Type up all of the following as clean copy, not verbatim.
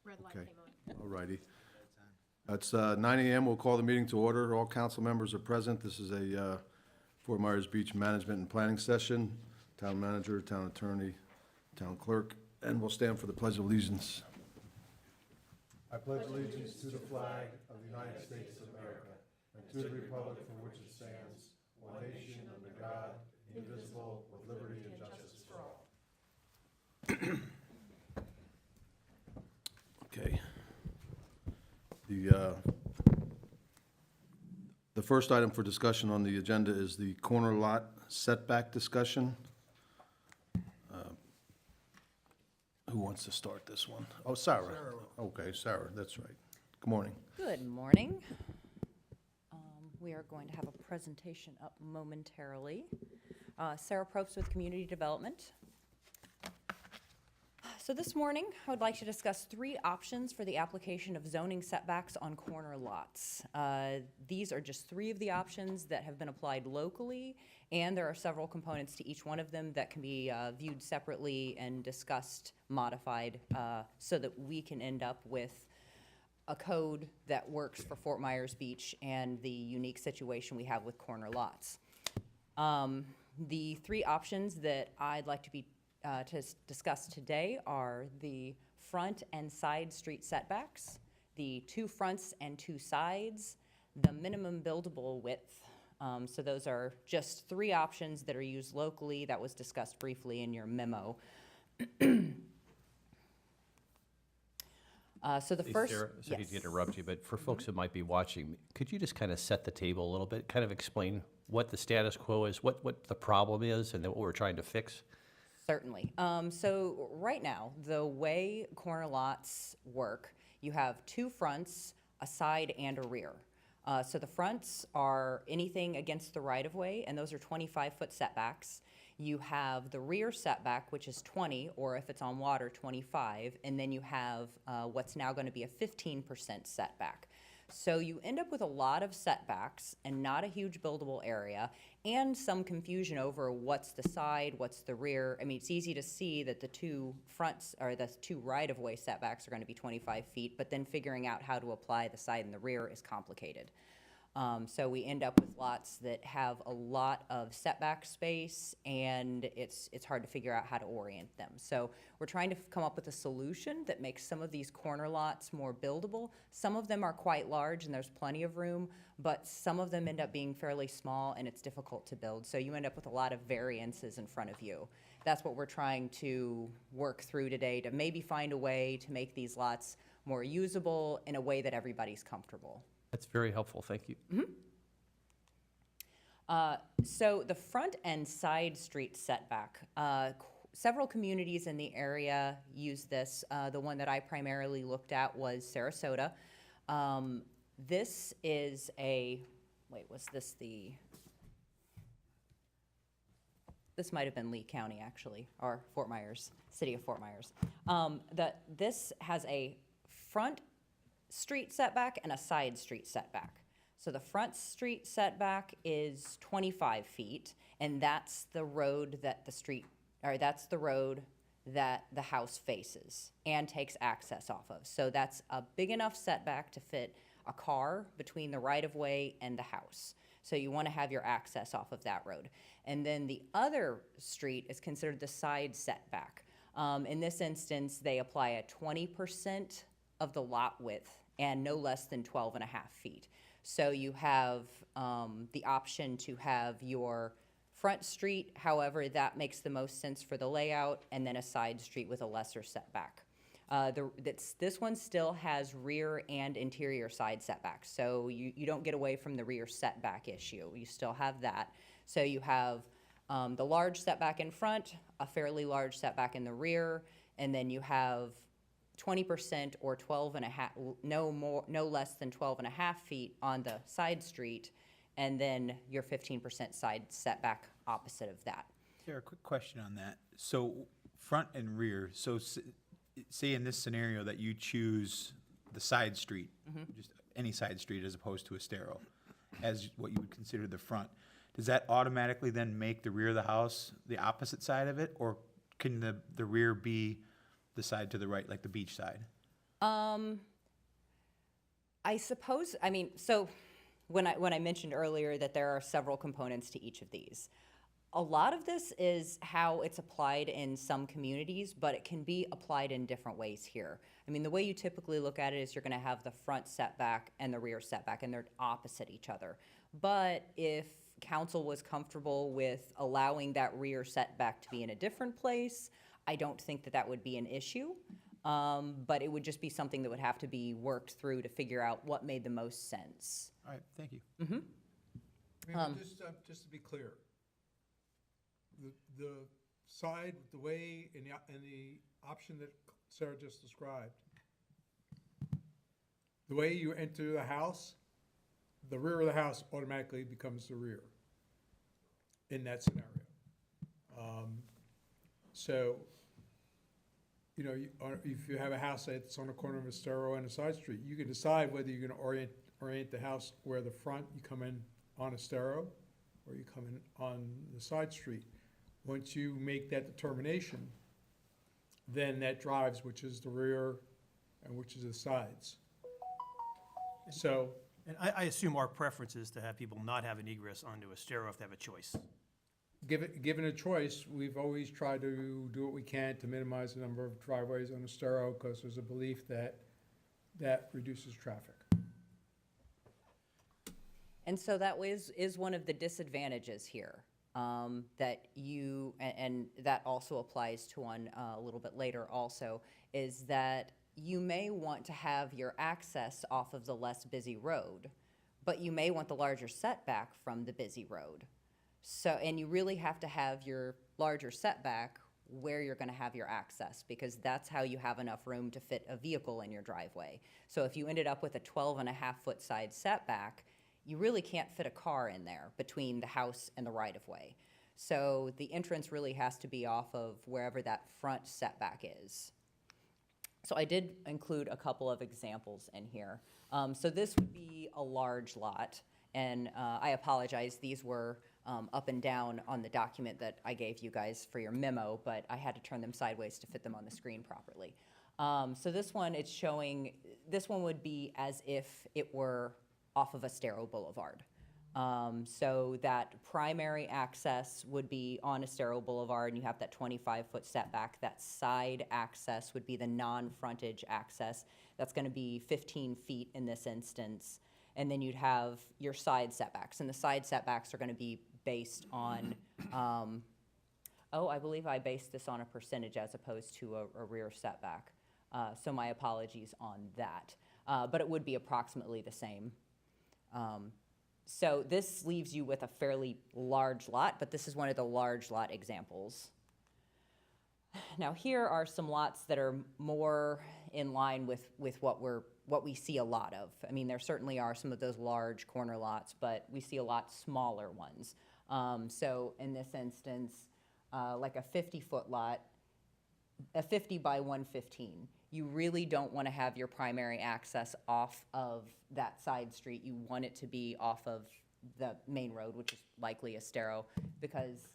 Red light Okay. came on. All righty. It's 9 a.m. We'll call the meeting to order. All council members are present. This is a Fort Myers Beach Management and Planning session. Town manager, town attorney, town clerk, and we'll stand for the Pledge of Allegiance. I pledge allegiance to the flag of the United States of America and to the republic for which it stands, one nation under God, indivisible, with liberty and justice for all. Okay. The first item for discussion on the agenda is the corner lot setback discussion. Who wants to start this one? Oh, Sarah. Okay, Sarah, that's right. Good morning. Good morning. We are going to have a presentation up momentarily. Sarah Probst with Community Development. So this morning, I would like to discuss 3 options for the application of zoning setbacks on corner lots. These are just 3 of the options that have been applied locally, and there are several components to each one of them that can be viewed separately and discussed, modified, so that we can end up with a code that works for Fort Myers Beach and the unique situation we have with corner lots. The 3 options that I'd like to discuss today are the front and side street setbacks, the 2 fronts and 2 sides, the minimum buildable width. So those are just 3 options that are used locally. That was discussed briefly in your memo. So the Hey, first, Sarah, sorry to yes. interrupt you, but for folks who might be watching, could you just kind of set the table a little bit, kind of explain what the status quo is, what the problem is, and then what we're trying to fix? Certainly. So right now, the way corner lots work, you have 2 fronts, a side, and a rear. So the fronts are anything against the right-of-way, and those are 25-foot setbacks. You have the rear setback, which is 20, or if it's on water, 25, and then you have what's now going to be a 15% setback. So you end up with a lot of setbacks and not a huge buildable area, and some confusion over what's the side, what's the rear. I mean, it's easy to see that the 2 fronts, or the 2 right-of-way setbacks are going to be 25 feet, but then figuring out how to apply the side and the rear is complicated. So we end up with lots that have a lot of setback space, and it's hard to figure out how to orient them. So we're trying to come up with a solution that makes some of these corner lots more buildable. Some of them are quite large, and there's plenty of room, but some of them end up being fairly small, and it's difficult to build. So you end up with a lot of variances in front of you. That's what we're trying to work through today, to maybe find a way to make these lots more usable in a way that everybody's comfortable. That's very helpful, thank you. So the front and side street setback, several communities in the area use this. The one that I primarily looked at was Sarasota. This is this might have been Lee County, actually, or Fort Myers, city of Fort Myers. This has a front street setback and a side street setback. So the front street setback is 25 feet, and that's the road that that's the road that the house faces and takes access off of. So that's a big enough setback to fit a car between the right-of-way and the house. So you want to have your access off of that road. And then the other street is considered the side setback. In this instance, they apply a 20% of the lot width and no less than 12 and a half feet. So you have the option to have your front street, however that makes the most sense for the layout, and then a side street with a lesser setback. This one still has rear and interior side setbacks, so you don't get away from the rear setback issue. You still have that. So you have the large setback in front, a fairly large setback in the rear, and then you have 20% or 12 and a half, no less than 12 and a half feet on the side street, and then your 15% side setback opposite of that. Sarah, a quick question on that. So front and rear, so say in this scenario that you choose the side street, just any side street as opposed to a stero, as what you would consider the front, does that automatically then make the rear of the house the opposite side of it, or can the rear be the side to the right, like the beach side? I suppose, I mean, so when I mentioned earlier that there are several components to each of these, a lot of this is how it's applied in some communities, but it can be applied in different ways here. I mean, the way you typically look at it is you're gonna have the front setback and the rear setback, and they're opposite each other. But if council was comfortable with allowing that rear setback to be in a different place, I don't think that that would be an issue. But it would just be something that would have to be worked through to figure out what made the most sense. All right, thank you. Just to be clear, the side, the way, in the option that Sarah just described, the way you enter the house, the rear of the house automatically becomes the rear in that scenario. So, you know, if you have a house that's on the corner of a Estero and a side street, you can decide whether you're gonna orient the house where the front, you come in on Estero, or you come in on the side street. Once you make that determination, then that drives which is the rear and which is the sides. So, And I assume our preference is to have people not have an egress onto Estero if they have a choice. given a choice, we've always tried to do what we can to minimize the number of driveways on Estero, because there's a belief that that reduces traffic. And so that is one of the disadvantages here, that you, and that also applies to one a little bit later also, is that you may want to have your access off of the less busy road, but you may want the larger setback from the busy road. So, and you really have to have your larger setback where you're gonna have your access, because that's how you have enough room to fit a vehicle in your driveway. So if you ended up with a 12.5-foot side setback, you really can't fit a car in there between the house and the right-of-way. So the entrance really has to be off of wherever that front setback is. So I did include a couple of examples in here. So this would be a large lot, and I apologize, these were up and down on the document that I gave you guys for your memo, but I had to turn them sideways to fit them on the screen properly. So this one, it's showing, this one would be as if it were off of Estero Boulevard. So that primary access would be on Estero Boulevard, and you have that 25-foot setback. That side access would be the non-frontage access. That's gonna be 15 feet in this instance. And then you'd have your side setbacks, and the side setbacks are gonna be based on, I believe I based this on a percentage as opposed to a rear setback. So my apologies on that. But it would be approximately the same. So this leaves you with a fairly large lot, but this is one of the large lot examples. Now here are some lots that are more in line with what we see a lot of. I mean, there certainly are some of those large corner lots, but we see a lot smaller ones. So in this instance, like a 50-foot lot, a 50 by 115, you really don't want to have your primary access off of that side street. You want it to be off of the main road, which is likely Estero, because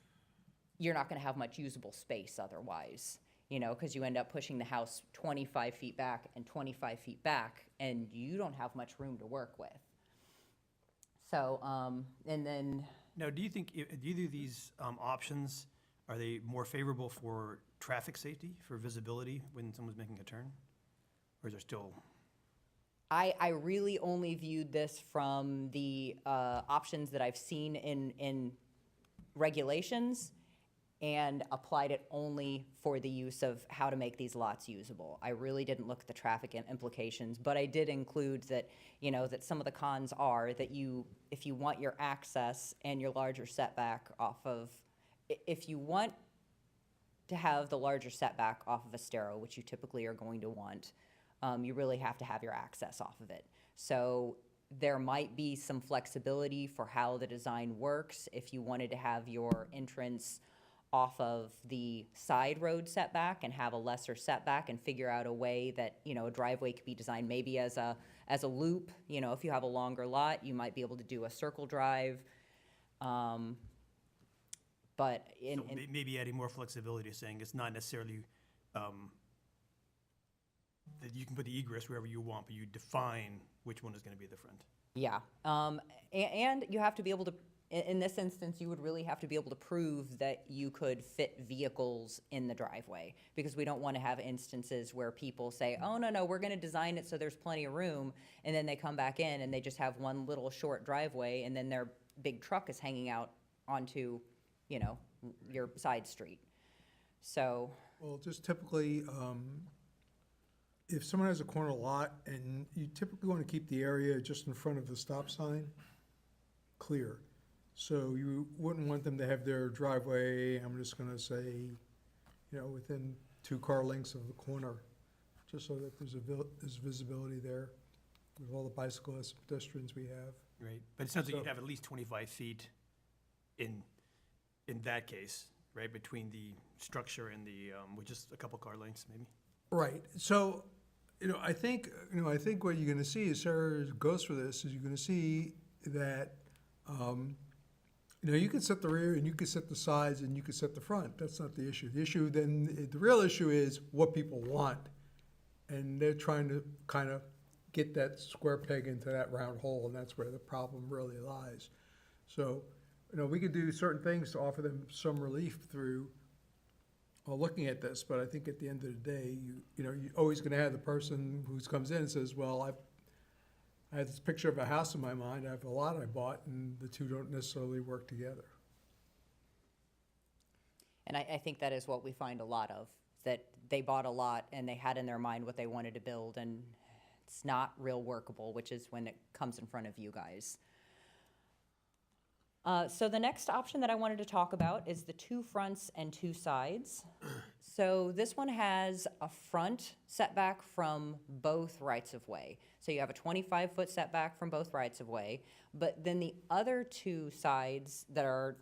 you're not going to have much usable space otherwise, you know, because you end up pushing the house 25 feet back and 25 feet back, and you don't have much room to work with. So, and then... Now, do you think, do either of these options, are they more favorable for traffic safety, for visibility when someone's making a turn? Or is there still? I really only viewed this from the options that I've seen in regulations, and applied it only for the use of how to make these lots usable. I really didn't look at the traffic implications, but I did include that, you know, that some of the cons are that if you want your access and your larger setback off of, if you want to have the larger setback off of Estero, which you typically are going to want, you really have to have your access off of it. So there might be some flexibility for how the design works if you wanted to have your entrance off of the side road setback and have a lesser setback, and figure out a way that, you know, a driveway could be designed maybe as a loop. You know, if you have a longer lot, you might be able to do a circle drive. But in, So maybe adding more flexibility, saying it's not necessarily that you can put the egress wherever you want, but you define which one is gonna be the front. Yeah, and you have to be able to, in this instance, you would really have to be able to prove that you could fit vehicles in the driveway, because we don't want to have instances where people say, oh, no, we're gonna design it so there's plenty of room, and then they come back in and they just have one little short driveway, and then their big truck is hanging out onto, you know, your side street. So, Well, just typically, if someone has a corner lot, and you typically want to keep the area just in front of the stop sign clear. So you wouldn't want them to have their driveway, I'm just gonna say, you know, within 2 car lengths of the corner, just so that there's visibility there with all the bicyclists, pedestrians we have. Right. But it sounds like So- you'd have at least 25 feet in that case, right, between the structure and the, with just a couple car lengths, maybe? Right, so, I think what you're gonna see as Sarah goes for this, is you're gonna see that, you can set the rear, and you can set the sides, and you can set the front, that's not the issue. The issue then, the real issue is what people want, and they're trying to kind of get that square peg into that round hole, and that's where the problem really lies. So, we could do certain things to offer them some relief through looking at this, but I think at the end of the day, you're always gonna have the person who comes in and says, well, I have this picture of a house in my mind, I have a lot I bought, and the two don't necessarily work together. and I think that is what we find a lot of, that they bought a lot and they had in their mind what they wanted to build, and it's not real workable, which is when it comes in front of you guys. So the next option that I wanted to talk about is the 2 fronts and 2 sides. So this one has a front setback from both rights-of-way. So you have a 25-foot setback from both rights-of-way, but then the other 2 sides that are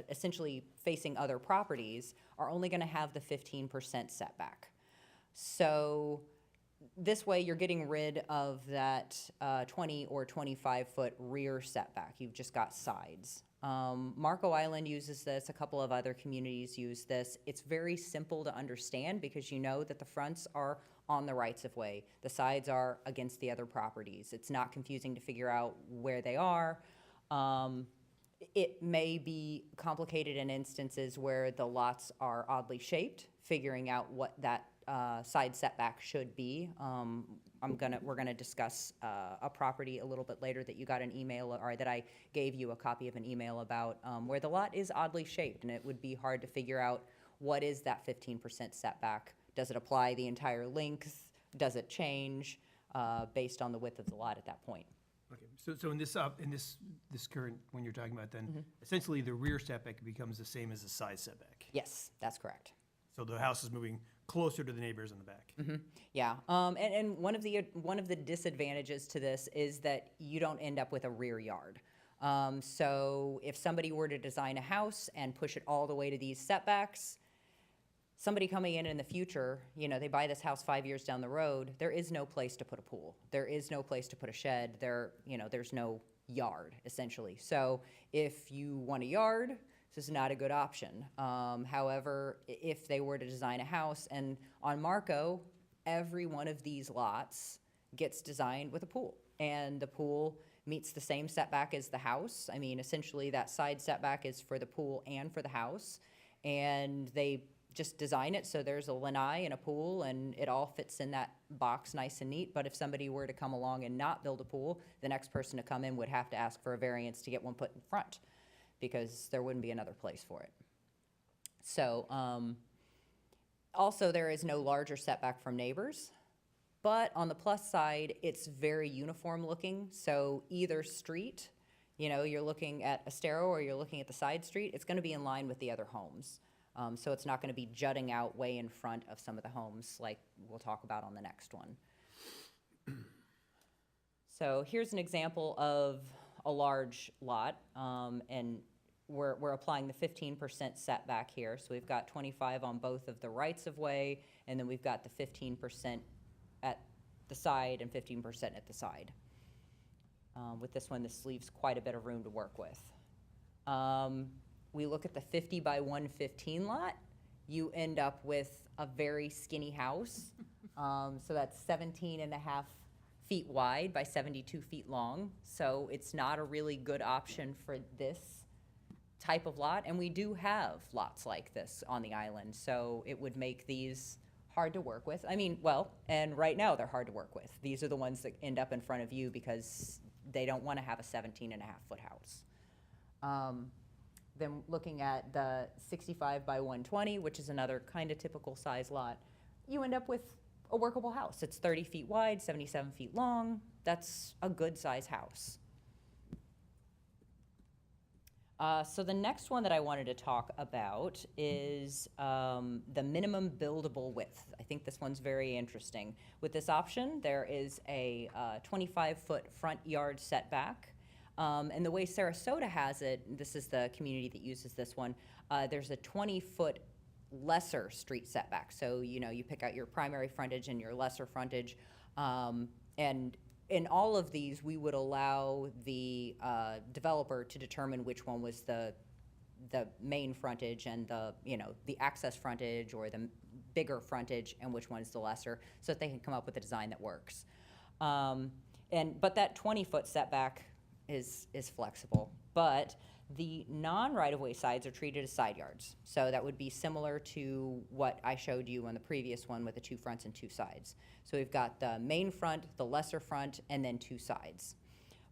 essentially facing other properties are only gonna have the 15% setback. So this way, you're getting rid of that 20 or 25-foot rear setback. You've just got sides. Marco Island uses this. A couple of other communities use this. It's very simple to understand because you know that the fronts are on the rights-of-way. The sides are against the other properties. It's not confusing to figure out where they are. It may be complicated in instances where the lots are oddly shaped, figuring out what that side setback should be. We're gonna discuss a property a little bit later that you got an email, or that I gave you a copy of an email about, where the lot is oddly shaped, and it would be hard to figure out what is that 15% setback. Does it apply the entire length? Does it change based on the width of the lot at that point? Okay, so in this current, when you're talking about then, essentially the rear setback becomes the same as the side setback. Yes, that's correct. So the house is moving closer to the neighbors in the back. Yeah, and one of the disadvantages to this is that you don't end up with a rear yard. So if somebody were to design a house and push it all the way to these setbacks, somebody coming in the future, they buy this house 5 years down the road, there is no place to put a pool. There is no place to put a shed. There's no yard, essentially. So if you want a yard, this is not a good option. However, if they were to design a house, and on Marco, every one of these lots gets designed with a pool, and the pool meets the same setback as the house. I mean, essentially, that side setback is for the pool and for the house, and they just design it so there's a lanai and a pool, and it all fits in that box nice and neat. But if somebody were to come along and not build a pool, the next person to come in would have to ask for a variance to get one put in front, because there wouldn't be another place for it. So, also there is no larger setback from neighbors, but on the plus side, it's very uniform looking. So either street, you're looking at Estero or you're looking at the side street, it's gonna be in line with the other homes. So it's not gonna be jutting out way in front of some of the homes like we'll talk about on the next one. So here's an example of a large lot, and we're applying the 15% setback here. So we've got 25 on both of the rights-of-way, and then we've got the 15% at the side and 15% at the side. With this one, this leaves quite a bit of room to work with. We look at the 50 by 115 lot, you end up with a very skinny house. So that's 17.5 feet wide by 72 feet long. So it's not a really good option for this type of lot. And we do have lots like this on the island. So it would make these hard to work with. I mean, well, and right now they're hard to work with. These are the ones that end up in front of you because they don't want to have a 17.5-foot house. Then looking at the 65 by 120, which is another kind of typical size lot, you end up with a workable house. It's 30 feet wide, 77 feet long. That's a good size house. So the next one that I wanted to talk about is the minimum buildable width. I think this one's very interesting. With this option, there is a 25-foot front yard setback. And the way Sarasota has it, this is the community that uses this one, there's a 20-foot lesser street setback. So, you know, you pick out your primary frontage and your lesser frontage. And in all of these, we would allow the developer to determine which one was the main frontage and the, you know, the access frontage or the bigger frontage and which one's the lesser, so that they can come up with a design that works. But that 20-foot setback is flexible. But the non-right-of-way sides are treated as side yards. So that would be similar to what I showed you on the previous one with the 2 fronts and 2 sides. So we've got the main front, the lesser front, and then 2 sides.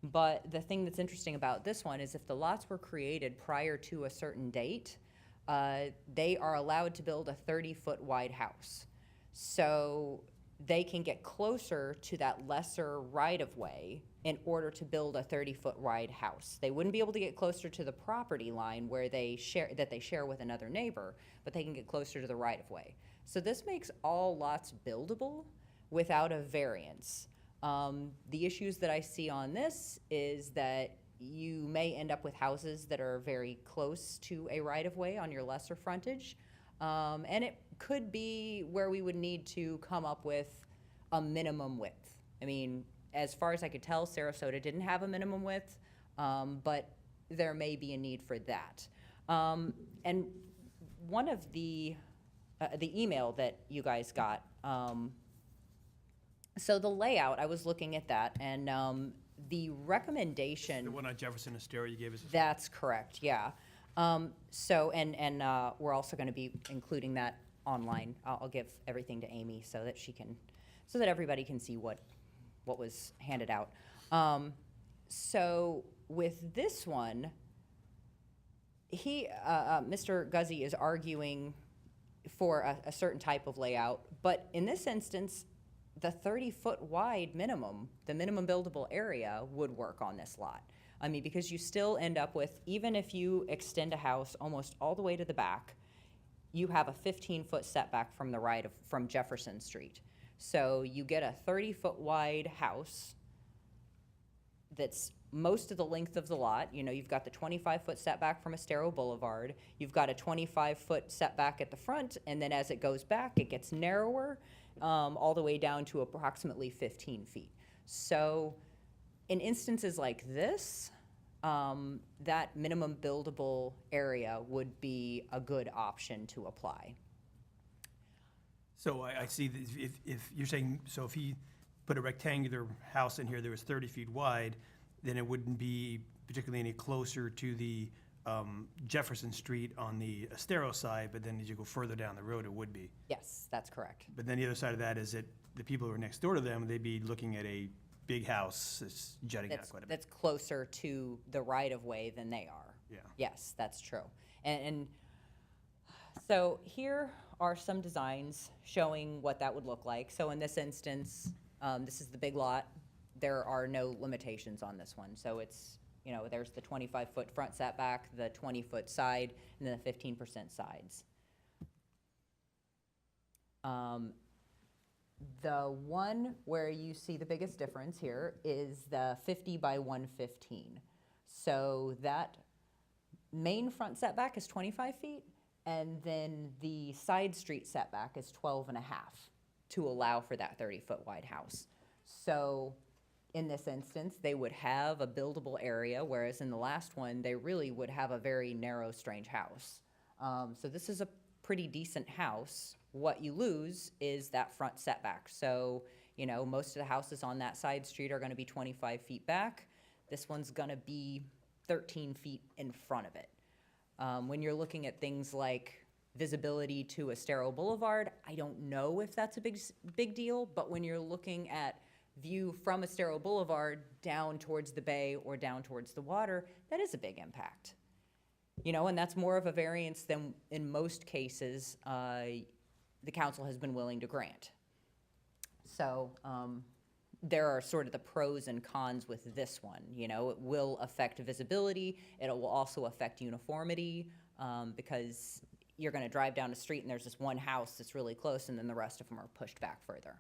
But the thing that's interesting about this one is if the lots were created prior to a certain date, they are allowed to build a 30-foot wide house. So they can get closer to that lesser right-of-way in order to build a 30-foot wide house. They wouldn't be able to get closer to the property line where they share with another neighbor, but they can get closer to the right-of-way. So this makes all lots buildable without a variance. The issues that I see on this is that you may end up with houses that are very close to a right-of-way on your lesser frontage. And it could be where we would need to come up with a minimum width. I mean, as far as I could tell, Sarasota didn't have a minimum width, but there may be a need for that. And one of the email that you guys got, so the layout, I was looking at that, and the recommendation. The one on Jefferson Estero you gave us? That's correct, yeah. So, and we're also gonna be including that online. I'll give everything to Amy so that she can, so that everybody can see what was handed out. So with this one, Mr. Guzzi is arguing for a certain type of layout, but in this instance, the 30-foot wide minimum, the minimum buildable area would work on this lot. I mean, because you still end up with, even if you extend a house almost all the way to the back, you have a 15-foot setback from the right from Jefferson Street. So you get a 30-foot wide house that's most of the length of the lot. You know, you've got the 25-foot setback from Estero Boulevard. You've got a 25-foot setback at the front, and then as it goes back, it gets narrower, all the way down to approximately 15 feet. So in instances like this, that minimum buildable area would be a good option to apply. So I see that if you're saying, so if he put a rectangular house in here that was 30 feet wide, then it wouldn't be particularly any closer to the Jefferson Street on the Estero side, but then as you go further down the road, it would be. Yes, that's correct. But then the other side of that is that the people who are next door to them, they'd be looking at a big house that's jutting out quite a bit. That's closer to the right-of-way than they are. Yeah. Yes, that's true. And so here are some designs showing what that would look like. So in this instance, this is the big lot. There are no limitations on this one. So it's, you know, there's the 25-foot front setback, the 20-foot side, and then the 15% sides. The one where you see the biggest difference here is the 50 by 115. So that main front setback is 25 feet, and then the side street setback is 12 and a half to allow for that 30-foot wide house. So in this instance, they would have a buildable area, whereas in the last one, they really would have a very narrow, strange house. So this is a pretty decent house what you lose is that front setback. So, most of the houses on that side street are gonna be 25 feet back. This one's gonna be 13 feet in front of it. When you're looking at things like visibility to Estero Boulevard, I don't know if that's a big deal, but when you're looking at view from Estero Boulevard down towards the bay or down towards the water, that is a big impact. And that's more of a variance than in most cases the council has been willing to grant. So there are sort of the pros and cons with this one. It will affect visibility. It will also affect uniformity because you're going to drive down the street and there's this one house that's really close and then the rest of them are pushed back further.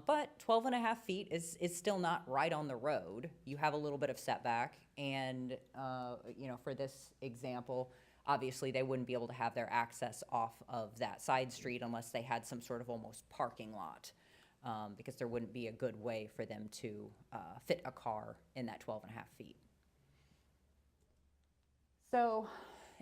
But 12 and a half feet is still not right on the road. You have a little bit of setback, and for this example, obviously they wouldn't be able to have their access off of that side street unless they had some sort of almost parking lot, because there wouldn't be a good way for them to fit a car in that 12 and a half feet. So,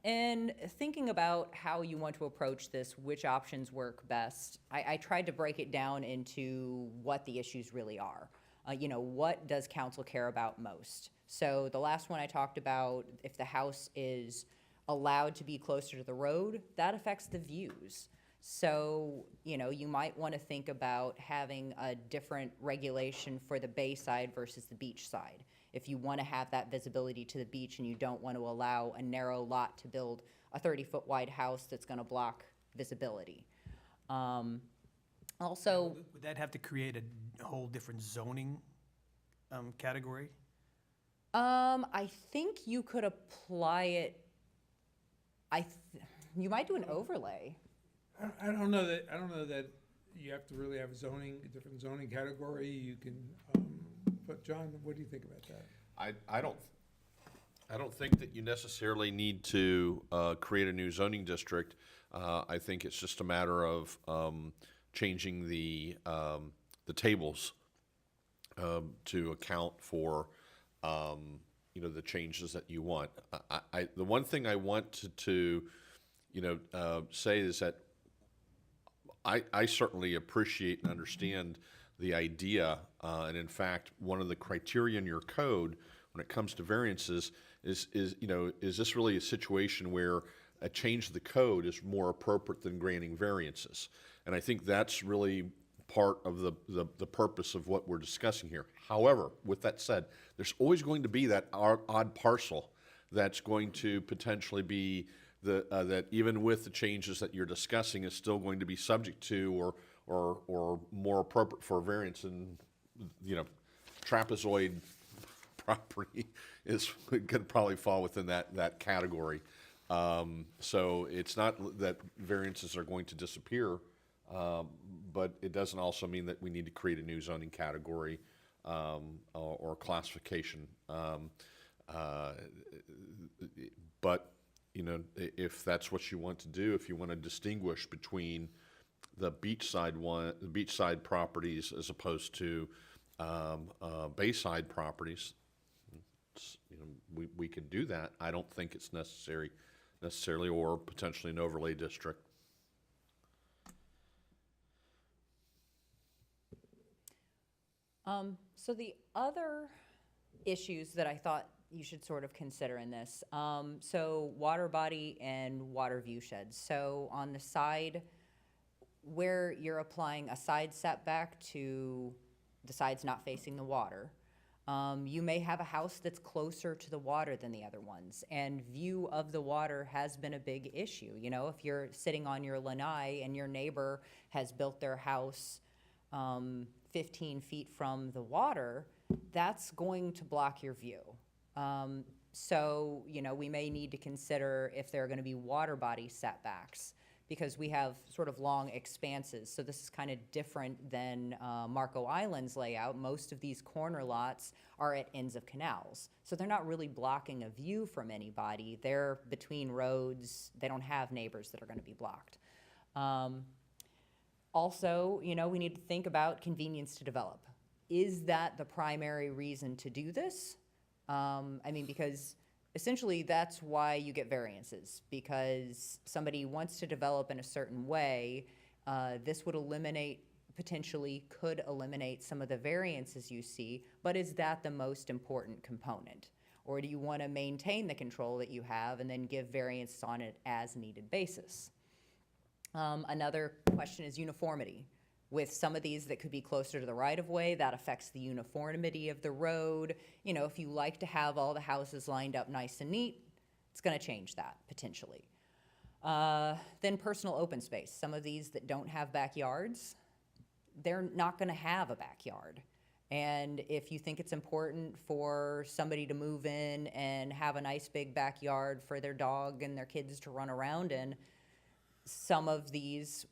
in thinking about how you want to approach this, which options work best, I tried to break it down into what the issues really are. What does council care about most? So the last one I talked about, if the house is allowed to be closer to the road, that affects the views. So, you might want to think about having a different regulation for the bay side versus the beach side. If you want to have that visibility to the beach and you don't want to allow a narrow lot to build a 30-foot wide house that's going to block visibility. Also, Would that have to create a whole different zoning category? I think you could apply it, you might do an overlay. I don't know that you have to really have a different zoning category. You can, but John, what do you think about that? I don't think that you necessarily need to create a new zoning district. I think it's just a matter of changing the tables to account for the changes that you want. The one thing I want to say is that I certainly appreciate and understand the idea, and in fact, one of the criteria in your code when it comes to variances is this really a situation where a change of the code is more appropriate than granting variances? And I think that's really part of the purpose of what we're discussing here. However, with that said, there's always going to be that odd parcel that's going to potentially be that even with the changes that you're discussing is still going to be subject to or more appropriate for a variance, and trapezoid property is could probably fall within that category. So it's not that variances are going to disappear, but it doesn't also mean that we need to create a new zoning category or classification. But if that's what you want to do, if you want to distinguish between the beachside properties as opposed to bayside properties, we can do that. I don't think it's necessarily, or potentially an overlay district. So the other issues that I thought you should sort of consider in this, so water body and water view sheds. So on the side where you're applying a side setback to the sides not facing the water, you may have a house that's closer to the water than the other ones, and view of the water has been a big issue. If you're sitting on your lanai and your neighbor has built their house 15 feet from the water, that's going to block your view. So, we may need to consider if there are going to be water body setbacks, because we have sort of long expanses. So this is kind of different than Marco Island's layout. Most of these corner lots are at ends of canals. So they're not really blocking a view from anybody. They're between roads. They don't have neighbors that are going to be blocked. Also, we need to think about convenience to develop. Is that the primary reason to do this? Because essentially that's why you get variances, because somebody wants to develop in a certain way, This would potentially could eliminate some of the variances you see, but is that the most important component? Or do you want to maintain the control that you have and then give variance on an as-needed basis? Another question is uniformity. With some of these that could be closer to the right-of-way, that affects the uniformity of the road. You know, if you like to have all the houses lined up nice and neat, it's going to change that potentially. Then personal open space. Some of these that don't have backyards, they're not going to have a backyard. And if you think it's important for somebody to move in and have a nice big backyard for their dog and their kids to run around in, some of these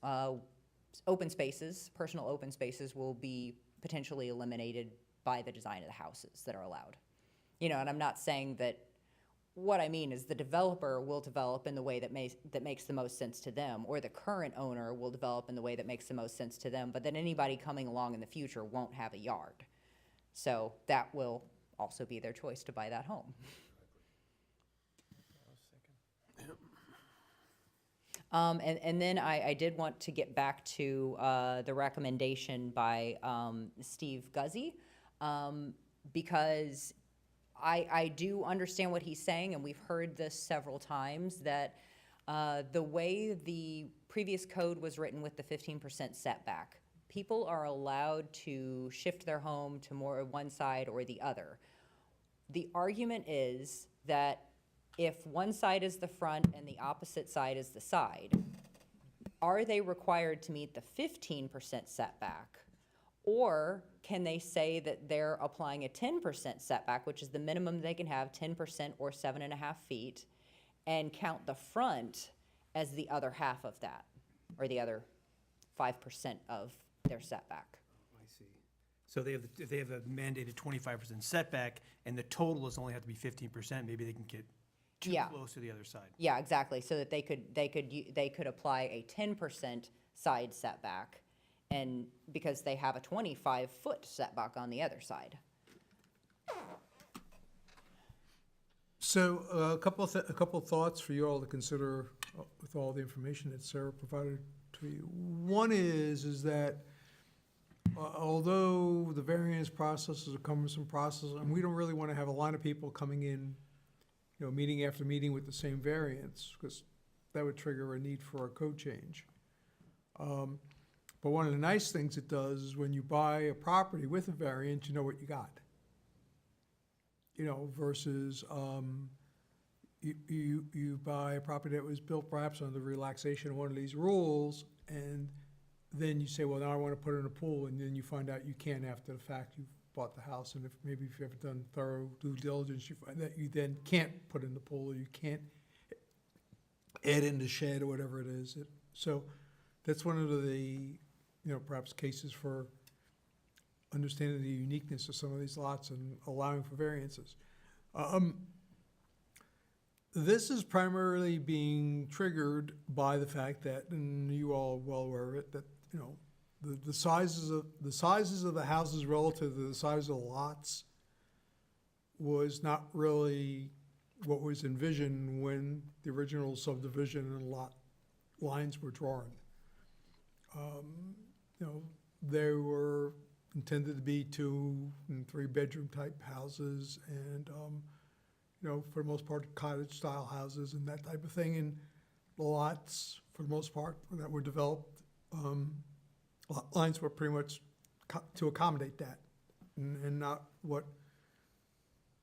open spaces, personal open spaces, will be potentially eliminated by the design of the houses that are allowed. You know, and I'm not saying that, what I mean is the developer will develop in the way that makes the most sense to them, or the current owner will develop in the way that makes the most sense to them, but then anybody coming along in the future won't have a yard. So that will also be their choice to buy that home. And then I did want to get back to the recommendation by Steve Guzzi, because I do understand what he's saying, and we've heard this several times, that the way the previous code was written with the 15% setback, people are allowed to shift their home to more one side or the other. The argument is that if one side is the front and the opposite side is the side, are they required to meet the 15% setback? Or can they say that they're applying a 10% setback, which is the minimum they can have, 10% or 7.5 feet, and count the front as the other half of that, or the other 5% of their setback? I see. So if they have a mandated 25% setback, and the total is only have to be 15%, maybe they can get too Yeah. close to the other side. Yeah, exactly, so that they could apply a 10% side setback, and because they have a 25-foot setback on the other side. So a couple of thoughts for you all to consider with all the information that Sarah provided to you. One is that although the variance process is a cumbersome process, and we don't really want to have a line of people coming in, you know, meeting after meeting with the same variance, because that would trigger a need for a code change. But one of the nice things it does is when you buy a property with a variance, you know what you got. You know, versus you buy a property that was built perhaps under the relaxation of one of these rules, and then you say, well, now I want to put in a pool, and then you find out you can't after the fact. You've bought the house, and if you've ever done thorough due diligence, you find that you then can't put in the pool, or you can't add in the shed or whatever it is. So that's one of the, you know, perhaps cases for understanding the uniqueness of some of these lots and allowing for variances. This is primarily being triggered by the fact that, and you all are well aware of it, that, you know, the sizes of the houses relative to the size of the lots was not really what was envisioned when the original subdivision and lot lines were drawn. You know, they were intended to be 2 and 3 bedroom type houses, and you know, for the most part, cottage style houses and that type of thing. And the lots, for the most part, that were developed, lot lines were pretty much to accommodate that, and not what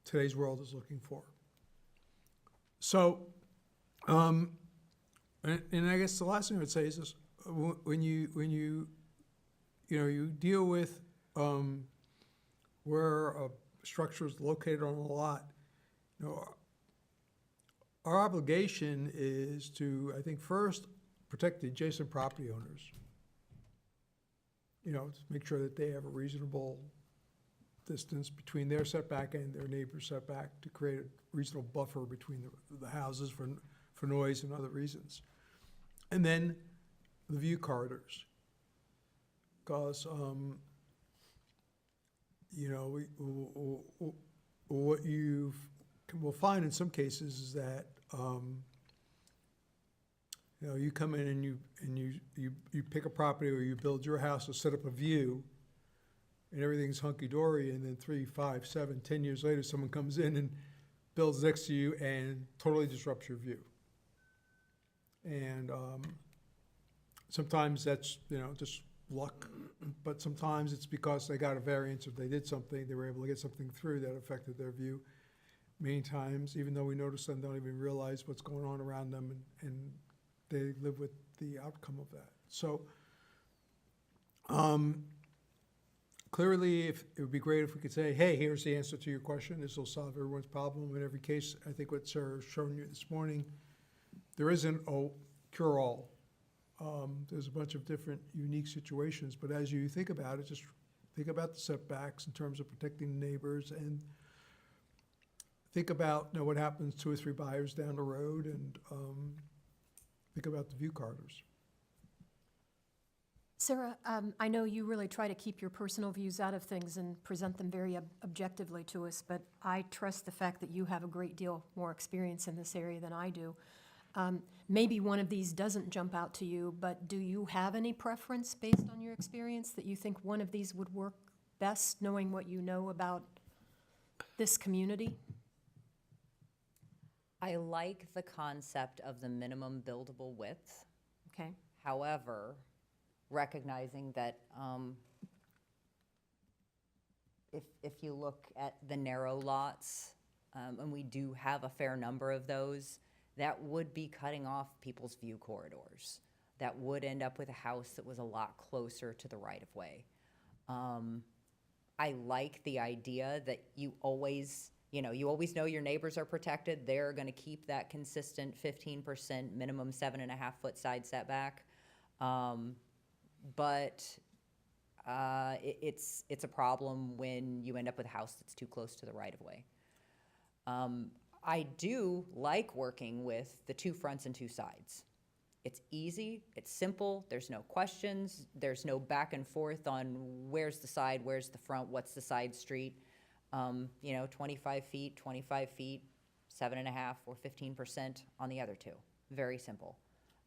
today's world is looking for. So, and I guess the last thing I would say is this: when you deal with where a structure is located on a lot, you know, our obligation is to, I think, first protect the adjacent property owners. You know, to make sure that they have a reasonable distance between their setback and their neighbor's setback, to create a reasonable buffer between the houses for noise and other reasons. And then the view corridors. Because, you know, what you will find in some cases is that You know, you come in and you pick a property or you build your house to set up a view, and everything's hunky-dory, and then 3, 5, 7, 10 years later, someone comes in and builds next to you and totally disrupts your view. And sometimes that's, you know, just luck, but sometimes it's because they got a variance, or they did something, they were able to get something through that affected their view. Many times, even though we notice them, don't even realize what's going on around them, and they live with the outcome of that. So, clearly, it would be great if we could say, hey, here's the answer to your question. This will solve everyone's problem in every case. I think what Sarah's shown you this morning, there isn't a cure-all. There's a bunch of different unique situations, but as you think about it, just think about the setbacks in terms of protecting neighbors, and think about, you know, what happens 2 or 3 buyers down the road, and think about the view corridors. Sarah, I know you really try to keep your personal views out of things and present them very objectively to us, but I trust the fact that you have a great deal more experience in this area than I do. Maybe one of these doesn't jump out to you, but do you have any preference based on your experience that you think one of these would work best, knowing what you know about this community? I like the concept of the minimum buildable width. Okay. However, recognizing that if you look at the narrow lots, and we do have a fair number of those, that would be cutting off people's view corridors. That would end up with a house that was a lot closer to the right-of-way. I like the idea that you always know your neighbors are protected. They're gonna keep that consistent 15% minimum 7.5-foot side setback. But it's a problem when you end up with a house that's too close to the right-of-way. I do like working with the 2 fronts and 2 sides. It's easy, it's simple, there's no questions, there's no back and forth on where's the side, where's the front, what's the side street. 25 feet, 25 feet, 7.5 or 15% on the other 2. Very simple.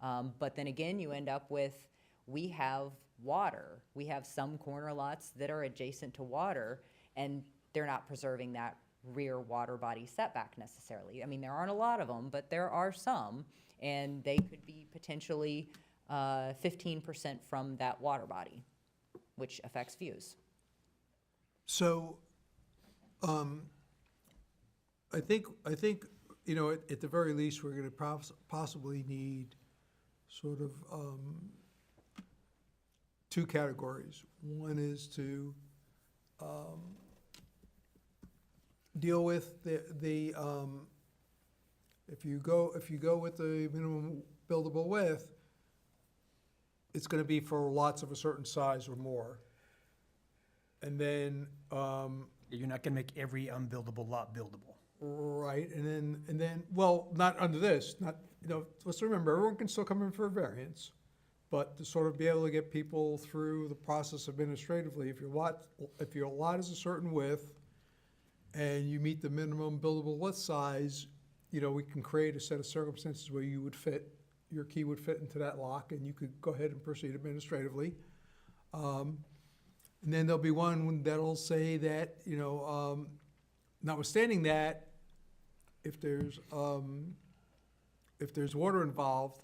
But then again, you end up with, we have water. We have some corner lots that are adjacent to water, and they're not preserving that rear water body setback necessarily. I mean, there aren't a lot of them, but there are some, and they could be potentially 15% from that water body, which affects views. So, I think, you know, at the very least, we're gonna possibly need sort of 2 categories. One is to deal with the if you go with the minimum buildable width, it's gonna be for lots of a certain size or more. And then, You're not gonna make every unbuildable lot buildable. right, and then, well, not under this, not, you know, let's remember, everyone can still come in for a variance, but to sort of be able to get people through the process administratively, if your lot is a certain width, and you meet the minimum buildable lot size, you know, we can create a set of circumstances where you would fit, your key would fit into that lock, and you could go ahead and proceed administratively. And then there'll be one that'll say that, you know, notwithstanding that, if there's water involved,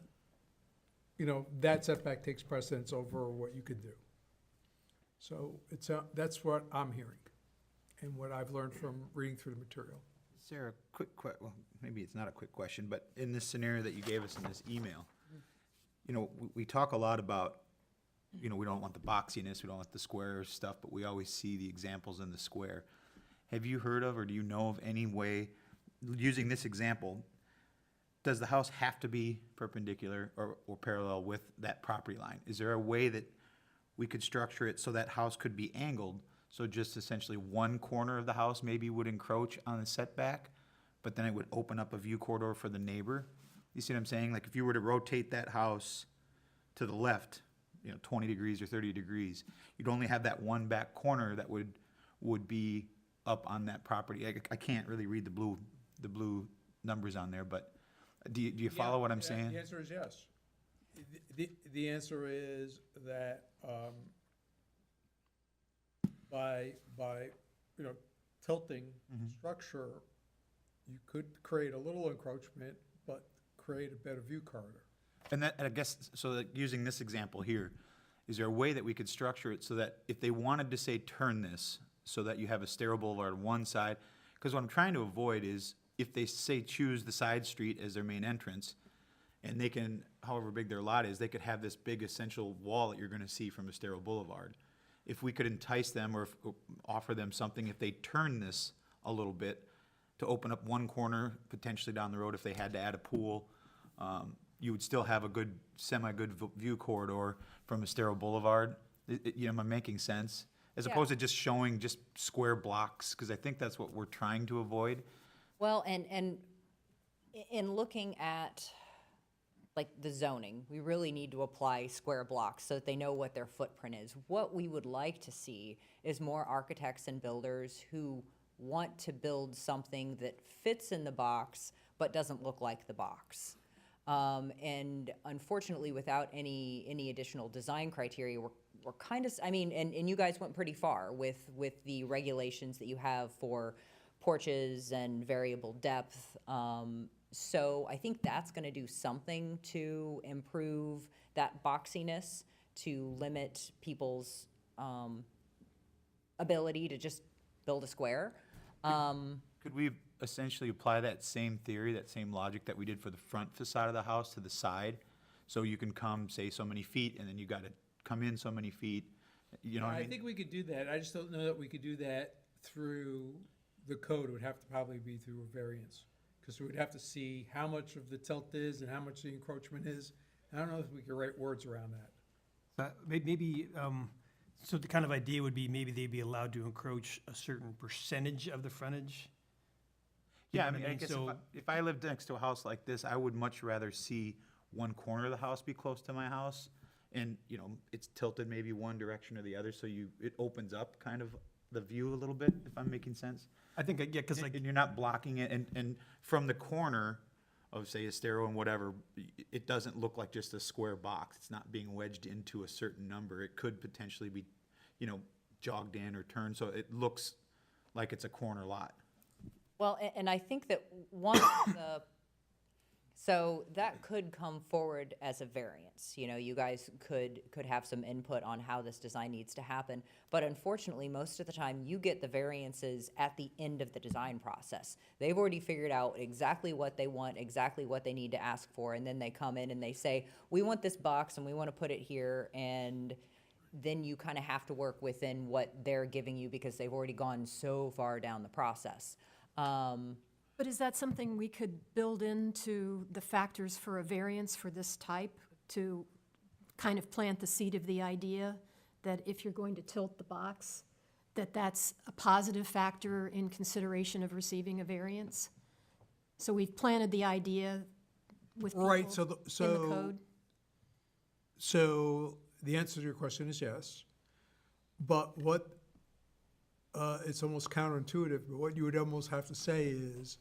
you know, that setback takes precedence over what you could do. So that's what I'm hearing, and what I've learned from reading through the material. Sarah, well, maybe it's not a quick question, but in this scenario that you gave us in this email, you know, we talk a lot about, you know, we don't want the boxiness, we don't want the square stuff, but we always see the examples in the square. Have you heard of, or do you know of any way, using this example, does the house have to be perpendicular or parallel with that property line? Is there a way that we could structure it so that house could be angled? So just essentially one corner of the house maybe would encroach on the setback, but then it would open up a view corridor for the neighbor? You see what I'm saying? Like if you were to rotate that house to the left, you know, 20 degrees or 30 degrees, you'd only have that one back corner that would be up on that property. I can't really read the blue numbers on there, but do you follow what I'm saying? The answer is yes. The answer is that, by, tilting structure, you could create a little encroachment, but create a better view corridor. And that, and I guess, so that using this example here, is there a way that we could structure it so that if they wanted to say, turn this, so that you have a stair boulevard on one side? Because what I'm trying to avoid is, if they say choose the side street as their main entrance, and they can, however big their lot is, they could have this big essential wall that you're gonna see from Estero Boulevard. If we could entice them or offer them something, if they turn this a little bit, to open up one corner, potentially down the road, if they had to add a pool, you would still have a good, semi-good view corridor from Estero Boulevard. Am I making sense? As Yeah. opposed to just showing just square blocks, because I think that's what we're trying to avoid. Well, and in looking at, like, the zoning, we really need to apply square blocks so that they know what their footprint is. What we would like to see is more architects and builders who want to build something that fits in the box but doesn't look like the box. And unfortunately, without any additional design criteria, we're kind of, and you guys went pretty far with the regulations that you have for porches and variable depth. So I think that's gonna do something to improve that boxiness, to limit people's ability to just build a square. Could we essentially apply that same theory, that same logic that we did for the front facade of the house to the side? So you can come, say, so many feet, and then you gotta come in so many feet, you know what I I mean? think we could do that. I just don't know that we could do that through the code. It would have to probably be through a variance. Because we would have to see how much of the tilt is and how much the encroachment is. I don't know if we could write words around that. Maybe, so the kind of idea would be maybe they'd be allowed to encroach a certain percentage of the frontage? You Yeah, know I what mean, I guess So- if I lived next to a house like this, I would much rather see one corner of the house be close to my house. And, it's tilted maybe one direction or the other, so it opens up kind of the view a little bit, if I'm making sense. I think, yeah, because like, And you're not blocking it, and from the corner of, say, Estero and whatever, it doesn't look like just a square box. It's not being wedged into a certain number. It could potentially be, jogged in or turned, so it looks like it's a corner lot. Well, and I think that one of the, so that could come forward as a variance. You guys could have some input on how this design needs to happen. But unfortunately, most of the time, you get the variances at the end of the design process. They've already figured out exactly what they want, exactly what they need to ask for, and then they come in and they say, we want this box and we want to put it here, and then you kind of have to work within what they're giving you because they've already gone so far down the process. But is that something we could build into the factors for a variance for this type to kind of plant the seed of the idea that if you're going to tilt the box, that's a positive factor in consideration of receiving a variance? So we've planted the idea with people Right, in the code? So the answer to your question is yes. But it's almost counterintuitive, but what you would almost have to say is,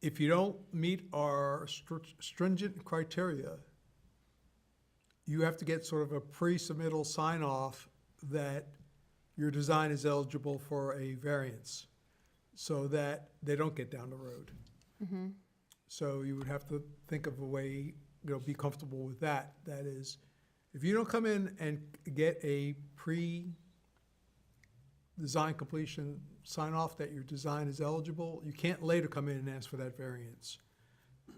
if you don't meet our stringent criteria, you have to get sort of a pre-submittal sign-off that your design is eligible for a variance, so that they don't get down the road. So you would have to think of a way, be comfortable with that. That is, if you don't come in and get a design completion sign off that your design is eligible, you can't later come in and ask for that variance.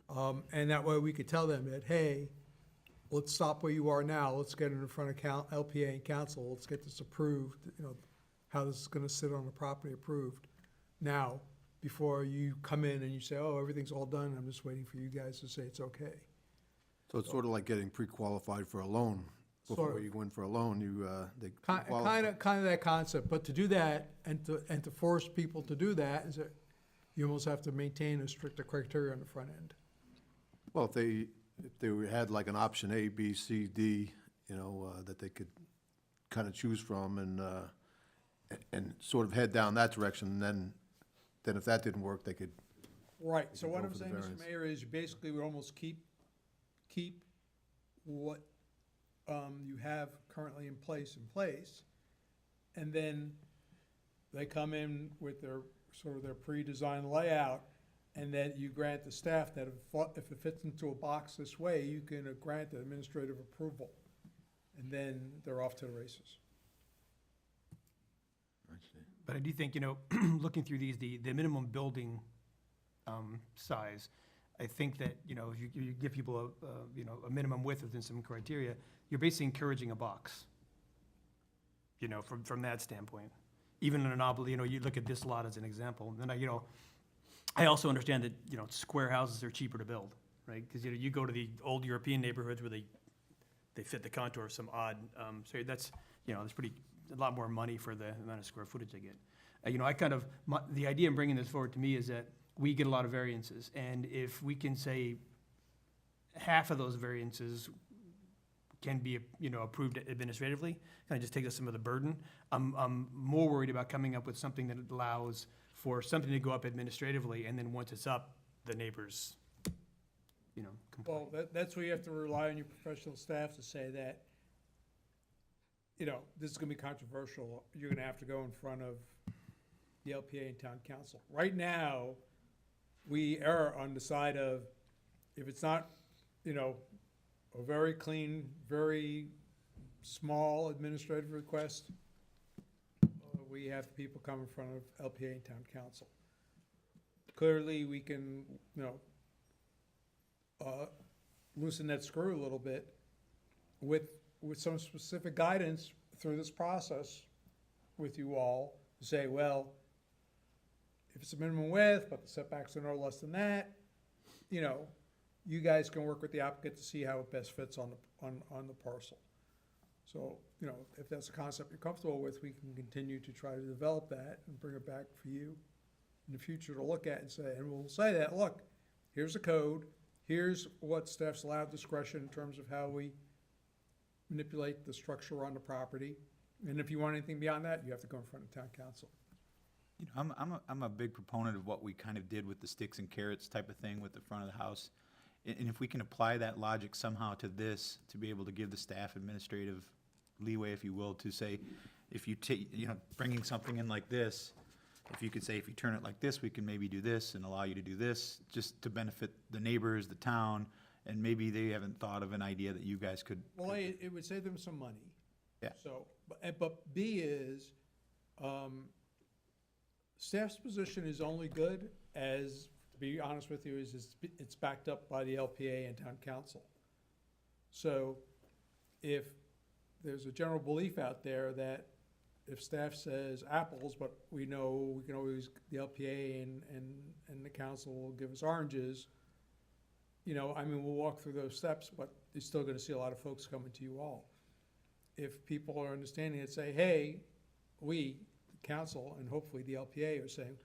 And that way we could tell them that, hey, let's stop where you are now, let's get it in front of LPA and council, let's get this approved, how this is gonna sit on the property approved now, before you come in and you say, oh, everything's all done, I'm just waiting for you guys to say it's okay. So it's sort of like getting pre-qualified for a loan. Sort Before of. you go in for a loan, they Kind of that concept, but to do that and to force people to do that is that you almost have to maintain a stricter criteria on the front end. Well, if they had like an option A, B, C, D, that they could kind of choose from and sort of head down that direction, and then if that didn't work, they could. Right, so what go I'm for the saying, Mr. variance. Mayor, is you basically would almost keep what you have currently in place, and then they come in with their, sort of their pre-designed layout, and then you grant the staff that if it fits into a box this way, you can grant the administrative approval, and then they're off to the races. But I do think, looking through these, the minimum building size, I think that, if you give people a minimum width within some criteria, you're basically encouraging a box, from that standpoint. Even in an you look at this lot as an example, and then I also understand that, square houses are cheaper to build, right? Because, you go to the old European neighborhoods where they fit the contour of some odd, so that's, there's a lot more money for the amount of square footage they get. The idea in bringing this forward to me is that we get a lot of variances, and if we can say half of those variances can be, approved administratively, kind of just takes us some of the burden. I'm more worried about coming up with something that allows for something to go up administratively, and then once it's up, the neighbors, complain. Well, that's where you have to rely on your professional staff to say that, this is gonna be controversial. You're gonna have to go in front of the LPA and town council. Right now, we err on the side of, if it's not, a very clean, very small administrative request, we have people come in front of LPA and town council. Clearly, we can, loosen that screw a little bit with some specific guidance through this process with you all, to say, well, if it's a minimum width, but the setbacks are no less than that, you guys can work with the applicant to see how it best fits on the parcel. So, if that's a concept you're comfortable with, we can continue to try to develop that and bring it back for you in the future to look at and say, and we'll say that, look, here's the code, here's what staff's allowed discretion in terms of how we manipulate the structure on the property. And if you want anything beyond that, you have to go in front of town council. I'm a big proponent of what we kind of did with the sticks and carrots type of thing with the front of the house. And if we can apply that logic somehow to this, to be able to give the staff administrative leeway, if you will, to say, if you take, bringing something in like this, if you could say, if you turn it like this, we can maybe do this and allow you to do this, just to benefit the neighbors, the town, and maybe they haven't thought of an idea that you guys could. Well, it would save them some money. Yeah. So, but B is, staff's position is only good as, to be honest with you, is it's backed up by the LPA and town council. So if there's a general belief out there that if staff says apples, but we know we can always, the LPA and the council will give us oranges, we'll walk through those steps, but you're still gonna see a lot of folks coming to you all. If people are understanding it, say, hey, we, the council, and hopefully the LPA are saying,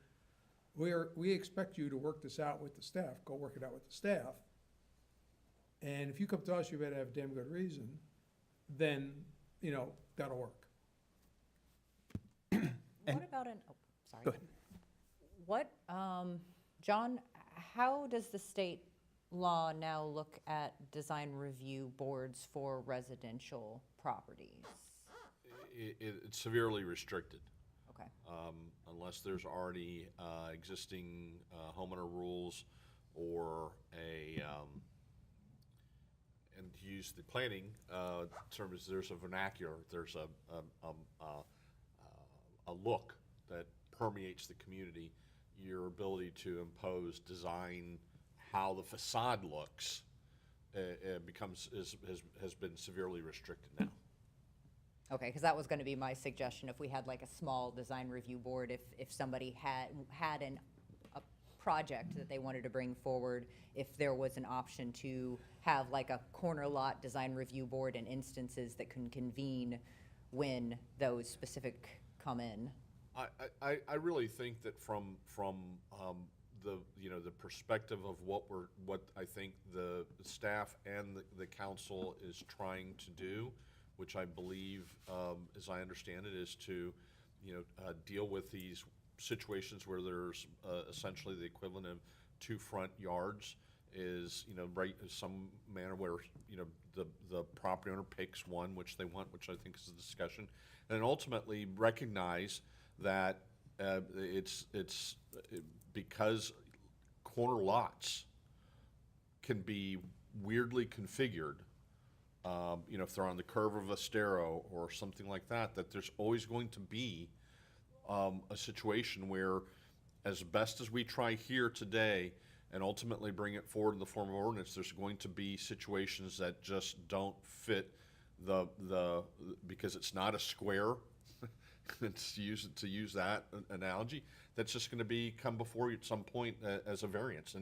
we expect you to work this out with the staff, go work it out with the staff. And if you come to us, you better have a damn good reason, then, that'll work. What about sorry. Go ahead. What, John, how does the state law now look at design review boards for residential properties? It's severely restricted. Okay. Unless there's already existing homeowner rules or and to use the planning terms, there's a vernacular, there's a look that permeates the community. Your ability to impose design, how the facade looks, has been severely restricted now. Okay, because that was going to be my suggestion, if we had like a small design review board, if somebody had a project that they wanted to bring forward, if there was an option to have like a corner lot design review board and instances that can convene when those specific come in. I really think that from the perspective of what I think the staff and the council is trying to do, which I believe, as I understand it, is to deal with these situations where there's essentially the equivalent of two front yards, is, right, some manner where, the property owner picks one which they want, which I think is the discussion, and ultimately recognize that it's because corner lots can be weirdly configured, if they're on the curve of a stero or something like that, that there's always going to be a situation where, as best as we try here today and ultimately bring it forward in the form of ordinance, there's going to be situations that just don't fit because it's not a square. To use that analogy, that's just going to come before you at some point as a variance.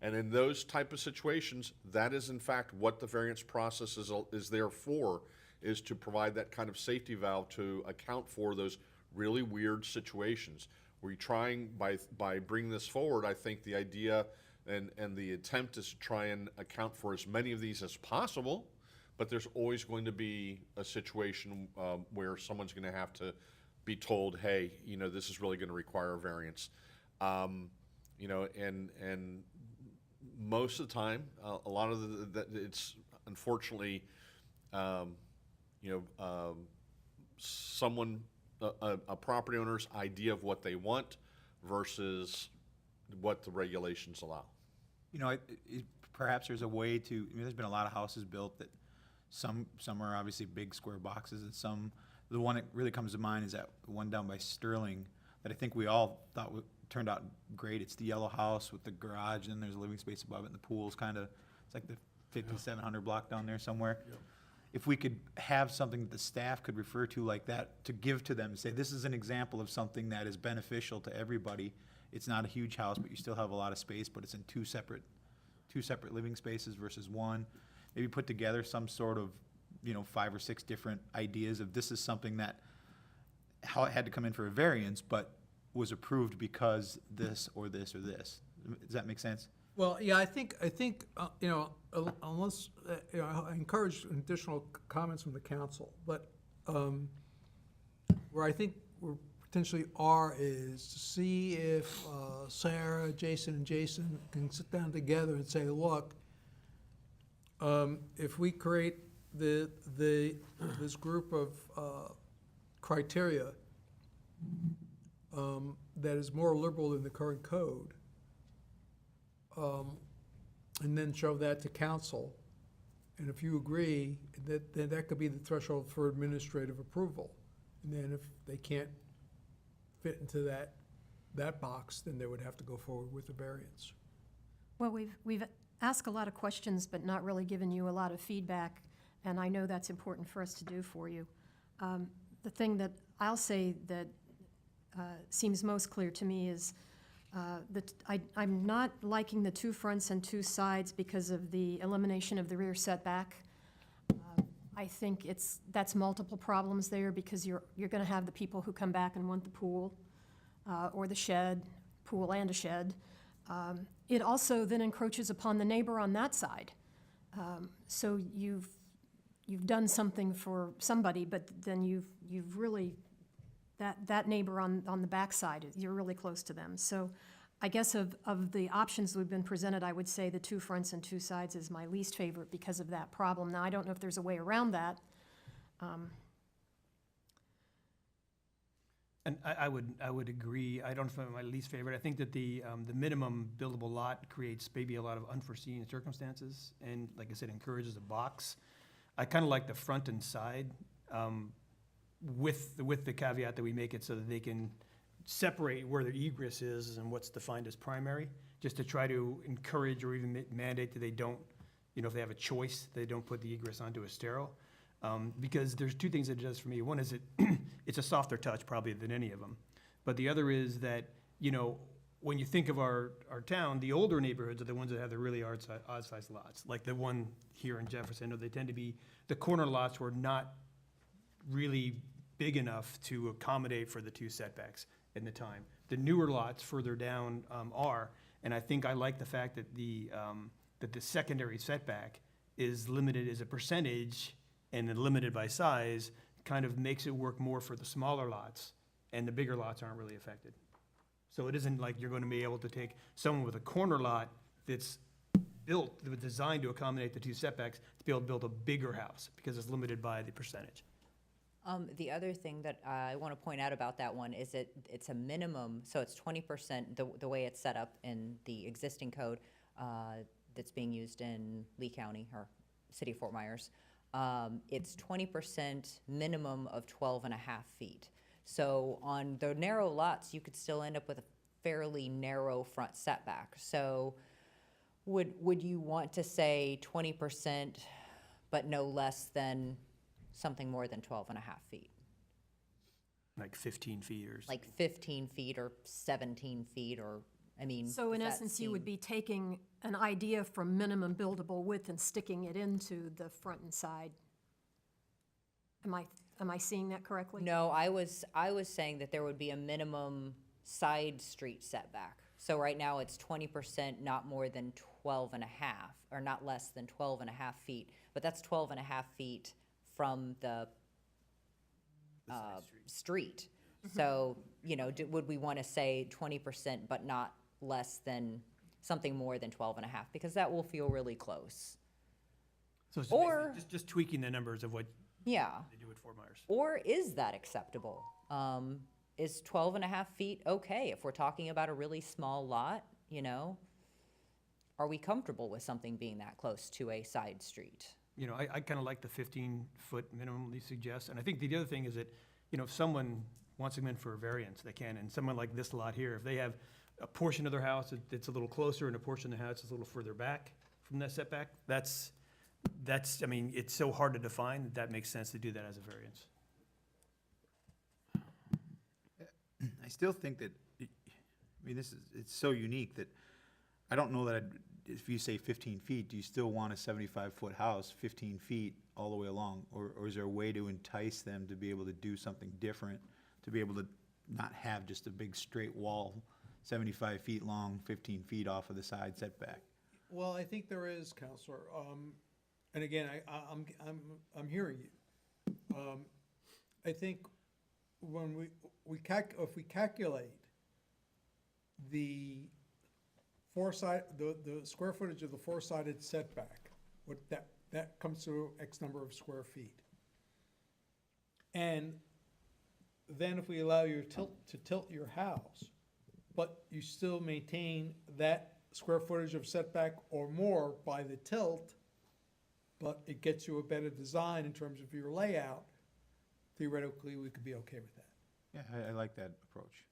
And in those type of situations, that is in fact what the variance process is there for, is to provide that kind of safety valve to account for those really weird situations. We're trying, by bringing this forward, I think the idea and the attempt is to try and account for as many of these as possible, but there's always going to be a situation where someone's going to have to be told, hey, this is really going to require a variance. And most of the time, a lot of it's unfortunately, a property owner's idea of what they want versus what the regulations allow. Perhaps there's a way to, there's been a lot of houses built that some are obviously big square boxes, and some, the one that really comes to mind is that one down by Sterling that I think we all thought turned out great. It's the yellow house with the garage, and then there's a living space above it, and the pool's it's like the 5700 block down there somewhere. Yeah. If we could have something that the staff could refer to like that, to give to them and say, this is an example of something that is beneficial to everybody. It's not a huge house, but you still have a lot of space, but it's in two separate living spaces versus one. Maybe put together some sort of, 5 or 6 different ideas of, this is something that, how it had to come in for a variance, but was approved because this or this or this. Does that make sense? Well, yeah, I think, unless, I encourage additional comments from the council, but where I think we potentially are is to see if Sarah, Jason, and Jason can sit down together and say, look, if we create this group of criteria that is more liberal than the current code, and then show that to council, and if you agree, then that could be the threshold for administrative approval. And then if they can't fit into that box, then they would have to go forward with the variance. Well, we've asked a lot of questions, but not really given you a lot of feedback, and I know that's important for us to do for you. The thing that I'll say that seems most clear to me is that I'm not liking the 2 fronts and 2 sides because of the elimination of the rear setback. I think that's multiple problems there, because you're going to have the people who come back and want the pool or the shed, pool and a shed. It also then encroaches upon the neighbor on that side. So you've done something for somebody, but then you've really, that neighbor on the backside, you're really close to them. So I guess of the options we've been presented, I would say the 2 fronts and 2 sides is my least favorite because of that problem. Now, I don't know if there's a way around that. And I would agree. I don't know if my least favorite. I think that the minimum buildable lot creates maybe a lot of unforeseen circumstances, and like I said, encourages a box. I kind of like the front and side, with the caveat that we make it so that they can separate where their egress is and what's defined as primary, just to try to encourage or even mandate that they don't, if they have a choice, they don't put the egress onto a sterile. Because there's 2 things that it does for me. One is it's a softer touch probably than any of them. But the other is that, when you think of our town, the older neighborhoods are the ones that have the really odd-sized lots. Like the one here in Jefferson, or they tend to be, the corner lots were not really big enough to accommodate for the 2 setbacks in the time. The newer lots further down are, and I think I like the fact that the secondary setback is limited as a percentage and then limited by size, kind of makes it work more for the smaller lots, and the bigger lots aren't really affected. So it isn't like you're going to be able to take someone with a corner lot that's built, it was designed to accommodate the two setbacks, to be able to build a bigger house, because it's limited by the percentage. The other thing that I want to point out about that one is it's a minimum, so it's 20%, the way it's set up in the existing code that's being used in Lee County or City of Fort Myers. It's 20% minimum of 12 and a half feet. So on the narrow lots, you could still end up with a fairly narrow front setback. So would you want to say 20%, but no less than something more than 12 and a half feet? Like 15 feet or. Like 15 feet or 17 feet, or, I mean. So in does that essence, you would seem- be taking an idea from minimum buildable width and sticking it into the front and side. Am I seeing that correctly? No, I was saying that there would be a minimum side street setback. So right now, it's 20%, not more than 12 and a half, or not less than 12 and a half feet. But that's 12 and a half feet from the street. So, you know, would we want to say 20%, but not less than, something more than 12 and a half? Because that will feel really close. So it's Or- just tweaking the numbers of what Yeah. they do at Fort Myers. Or is that acceptable? Is 12 and a half feet okay if we're talking about a really small lot, you know? Are we comfortable with something being that close to a side street? You know, I kind of like the 15-foot minimum you suggest, and I think the other thing is that, you know, if someone wants to come in for a variance, they can, and someone like this lot here, if they have a portion of their house that's a little closer and a portion of the house is a little further back from that setback, that's, I mean, it's so hard to define, that makes sense to do that as a variance. I still think that, I mean, it's so unique that I don't know that if you say 15 feet, do you still want a 75-foot house 15 feet all the way along? Or is there a way to entice them to be able to do something different, to be able to not have just a big straight wall, 75 feet long, 15 feet off of the side setback? Well, I think there is, Counselor. And again, I'm hearing you. I think when if we calculate the the square footage of the four-sided setback, what that comes to X number of square feet. And then if we allow you to tilt your house, but you still maintain that square footage of setback or more by the tilt, but it gets you a better design in terms of your layout, theoretically, we could be okay with that. Yeah, I like that approach.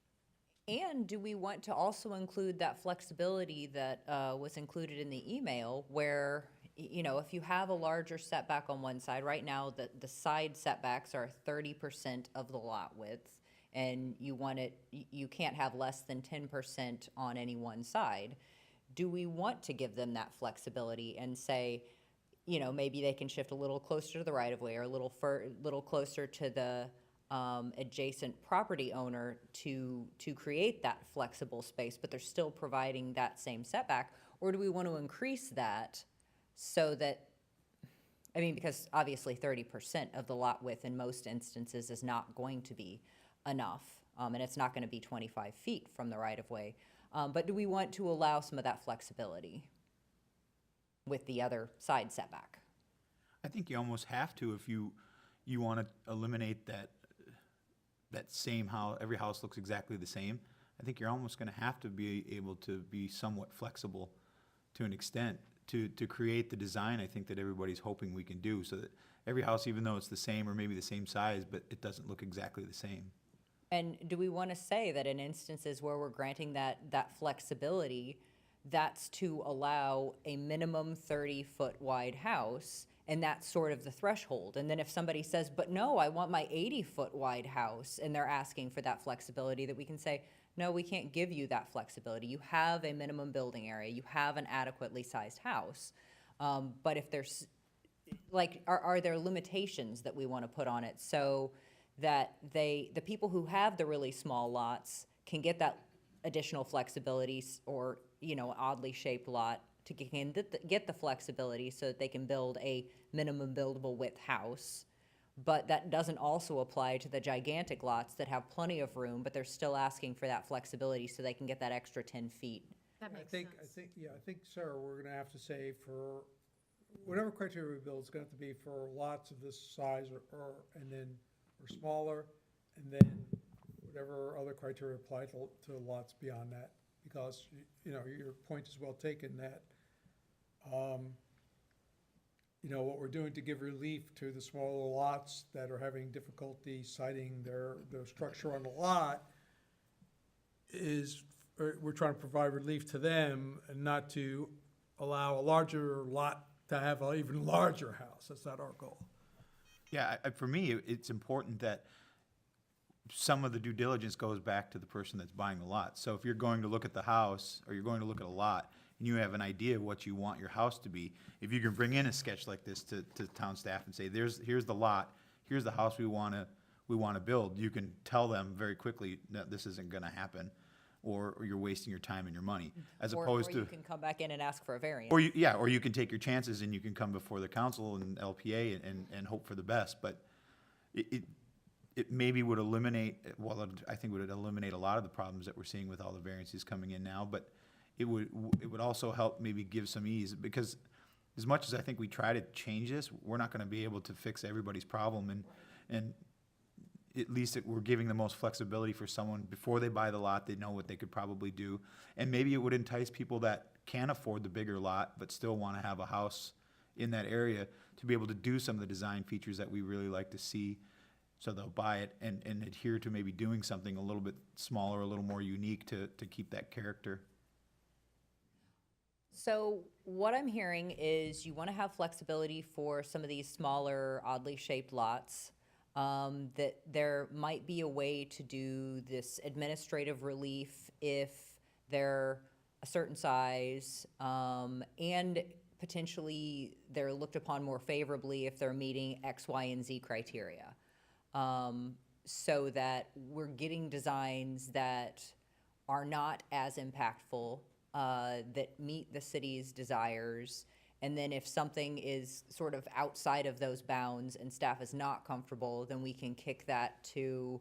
And do we want to also include that flexibility that was included in the email where, you know, if you have a larger setback on one side, right now the side setbacks are 30% of the lot width, and you can't have less than 10% on any one side. Do we want to give them that flexibility and say, you know, maybe they can shift a little closer to the right-of-way or a little closer to the adjacent property owner to create that flexible space, but they're still providing that same setback? Or do we want to increase that so that, I mean, because obviously 30% of the lot width in most instances is not going to be enough, and it's not going to be 25 feet from the right-of-way. But do we want to allow some of that flexibility with the other side setback? I think you almost have to if you want to eliminate that same house, every house looks exactly the same. I think you're almost going to have to be able to be somewhat flexible to an extent to create the design I think that everybody's hoping we can do, so that every house, even though it's the same or maybe the same size, but it doesn't look exactly the same. And do we want to say that in instances where we're granting that flexibility, that's to allow a minimum 30-foot wide house, and that's sort of the threshold? And then if somebody says, but no, I want my 80-foot wide house, and they're asking for that flexibility, that we can say, no, we can't give you that flexibility. You have a minimum building area. You have an adequately sized house. But if there's, like, are there limitations that we want to put on it so that the people who have the really small lots can get that additional flexibility, or, you know, oddly shaped lot to get the flexibility so that they can build a minimum buildable width house? But that doesn't also apply to the gigantic lots that have plenty of room, but they're still asking for that flexibility so they can get that extra 10 feet That makes sense. I think, Sarah, we're gonna have to say for, whatever criteria we build, it's gonna have to be for lots of this size and then, or smaller, and then whatever other criteria apply to lots beyond that. Because, you know, your point is well taken that, you know, what we're doing to give relief to the smaller lots that are having difficulty siting their structure on the lot is, or we're trying to provide relief to them and not to allow a larger lot to have an even larger house. That's not our goal. Yeah, for me, it's important that some of the due diligence goes back to the person that's buying the lot. So if you're going to look at the house, or you're going to look at a lot, and you have an idea of what you want your house to be, if you can bring in a sketch like this to town staff and say, here's the lot, here's the house we wanna build, you can tell them very quickly that this isn't gonna happen, or you're wasting your time and your money, as opposed Or to. you can come back in and ask for a variance. Or you can take your chances and you can come before the council and LPA and hope for the best, but it maybe would eliminate, well, I think would eliminate a lot of the problems that we're seeing with all the variances coming in now, but it would also help maybe give some ease, because as much as I think we try to change this, we're not gonna be able to fix everybody's problem, and at least we're giving the most flexibility for someone, before they buy the lot, they know what they could probably do. And maybe it would entice people that can't afford the bigger lot, but still wanna have a house in that area, to be able to do some of the design features that we really like to see. So they'll buy it and adhere to maybe doing something a little bit smaller, a little more unique to keep that character. So what I'm hearing is you want to have flexibility for some of these smaller, oddly shaped lots. That there might be a way to do this administrative relief if they're a certain size, and potentially they're looked upon more favorably if they're meeting X, Y, and Z criteria. So that we're getting designs that are not as impactful, that meet the city's desires. And then if something is sort of outside of those bounds and staff is not comfortable, then we can kick that to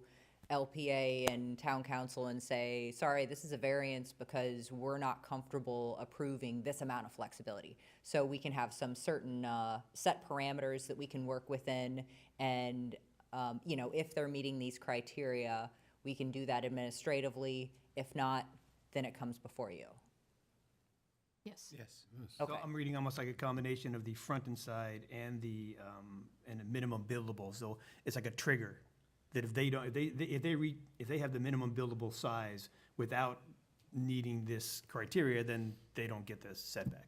LPA and town council and say, sorry, this is a variance because we're not comfortable approving this amount of flexibility. So we can have some certain set parameters that we can work within, and you know, if they're meeting these criteria, we can do that administratively. If not, then it comes before you. Yes. Yes. So Okay. I'm reading almost like a combination of the front and side and the minimum buildable. So it's like a trigger, that if they don't, if they have the minimum buildable size without needing this criteria, then they don't get the setback.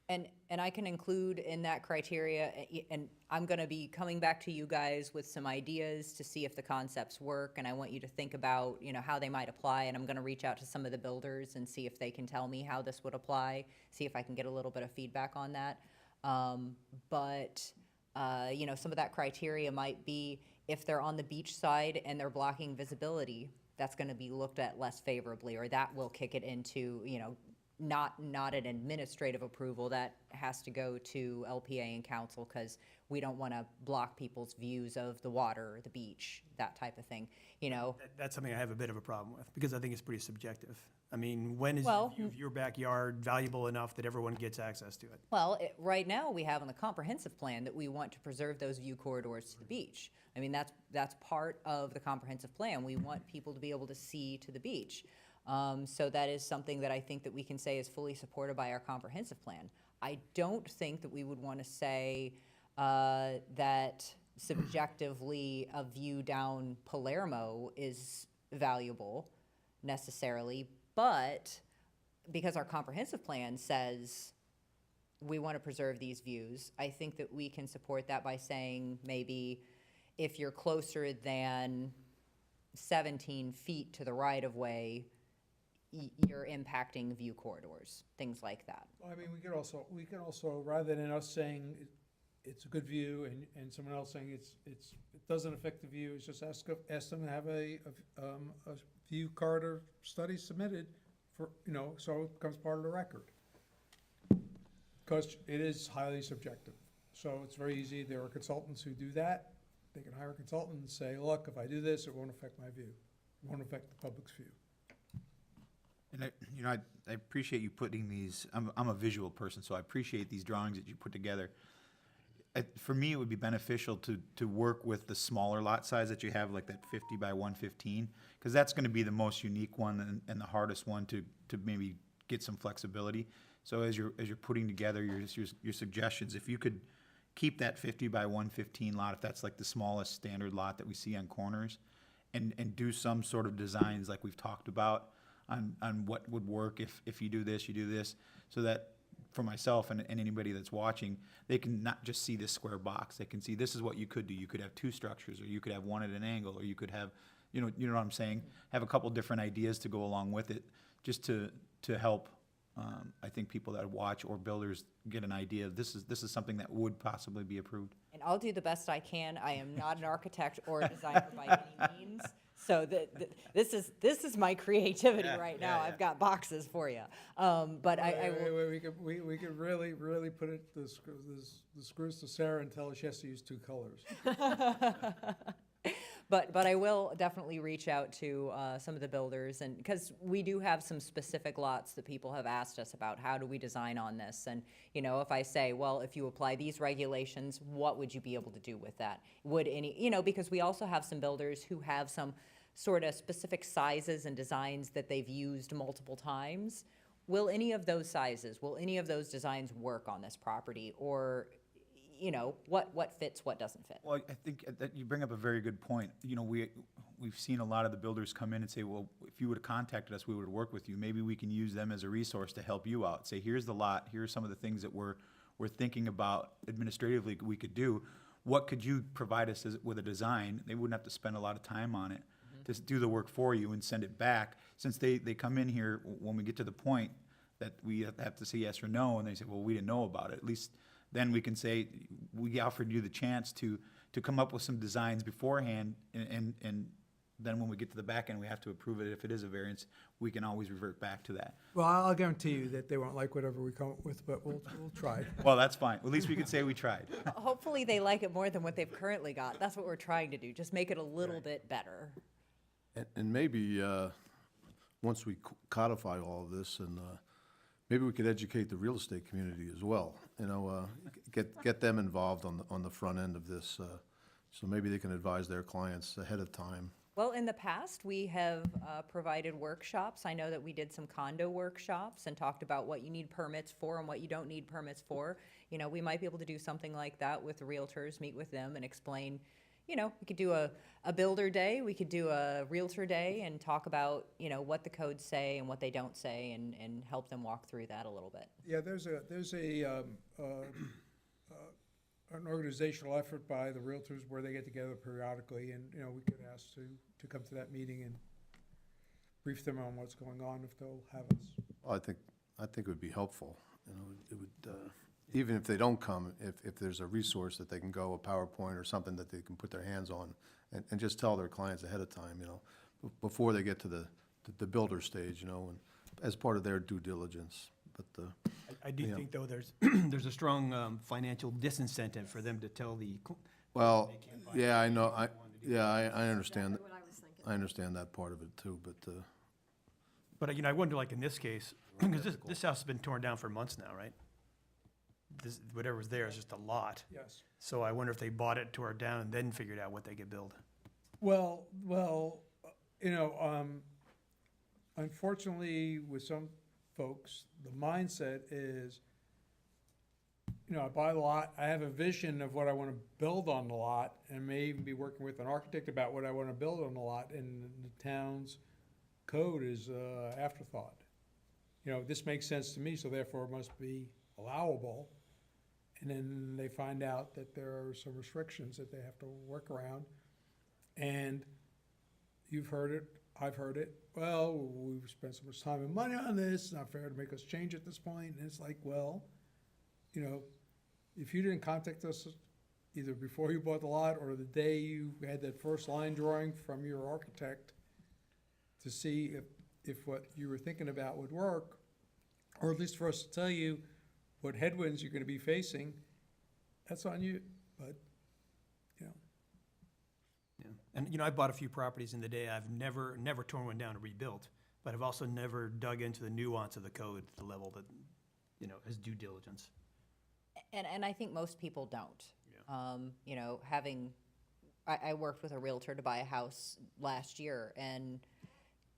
And I can include in that criteria, and I'm gonna be coming back to you guys with some ideas to see if the concepts work, and I want you to think about, you know, how they might apply, and I'm gonna reach out to some of the builders and see if they can tell me how this would apply, see if I can get a little bit of feedback on that. You know, some of that criteria might be if they're on the beach side and they're blocking visibility, that's gonna be looked at less favorably, or that will kick it into, you know, not an administrative approval. That has to go to LPA and council, because we don't want to block people's views of the water, the beach, that type of thing, you know? That's something I have a bit of a problem with, because I think it's pretty subjective. I mean, when is Well, your backyard valuable enough that everyone gets access to it? Well, right now, we have on the comprehensive plan that we want to preserve those view corridors to the beach. I mean, that's part of the comprehensive plan. We want people to be able to see to the beach. So that is something that I think that we can say is fully supported by our comprehensive plan. I don't think that we would want to say that subjectively a view down Palermo is valuable necessarily, but because our comprehensive plan says we want to preserve these views, I think that we can support that by saying maybe if you're closer than 17 feet to the right-of-way, you're impacting view corridors, things like that. Well, I mean, we could also, rather than us saying it's a good view and someone else saying it doesn't affect the view, is just ask them to have a view corridor study submitted for, you know, so it becomes part of the record. Because it is highly subjective. So it's very easy. There are consultants who do that. They can hire a consultant and say, look, if I do this, it won't affect my view. It won't affect the public's view. And I appreciate you putting these, I'm a visual person, so I appreciate these drawings that you put together. For me, it would be beneficial to work with the smaller lot size that you have, like that 50 by 115, because that's gonna be the most unique one and the hardest one to maybe get some flexibility. So as you're putting together your suggestions, if you could keep that 50 by 115 lot, if that's like the smallest standard lot that we see on corners, and do some sort of designs like we've talked about on what would work if you do this, so that for myself and anybody that's watching, they can not just see this square box, they can see this is what you could do. You could have two structures, or you could have one at an angle, or you could have, you know what I'm saying? Have a couple different ideas to go along with it, just to help, I think people that watch or builders get an idea of this is something that would possibly be approved. And I'll do the best I can. I am not an architect or a designer by any means. So this is my creativity right now. I've got boxes for you. But I will. We could really put it, the screws to Sarah and tell her she has to use two colors. But I will definitely reach out to some of the builders, and because we do have some specific lots that people have asked us about, how do we design on this? And, you know, if I say, well, if you apply these regulations, what would you be able to do with that? Would any, you know, because we also have some builders who have some sort of specific sizes and designs that they've used multiple times. Will any of those sizes, will any of those designs work on this property? Or, you know, what fits, what doesn't fit? Well, I think that you bring up a very good point. You know, we've seen a lot of the builders come in and say, well, if you would have contacted us, we would have worked with you. Maybe we can use them as a resource to help you out. Say, here's the lot, here's some of the things that we're thinking about administratively we could do. What could you provide us with a design? They wouldn't have to spend a lot of time on it to do the work for you and send it back. Since they come in here, when we get to the point that we have to say yes or no, and they say, well, we didn't know about it, at least then we can say, we offered you the chance to come up with some designs beforehand, and then when we get to the back end, we have to approve it. If it is a variance, we can always revert back to that. Well, I'll guarantee you that they won't like whatever we come up with, but we'll try. Well, that's fine. At least we can say we tried. Hopefully they like it more than what they've currently got. That's what we're trying to do, just make it a little bit better. And maybe, once we codify all of this, and maybe we could educate the real estate community as well, you know, get them involved on the front end of this, so maybe they can advise their clients ahead of time. Well, in the past, we have provided workshops. I know that we did some condo workshops and talked about what you need permits for and what you don't need permits for. You know, we might be able to do something like that with the realtors, meet with them and explain, you know, we could do a builder day, we could do a realtor day and talk about, you know, what the codes say and what they don't say, and help them walk through that a little bit. Yeah, there's an organizational effort by the realtors where they get together periodically, and, you know, we could ask to come to that meeting and brief them on what's going on if they'll have us. Well, I think it would be helpful, you know, it would, even if they don't come, if there's a resource that they can go, a PowerPoint or something that they can put their hands on, and just tell their clients ahead of time, you know, before they get to the builder stage, you know, and as part of their due diligence. But I do Yeah. think, though, there's a strong financial disincentive for them to tell the, well, yeah, I know, I understand, Exactly what I was thinking. I understand that part of it too, but, you know, I wonder, like, in this case, because this house has been torn down for months now, right? This, whatever's there is just a lot. Yes. So I wonder if they bought it, tore it down, and then figured out what they could build. Well, you know, unfortunately, with some folks, the mindset is, you know, I buy the lot, I have a vision of what I want to build on the lot, and may even be working with an architect about what I want to build on the lot, and the town's code is afterthought. You know, this makes sense to me, so therefore it must be allowable. And then they find out that there are some restrictions that they have to work around. And you've heard it, I've heard it, well, we've spent so much time and money on this, it's not fair to make us change at this point. And it's like, well, you know, if you didn't contact us either before you bought the lot or the day you had that first line drawing from your architect to see if what you were thinking about would work, or at least for us to tell you what headwinds you're gonna be facing, that's on you, but, you know. Yeah. And, you know, I bought a few properties in the day. I've never torn one down and rebuilt. but I've also never dug into the nuance of the code to the level that, as due diligence. And I think most people don't. You know, I worked with a realtor to buy a house last year, and,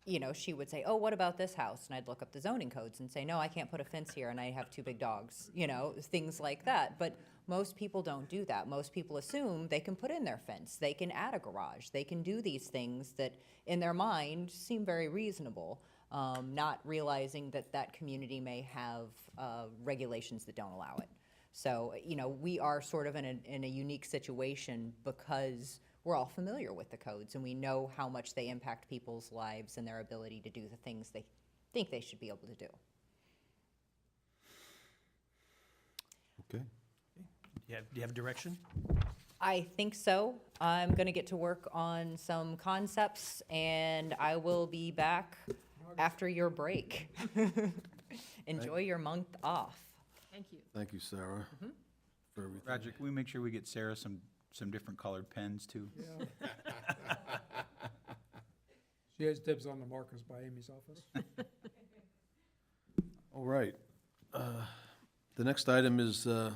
you know, she would say, oh, what about this house? And I'd look up the zoning codes and say, no, I can't put a fence here, and I have 2 big dogs, you know, things like that. But most people don't do that. Most people assume they can put in their fence, they can add a garage, they can do these things that in their mind seem very reasonable, not realizing that that community may have regulations that don't allow it. So, you know, we are sort of in a unique situation because we're all familiar with the codes and we know how much they impact people's lives and their ability to do the things they think they should be able to do. Okay. Do you have direction? I think so. I'm going to get to work on some concepts and I will be back after your break. Enjoy your month off. Thank you. Thank you, Sarah, for everything. Roger, can we make sure we get Sarah some different colored pens too? Yeah. She has dibs on the markers by Amy's office. All right. The next item is the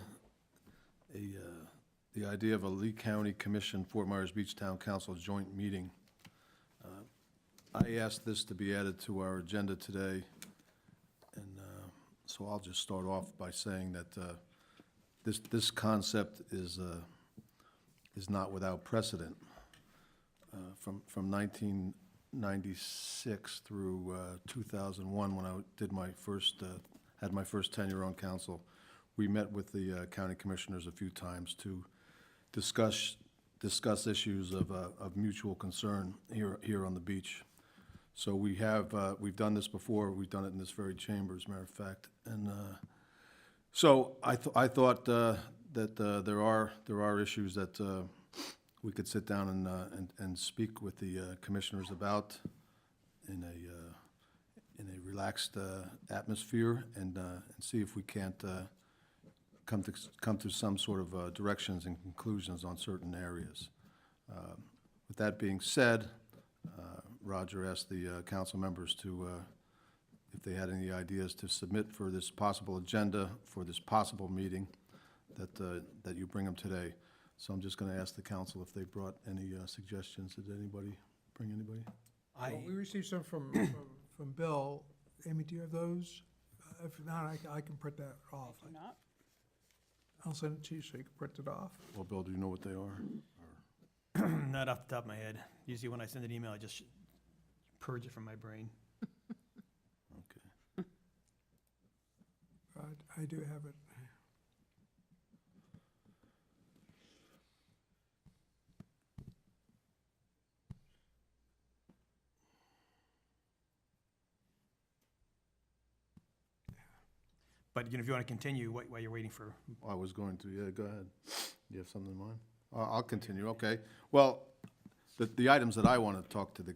idea of a Lee County Commission, Fort Myers Beach Town Council joint meeting. I asked this to be added to our agenda today, and so I'll just start off by saying that this concept is not without precedent. From 1996 through 2001, when I did had my first tenure on council, we met with the county commissioners a few times to discuss issues of mutual concern here on the beach. So we've done this before. We've done it in this very chamber, as a matter of fact. And so I thought that there are issues that we could sit down and speak with the commissioners about in a relaxed atmosphere and see if we can't come to some sort of directions and conclusions on certain areas. With that being said, Roger asked the council members to, if they had any ideas to submit for this possible agenda, for this possible meeting, that you bring them today. So I'm just going to ask the council if they brought any suggestions. Did anybody bring anybody? Well, we received some from Bill. Amy, do you have those? If not, I can print that off. I do not. I'll send it to you so you can print it off. Well, Bill, do you know what they are? Not off the top of my head. Usually when I send an email, I just purge it from my brain. Okay. I do have it. But, if you want to continue while you're waiting for, I was going to, yeah, go ahead. You have something in mind? I'll continue, okay. Well, the items that I want to talk to the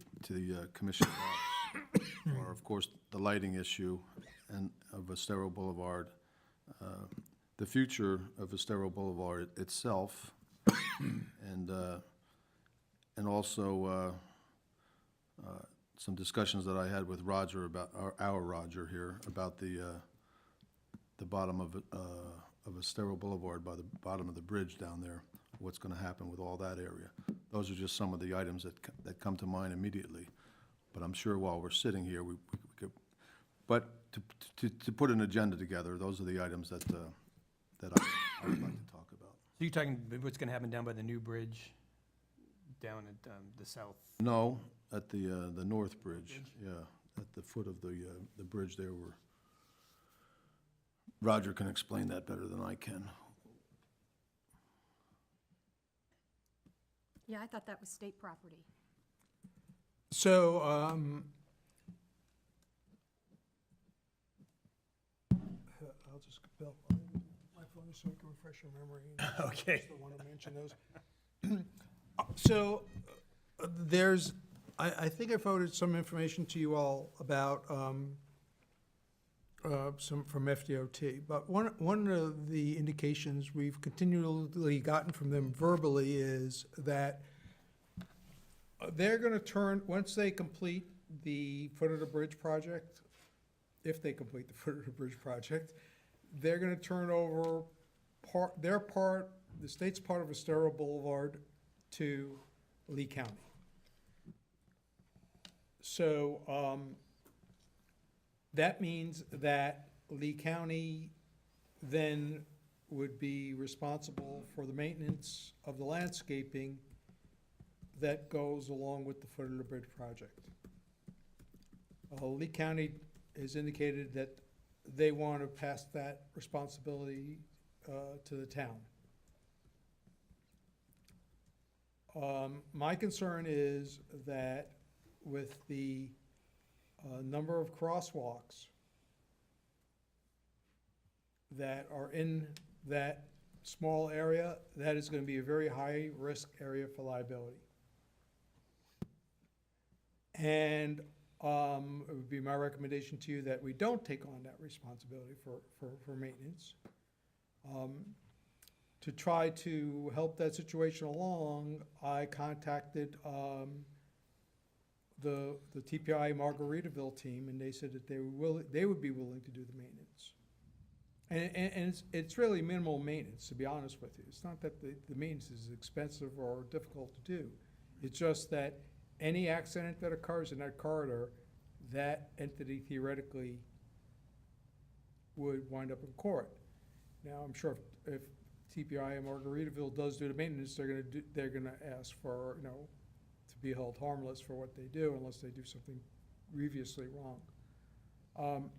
commission about are, of course, the lighting issue and of Estero Boulevard, the future of Estero Boulevard itself, and also some discussions that I had with Roger about, our Roger here, about the bottom of Estero Boulevard, by the bottom of the bridge down there, what's going to happen with all that area. Those are just some of the items that come to mind immediately. But I'm sure while we're sitting here, we could, but to put an agenda together, those are the items that I would like to talk about. so you're talking what's going to happen down by the new bridge, down at the south? No, at the North Bridge, yeah, at the foot of the bridge there where Roger can explain that better than I can. Yeah, I thought that was state property. So, I'll just, Bill, my phone is so I can refresh your memory. Okay. Just don't want to mention those. So, I think I forwarded some information to you all about, some from FDOT, but one of the indications we've continually gotten from them verbally is that they're gonna turn, once they complete the foot of the bridge project, if they complete the foot of the bridge project, they're gonna turn over the state's part of Estero Boulevard to Lee County. So, that means that Lee County then would be responsible for the maintenance of the landscaping that goes along with the foot of the bridge project. Lee County has indicated that they want to pass that responsibility to the town. My concern is that with the number of crosswalks that are in that small area, that is going to be a very high-risk area for liability. And it would be my recommendation to you that we don't take on that responsibility for maintenance. To try to help that situation along, I contacted the TPI Margaritaville team, and they said that they would be willing to do the maintenance. And it's really minimal maintenance, to be honest with you. It's not that the maintenance is expensive or difficult to do. It's just that any accident that occurs in that corridor, that entity theoretically would wind up in court. Now, I'm sure if TPI and Margaritaville does do the maintenance, they're gonna ask for, to be held harmless for what they do unless they do something grievously wrong.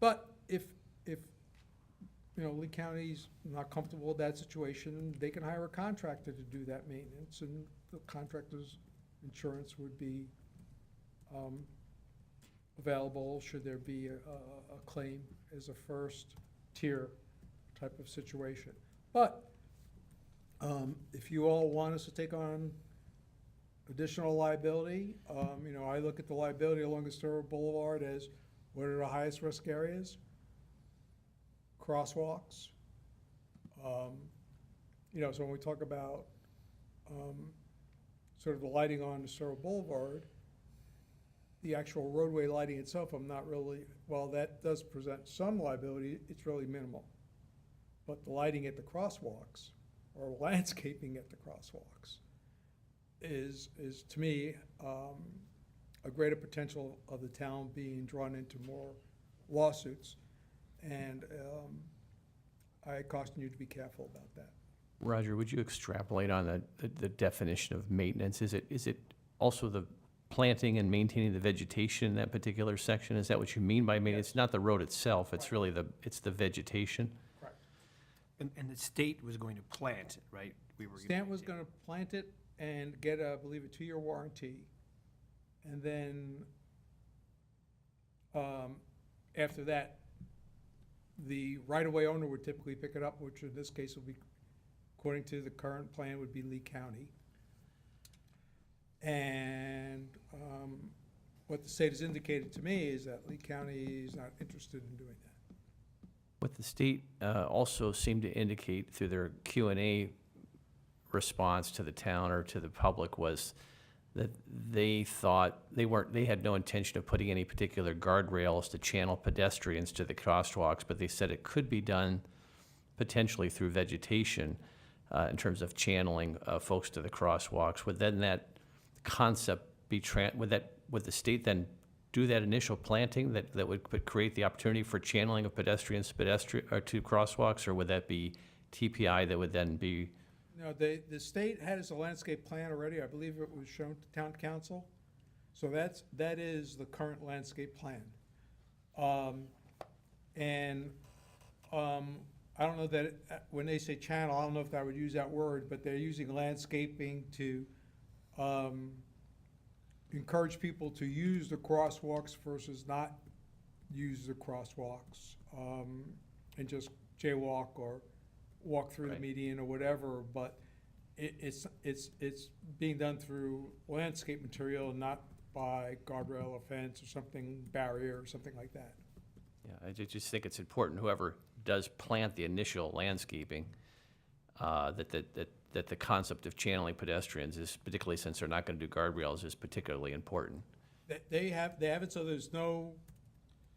But if Lee County's not comfortable with that situation, they can hire a contractor to do that maintenance, and the contractor's insurance would be available should there be a claim as a first tier type of situation. But if you all want us to take on additional liability, I look at the liability along Estero Boulevard as what are the highest risk areas? Crosswalks. So when we talk about sort of the lighting on Estero Boulevard, the actual roadway lighting itself, I'm not really, while that does present some liability, it's really minimal. But the lighting at the crosswalks, or landscaping at the crosswalks, is to me, a greater potential of the town being drawn into more lawsuits. And I caution you to be careful about that. Roger, would you extrapolate on the definition of maintenance? Is it also the planting and maintaining the vegetation in that particular section? Is that what you mean by maintenance? It's not the road itself, it's really it's the vegetation? Correct. And the state was going to plant it, right? Stan was gonna plant it and get, I believe, a 2-year warranty. And then, after that, the right-of-way owner would typically pick it up, which in this case will be, according to the current plan, would be Lee County. And what the state has indicated to me is that Lee County is not interested in doing that. What the state also seemed to indicate through their Q&A response to the town or to the public was that they thought they had no intention of putting any particular guardrails to channel pedestrians to the crosswalks, but they said it could be done potentially through vegetation in terms of channeling folks to the crosswalks. Would then that concept be would the state then do that initial planting that would create the opportunity for channeling of pedestrians to crosswalks, or would that be TPI that would then be? No, the state has a landscape plan already. I believe it was shown to town council. So that is the current landscape plan. I don't know that, when they say channel, I don't know if I would use that word, but they're using landscaping to encourage people to use the crosswalks versus not use the crosswalks, and just jaywalk or walk through the median or whatever, but it's being done through landscape material, not by guardrail or fence or something, barrier or something like that. Yeah, I just think it's important, whoever does plant the initial landscaping, that the concept of channeling pedestrians is, particularly since they're not going to do guardrails, is particularly important. They have it so there's no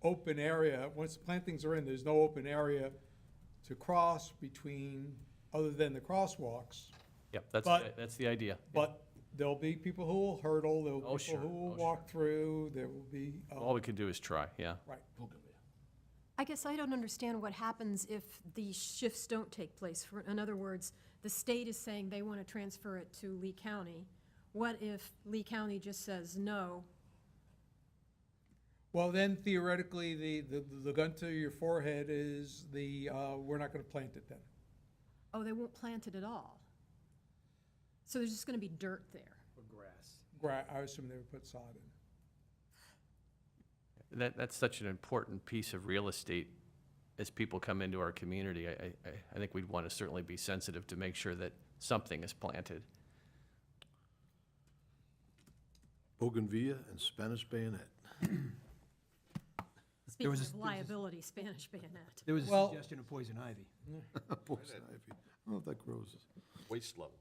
open area. Once the plantings are in, there's no open area to cross between, other than the crosswalks. Yep, But- that's the idea. But there'll be people who will hurdle, there'll Oh, be sure. people who will Oh, walk through, there will be, All we can do is try, yeah. right. I guess I don't understand what happens if these shifts don't take place. In other words, the state is saying they want to transfer it to Lee County. What if Lee County just says no? Well, then theoretically, the gun to your forehead is we're not gonna plant it then. Oh, they won't plant it at all. So there's just going to be dirt there. I assume they would put sod in. That's such an important piece of real estate as people come into our community. I think we'd want to certainly be sensitive to make sure that something is planted. Bougainvillea and Spanish bayonet. Speaking was a- of liability, Spanish bayonet. There was a Well- suggestion of poison ivy. Poison ivy. I don't know if that grows. Waste level.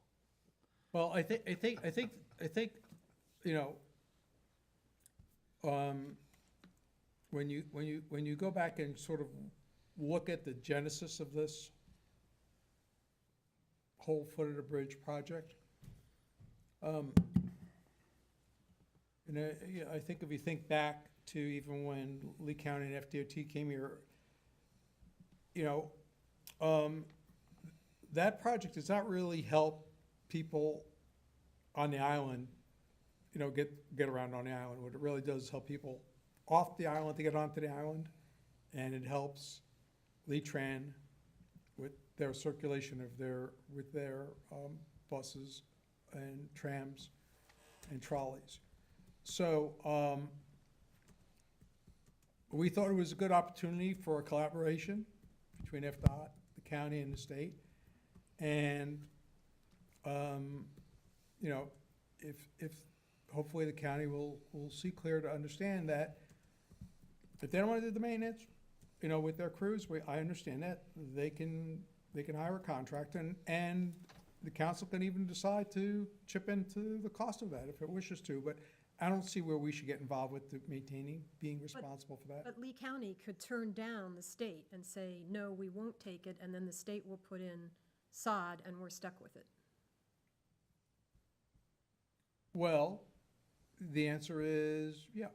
Well, I think, you know, when you go back and sort of look at the genesis of this whole foot of the bridge project, I think if you think back to even when Lee County and FDOT came here, that project does not really help people on the island, get around on the island. What it really does is help people off the island to get onto the island, and it helps Lee-Tran with their circulation of with their buses and trams and trolleys. So, we thought it was a good opportunity for a collaboration between FDOT, the county, and the state. And, if hopefully the county will see clear to understand that if they don't want to do the maintenance, with their crews, I understand that, they can hire a contractor, and the council can even decide to chip into the cost of that if it wishes to, but I don't see where we should get involved with the maintaining, being responsible for that. But Lee County could turn down the state and say, no, we won't take it, and then the state will put in sod, and we're stuck with it. Well, the answer is, yeah.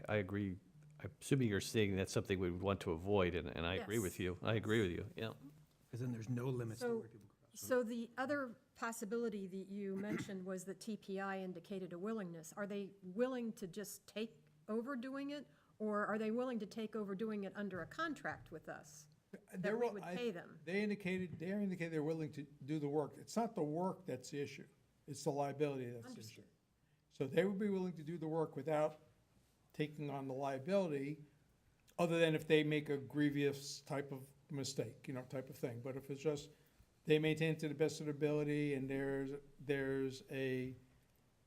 I agree. I'm assuming you're saying that's something we would want to avoid, and I agree with Yes. you. I agree with you, yeah. Because then there's no limits to So- where people cross. So the other possibility that you mentioned was that TPI indicated a willingness. Are they willing to just take over doing it, or are they willing to take over doing it under a contract with us? They're That we will- would I- pay them? They indicated they're willing to do the work. It's not the work that's the issue, it's the liability that's the issue. Understood. So they would be willing to do the work without taking on the liability, other than if they make a grievous type of mistake, type of thing. But if it's just, they maintain it to the best of their ability, and there's a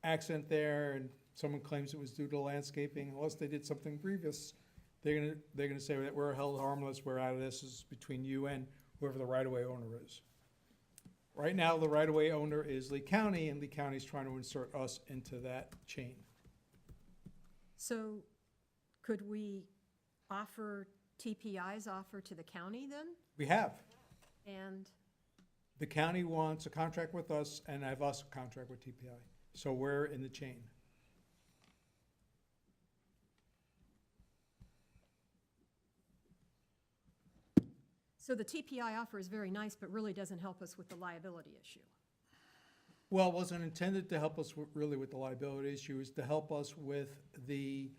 accident there, and someone claims it was due to landscaping, unless they did something grievous, they're gonna say that we're held harmless, we're out of this, is between you and whoever the right-of-way owner is. Right now, the right-of-way owner is Lee County, and Lee County's trying to insert us into that chain. So could we offer TPI's offer to the county then? We have. And, The county wants a contract with us, and I have us a contract with TPI. So we're in the chain. so the TPI offer is very nice, but really doesn't help us with the liability issue. Well, it wasn't intended to help us really with the liability issue, it was to help us with the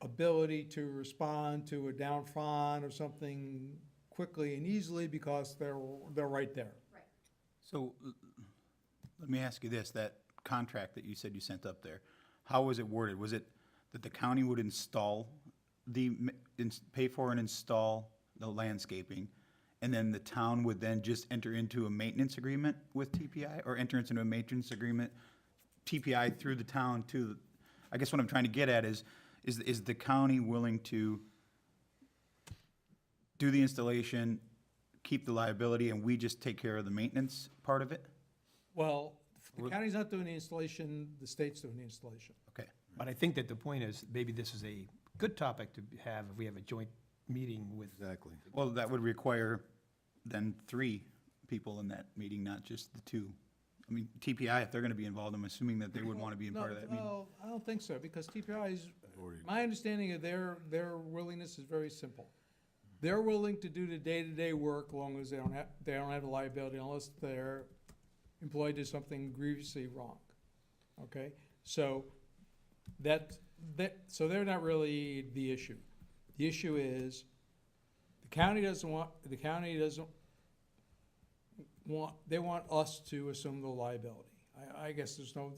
ability to respond to a down front or something quickly and easily, because they're right there. So, let me ask you this, that contract that you said you sent up there, how was it worded? Was it that the county would install pay for and install the landscaping, and then the town would then just enter into a maintenance agreement with TPI, or enter into a maintenance agreement, TPI through the town to, I guess what I'm trying to get at is the county willing to do the installation, keep the liability, and we just take care of the maintenance part of it? Well, The county's not doing the installation, the state's doing the installation. Okay. But I think that the point is, maybe this is a good topic to have if we have a joint meeting with. Exactly. Well, that would require then 3 people in that meeting, not just the 2. I mean, TPI, if they're gonna be involved, I'm assuming that they would wanna be a part of that meeting. No, I don't think so, because TPI's, my understanding of their willingness is very simple. They're willing to do the day-to-day work, long as they don't have a liability, unless their employee did something grievously wrong, okay? So, so they're not really the issue. The issue is, the county doesn't want, they want us to assume the liability. I guess there's no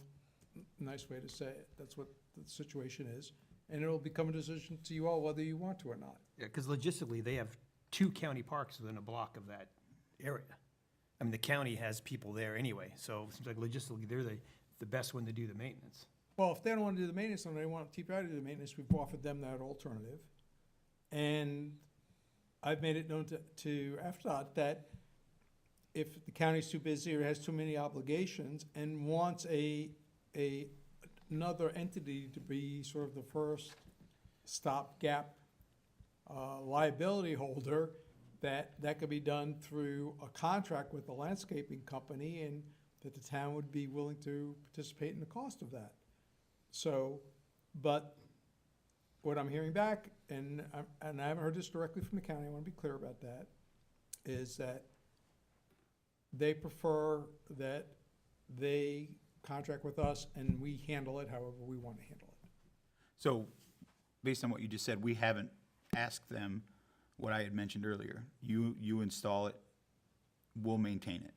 nice way to say it. That's what the situation is. And it'll become a decision to you all whether you want to or not. Yeah, because logistically, they have 2 county parks within a block of that area. I mean, the county has people there anyway, so it seems like logistically, they're the best one to do the maintenance. Well, if they don't want to do the maintenance and they want TPI to do the maintenance, we've offered them that alternative. And I've made it known to AFDOT that if the county's too busy or has too many obligations and wants another entity to be sort of the first stopgap liability holder, that could be done through a contract with the landscaping company, and that the town would be willing to participate in the cost of that. So, but what I'm hearing back, and I haven't heard this directly from the county, I want to be clear about that, is that they prefer that they contract with us and we handle it however we want to handle it. So, based on what you just said, we haven't asked them what I had mentioned earlier. You install it, we'll maintain it.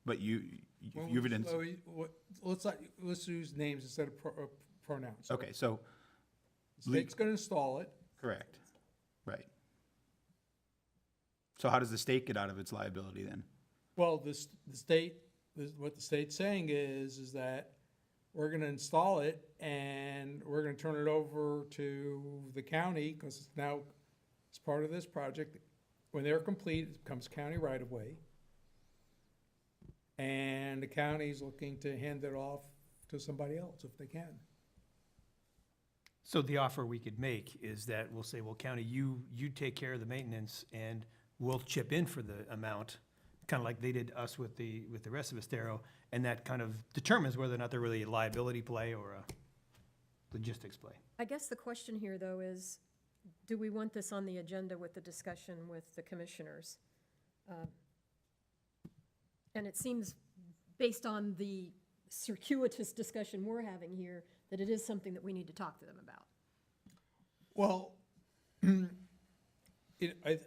But you've been, Let's use names instead of pronouns. okay, so, The state's gonna install it. correct, right. So how does the state get out of its liability then? Well, what the state's saying is that we're gonna install it and we're gonna turn it over to the county, because it's now, it's part of this project. When they're complete, it becomes county right of way. And the county's looking to hand it off to somebody else if they can. So the offer we could make is that we'll say, well, county, you take care of the maintenance and we'll chip in for the amount, kind of like they did us with the rest of Estero, and that kind of determines whether or not they're really a liability play or a logistics play. I guess the question here, though, is, do we want this on the agenda with the discussion with the commissioners? And it seems, based on the circuitous discussion we're having here, that it is something that we need to talk to them about. Well, I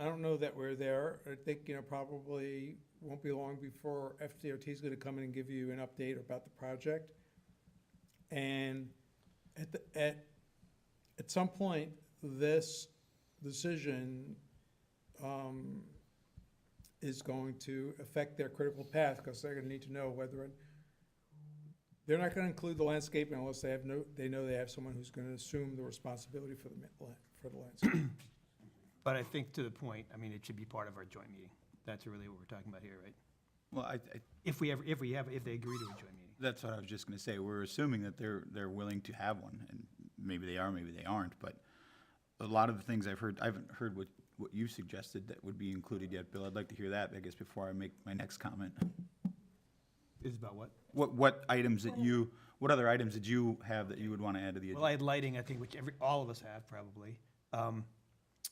don't know that we're there. I think, probably won't be long before FDOT is gonna come in and give you an update about the project. And at some point, this decision, is going to affect their critical path, because they're gonna need to know whether they're not gonna include the landscaping unless they know they have someone who's gonna assume the responsibility for the landscape. But I think to the point, I mean, it should be part of our joint meeting. That's really what we're talking about here, right? Well, If they agree to a joint meeting. that's what I was just gonna say. We're assuming that they're willing to have one, and maybe they are, maybe they aren't, but a lot of the things I've heard, I haven't heard what you suggested that would be included yet, Bill. I'd like to hear that, I guess, before I make my next comment. Is about what? What other items did you have that you would wanna add to the Well, I agenda? had lighting, I think, which all of us have probably.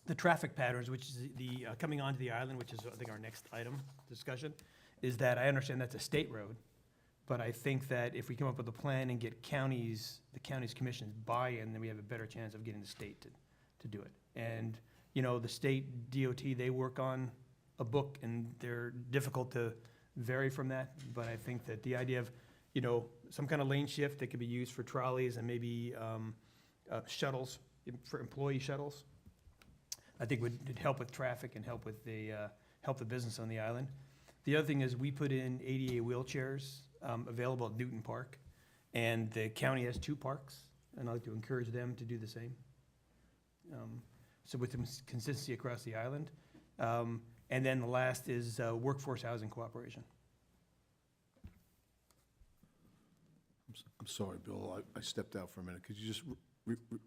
The traffic patterns, which is the, coming onto the island, which is, I think, our next item discussion, is that I understand that's a state road, but I think that if we come up with a plan and get the county's commission's buy-in, then we have a better chance of getting the state to do it. And, the state DOT, they work on a book, and they're difficult to vary from that, but I think that the idea of, some kind of lane shift that could be used for trolleys and maybe shuttles, for employee shuttles, I think would help with traffic and help with help the business on the island. The other thing is, we put in ADA wheelchairs available at Newton Park, and the county has 2 parks, and I'd like to encourage them to do the same. So with some consistency across the island. And then the last is workforce housing cooperation. I'm sorry, Bill, I stepped out for a minute. Could you just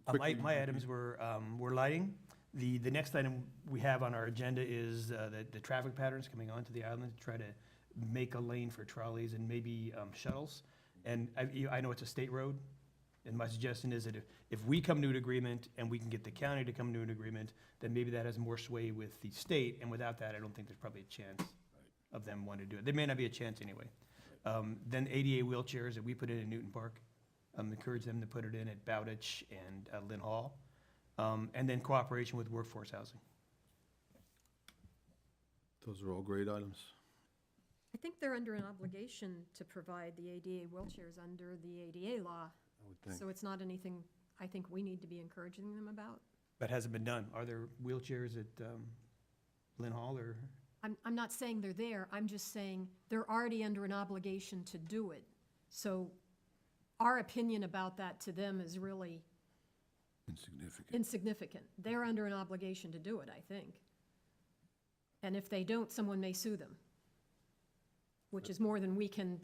quickly? My items were lighting. The next item we have on our agenda is the traffic patterns coming onto the island to try to make a lane for trolleys and maybe shuttles. And I know it's a state road, and my suggestion is that if we come to an agreement and we can get the county to come to an agreement, then maybe that has more sway with the state, and without that, I don't think there's probably a chance of them wanting to do it. There may not be a chance anyway. Then ADA wheelchairs that we put in Newton Park, encourage them to put it in at Bowditch and Lynn Hall. And then cooperation with workforce housing. Those are all great items. I think they're under an obligation to provide the ADA wheelchairs under the ADA law. I would think. So it's not anything I think we need to be encouraging them about. That hasn't been done. Are there wheelchairs at Lynn Hall or? I'm not saying they're there, I'm just saying they're already under an obligation to do it. So our opinion about that to them is really insignificant. They're under an obligation to do it, I think. And if they don't, someone may sue them, which is more than we can.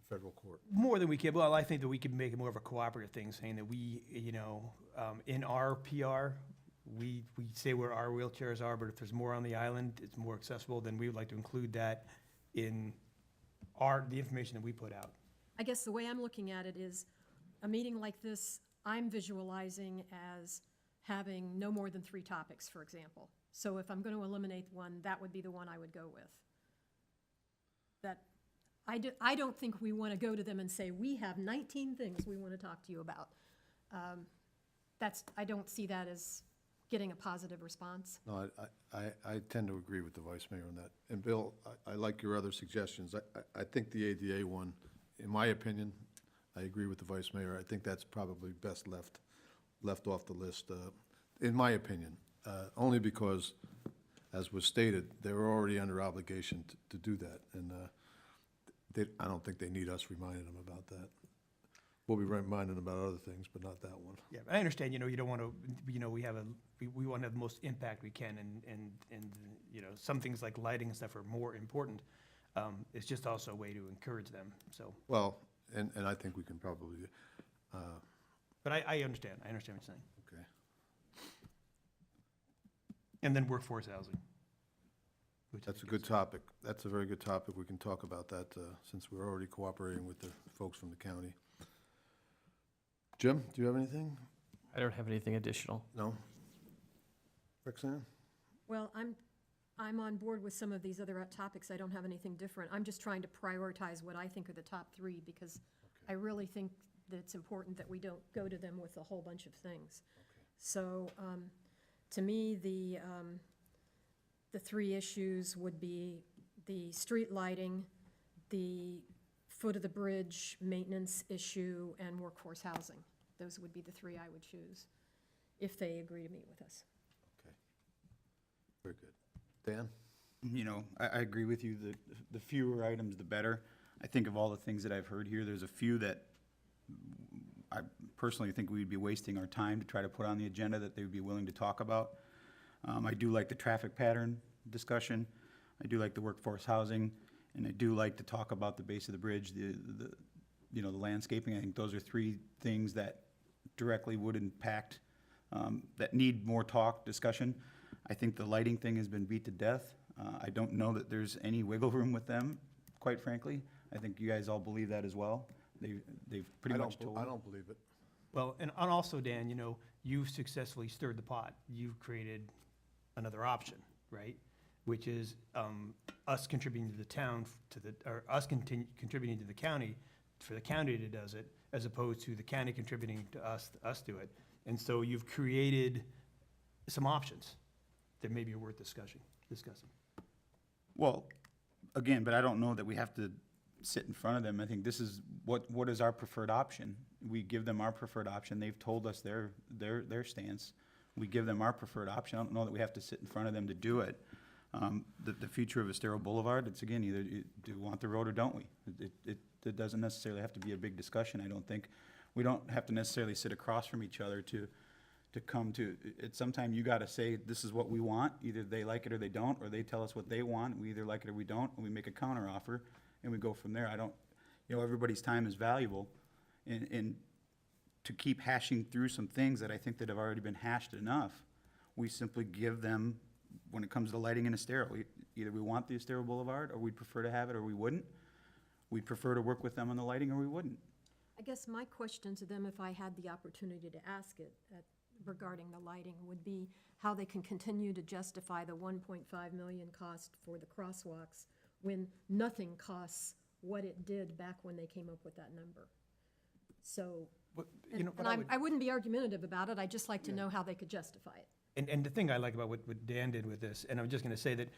Federal court. More than we can. Well, I think that we could make it more of a cooperative thing, saying that we, in our PR, we say where our wheelchairs are, but if there's more on the island, it's more accessible, then we would like to include that in the information that we put out. I guess the way I'm looking at it is, a meeting like this, I'm visualizing as having no more than 3 topics, for example. So if I'm going to eliminate one, that would be the one I would go with. That, I don't think we want to go to them and say, we have 19 things we want to talk to you about. I don't see that as getting a positive response. No, I tend to agree with the Vice Mayor on that. And Bill, I like your other suggestions. I think the ADA one, in my opinion, I agree with the Vice Mayor. I think that's probably best left off the list, in my opinion. Only because, as was stated, they were already under obligation to do that. And I don't think they need us reminding them about that. We'll be reminding them about other things, but not that one. Yeah, I understand, you don't want to, we want to have the most impact we can, and some things like lighting and stuff are more important. It's just also a way to encourage them, so. Well, and I think we can probably, But I understand what you're saying. okay. And then workforce housing. which I That's a think good is- topic. That's a very good topic. We can talk about that, since we're already cooperating with the folks from the county. Jim, do you have anything? I don't have anything additional. No? Roxanne? Well, I'm on board with some of these other topics. I don't have anything different. I'm just trying to prioritize what I think are the top 3, because I really think that it's important that we don't go to them with a whole bunch of things. So, to me, the 3 issues would be the street lighting, the foot of the bridge maintenance issue, and workforce housing. Those would be the 3 I would choose, if they agree to meet with us. Okay. Very good. Dan? I agree with you, the fewer items, the better. I think of all the things that I've heard here, there's a few that I personally think we'd be wasting our time to try to put on the agenda that they would be willing to talk about. I do like the traffic pattern discussion. I do like the workforce housing, and I do like to talk about the base of the bridge, the landscaping. I think those are 3 things that directly would impact, that need more discussion. I think the lighting thing has been beat to death. I don't know that there's any wiggle room with them, quite frankly. I think you guys all believe that as well. They've pretty much told. I don't believe it. Well, and also, Dan, you've successfully stirred the pot. You've created another option, right? Which is us contributing to the town, or us contributing to the county, for the county that does it, as opposed to the county contributing to us do it. And so you've created some options that maybe are worth discussing. Well, again, but I don't know that we have to sit in front of them. I think this is, what is our preferred option? We give them our preferred option. They've told us their stance. We give them our preferred option. I don't know that we have to sit in front of them to do it. The future of Estero Boulevard, it's again, either do we want the road or don't we? It doesn't necessarily have to be a big discussion, I don't think. We don't have to necessarily sit across from each other to come to, sometime you gotta say, this is what we want, either they like it or they don't, or they tell us what they want, we either like it or we don't, and we make a counter offer, and we go from there. I don't, everybody's time is valuable, And to keep hashing through some things that I think that have already been hashed enough, we simply give them, when it comes to lighting in Estero, either we want the Estero Boulevard, or we'd prefer to have it, or we wouldn't. We'd prefer to work with them on the lighting, or we wouldn't. I guess my question to them, if I had the opportunity to ask it regarding the lighting, would be how they can continue to justify the 1.5 million cost for the crosswalks when nothing costs what it did back when they came up with that number. So, But, you and know, but and I I would- I wouldn't be argumentative about it, I'd just like to know how they could justify it. And the thing I like about what Dan did with this, and I'm just gonna say that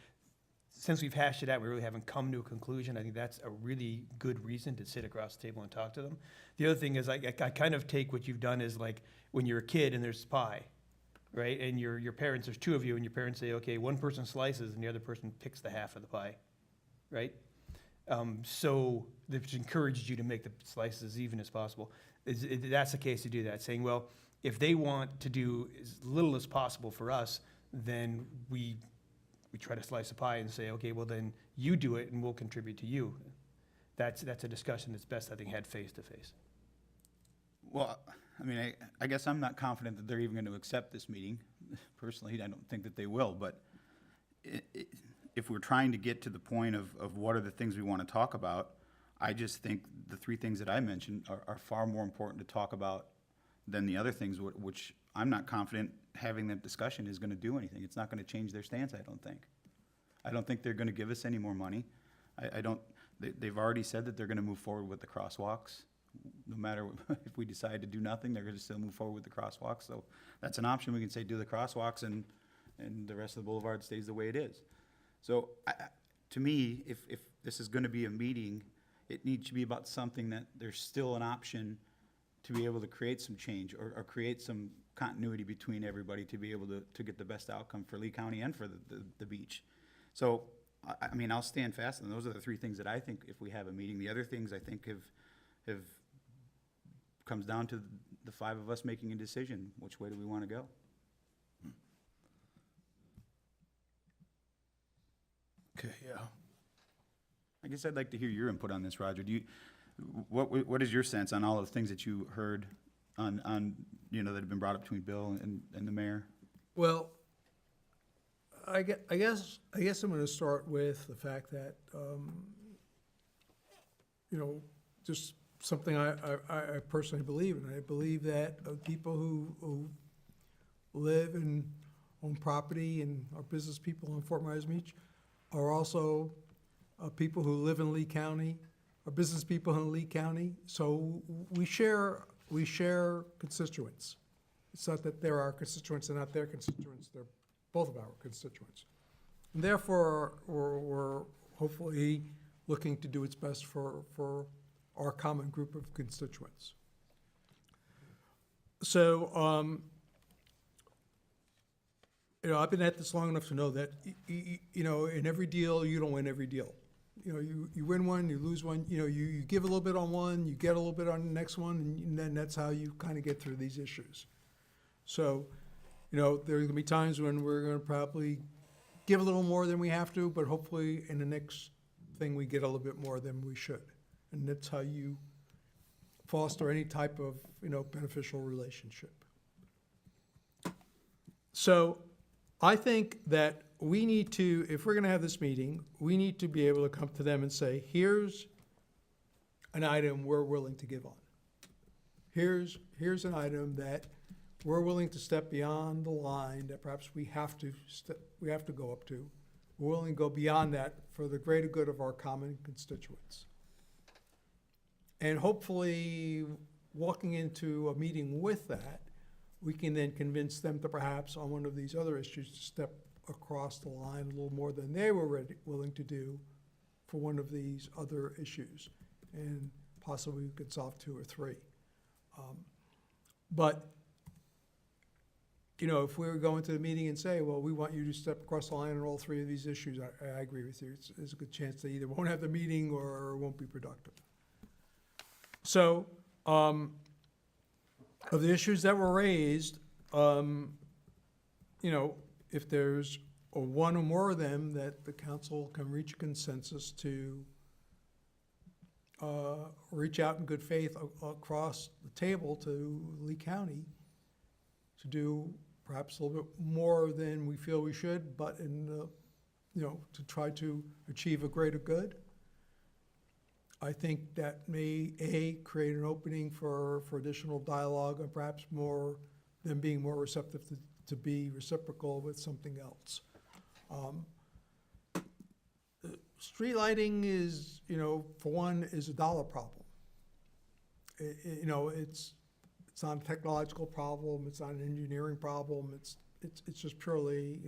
since we've hashed it out, we really haven't come to a conclusion. I think that's a really good reason to sit across the table and talk to them. The other thing is, I kind of take what you've done is like, when you're a kid and there's pie, right? And your parents, there's two of you, and your parents say, okay, one person slices and the other person picks the half of the pie, right? So they've encouraged you to make the slices as even as possible. That's the case to do that, saying, well, if they want to do as little as possible for us, then we try to slice a pie and say, okay, well then you do it and we'll contribute to you. That's a discussion that's best, I think, had face to face. Well, I mean, I guess I'm not confident that they're even going to accept this meeting. Personally, I don't think that they will, but if we're trying to get to the point of what are the things we want to talk about, I just think the three things that I mentioned are far more important to talk about than the other things, which I'm not confident having that discussion is going to do anything. It's not going to change their stance, I don't think. I don't think they're going to give us any more money. They've already said that they're going to move forward with the crosswalks. No matter if we decide to do nothing, they're going to still move forward with the crosswalks. So that's an option. We can say do the crosswalks and the rest of the boulevard stays the way it is. So to me, if this is going to be a meeting, it needs to be about something that there's still an option to be able to create some change or create some continuity between everybody to be able to get the best outcome for Lee County and for the beach. So, I mean, I'll stand fast, and those are the three things that I think if we have a meeting. The other things I think have comes down to the five of us making a decision. Which way do we want to go? Okay, yeah. I guess I'd like to hear your input on this, Roger. What is your sense on all of the things that you heard on that have been brought up between Bill and the mayor? Well, I guess I'm gonna start with the fact that, just something I personally believe in. I believe that people who live and own property and are business people in Fort Myers Beach are also people who live in Lee County, are business people in Lee County. So we share constituents. It's not that they're our constituents and not their constituents, they're both of our constituents. And therefore, we're hopefully looking to do its best for our common group of constituents. So, I've been at this long enough to know that, in every deal, you don't win every deal. You win one, you lose one, you give a little bit on one, you get a little bit on the next one, and then that's how you kind of get through these issues. So, there's gonna be times when we're gonna probably give a little more than we have to, but hopefully in the next thing, we get a little bit more than we should. And that's how you foster any type of, beneficial relationship. So I think that we need to, if we're gonna have this meeting, we need to be able to come to them and say, here's an item we're willing to give on. Here's an item that we're willing to step beyond the line that perhaps we have to go up to. We're willing to go beyond that for the greater good of our common constituents. And hopefully, walking into a meeting with that, we can then convince them to perhaps on one of these other issues to step across the line a little more than they were willing to do for one of these other issues. And possibly we could solve two or three. But if we were going to the meeting and say, well, we want you to step across the line on all three of these issues, I agree with you. There's a good chance they either won't have the meeting or won't be productive. So, of the issues that were raised, if there's one or more of them that the council can reach a consensus to reach out in good faith across the table to Lee County to do perhaps a little bit more than we feel we should, but to try to achieve a greater good. I think that may, create an opening for additional dialogue and perhaps them being more receptive to be reciprocal with something else. Street lighting is, for one, is a dollar problem. It's not a technological problem, it's not an engineering problem, it's just purely,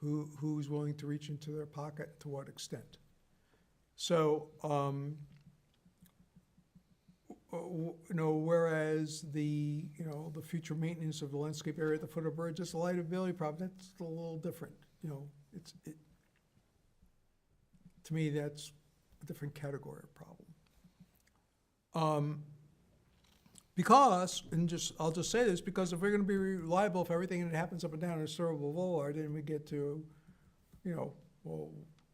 who's willing to reach into their pocket, to what extent. So, whereas the future maintenance of the landscape area at the foot of the bridge is a liability problem, that's a little different. To me, that's a different category of problem. Because, I'll just say this, because if we're gonna be liable for everything that happens up and down Astoria Boulevard, then we get to, well,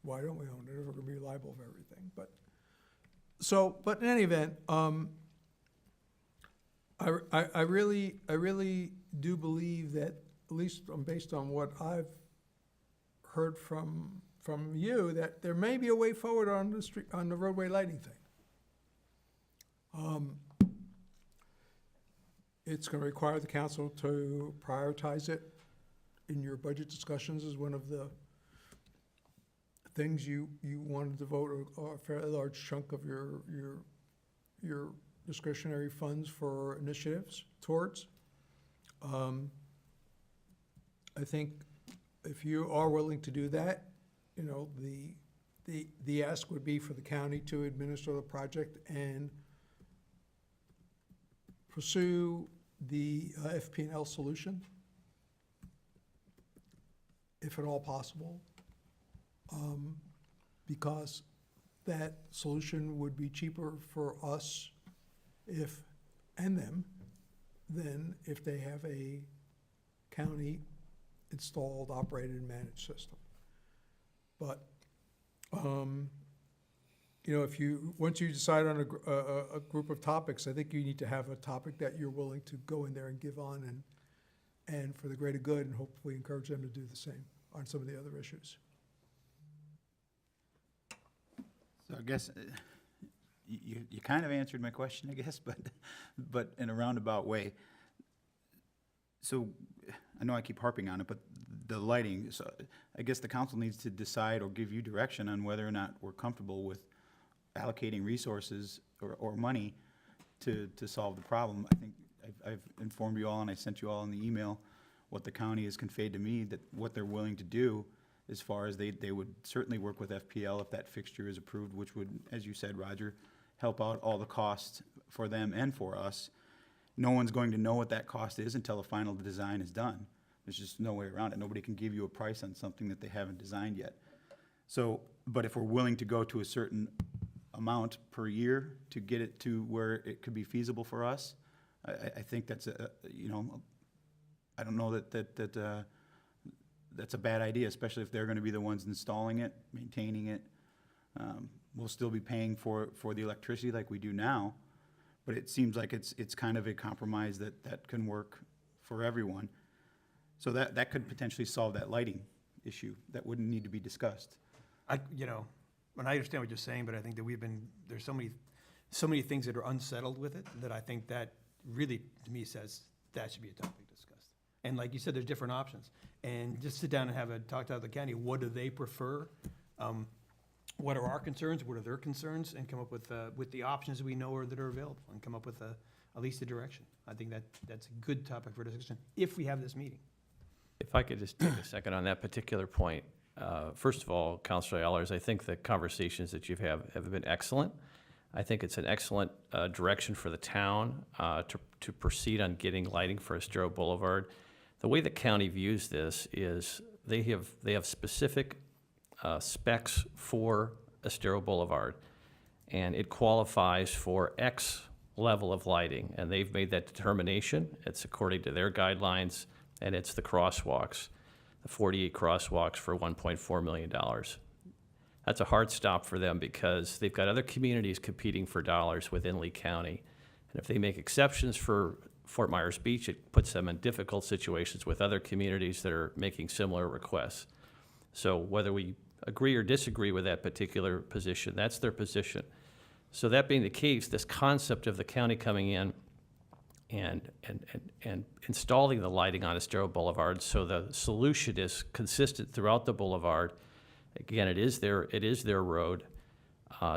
why don't we own it if we're gonna be liable for everything? But in any event, I really do believe that, at least based on what I've heard from you, that there may be a way forward on the roadway lighting thing. It's gonna require the council to prioritize it in your budget discussions as one of the things you want to devote a fairly large chunk of your discretionary funds for initiatives towards. I think if you are willing to do that, the ask would be for the county to administer the project and pursue the FP&L solution, if at all possible, because that solution would be cheaper for us and them than if they have a county installed, operated, and managed system. But, once you decide on a group of topics, I think you need to have a topic that you're willing to go in there and give on and for the greater good, and hopefully encourage them to do the same on some of the other issues. So I guess you kind of answered my question, I guess, but in a roundabout way. So I know I keep harping on it, but the lighting, so I guess the council needs to decide or give you direction on whether or not we're comfortable with allocating resources or money to solve the problem. I think I've informed you all, and I sent you all in the email what the county has conveyed to me, that what they're willing to do as far as they would certainly work with FPL if that fixture is approved, which would, as you said, Roger, help out all the costs for them and for us. No one's going to know what that cost is until the final design is done. There's just no way around it. Nobody can give you a price on something that they haven't designed yet. So, but if we're willing to go to a certain amount per year to get it to where it could be feasible for us, I think that's I don't know that's a bad idea, especially if they're gonna be the ones installing it, maintaining it. We'll still be paying for the electricity like we do now, but it seems like it's kind of a compromise that can work for everyone. So that could potentially solve that lighting issue. That wouldn't need to be discussed. And I understand what you're saying, but I think that there's so many things that are unsettled with it, that I think that really, to me, says that should be a topic discussed. And like you said, there's different options. And just sit down and have a talk to the county, what do they prefer? What are our concerns, what are their concerns, and come up with the options we know that are available, and come up with at least a direction. I think that's a good topic for discussion, if we have this meeting. If I could just take a second on that particular point. First of all, Councilor Ehlers, I think the conversations that you've have been excellent. I think it's an excellent direction for the town to proceed on getting lighting for Estero Boulevard. The way the county views this is they have specific specs for Estero Boulevard, and it qualifies for X level of lighting, and they've made that determination. It's according to their guidelines, and it's the crosswalks, the 48 crosswalks for $1.4 million. That's a hard stop for them because they've got other communities competing for dollars within Lee County. And if they make exceptions for Fort Myers Beach, it puts them in difficult situations with other communities that are making similar requests. So whether we agree or disagree with that particular position, that's their position. So that being the case, this concept of the county coming in and installing the lighting on Estero Boulevard so the solution is consistent throughout the boulevard. Again, it is their road.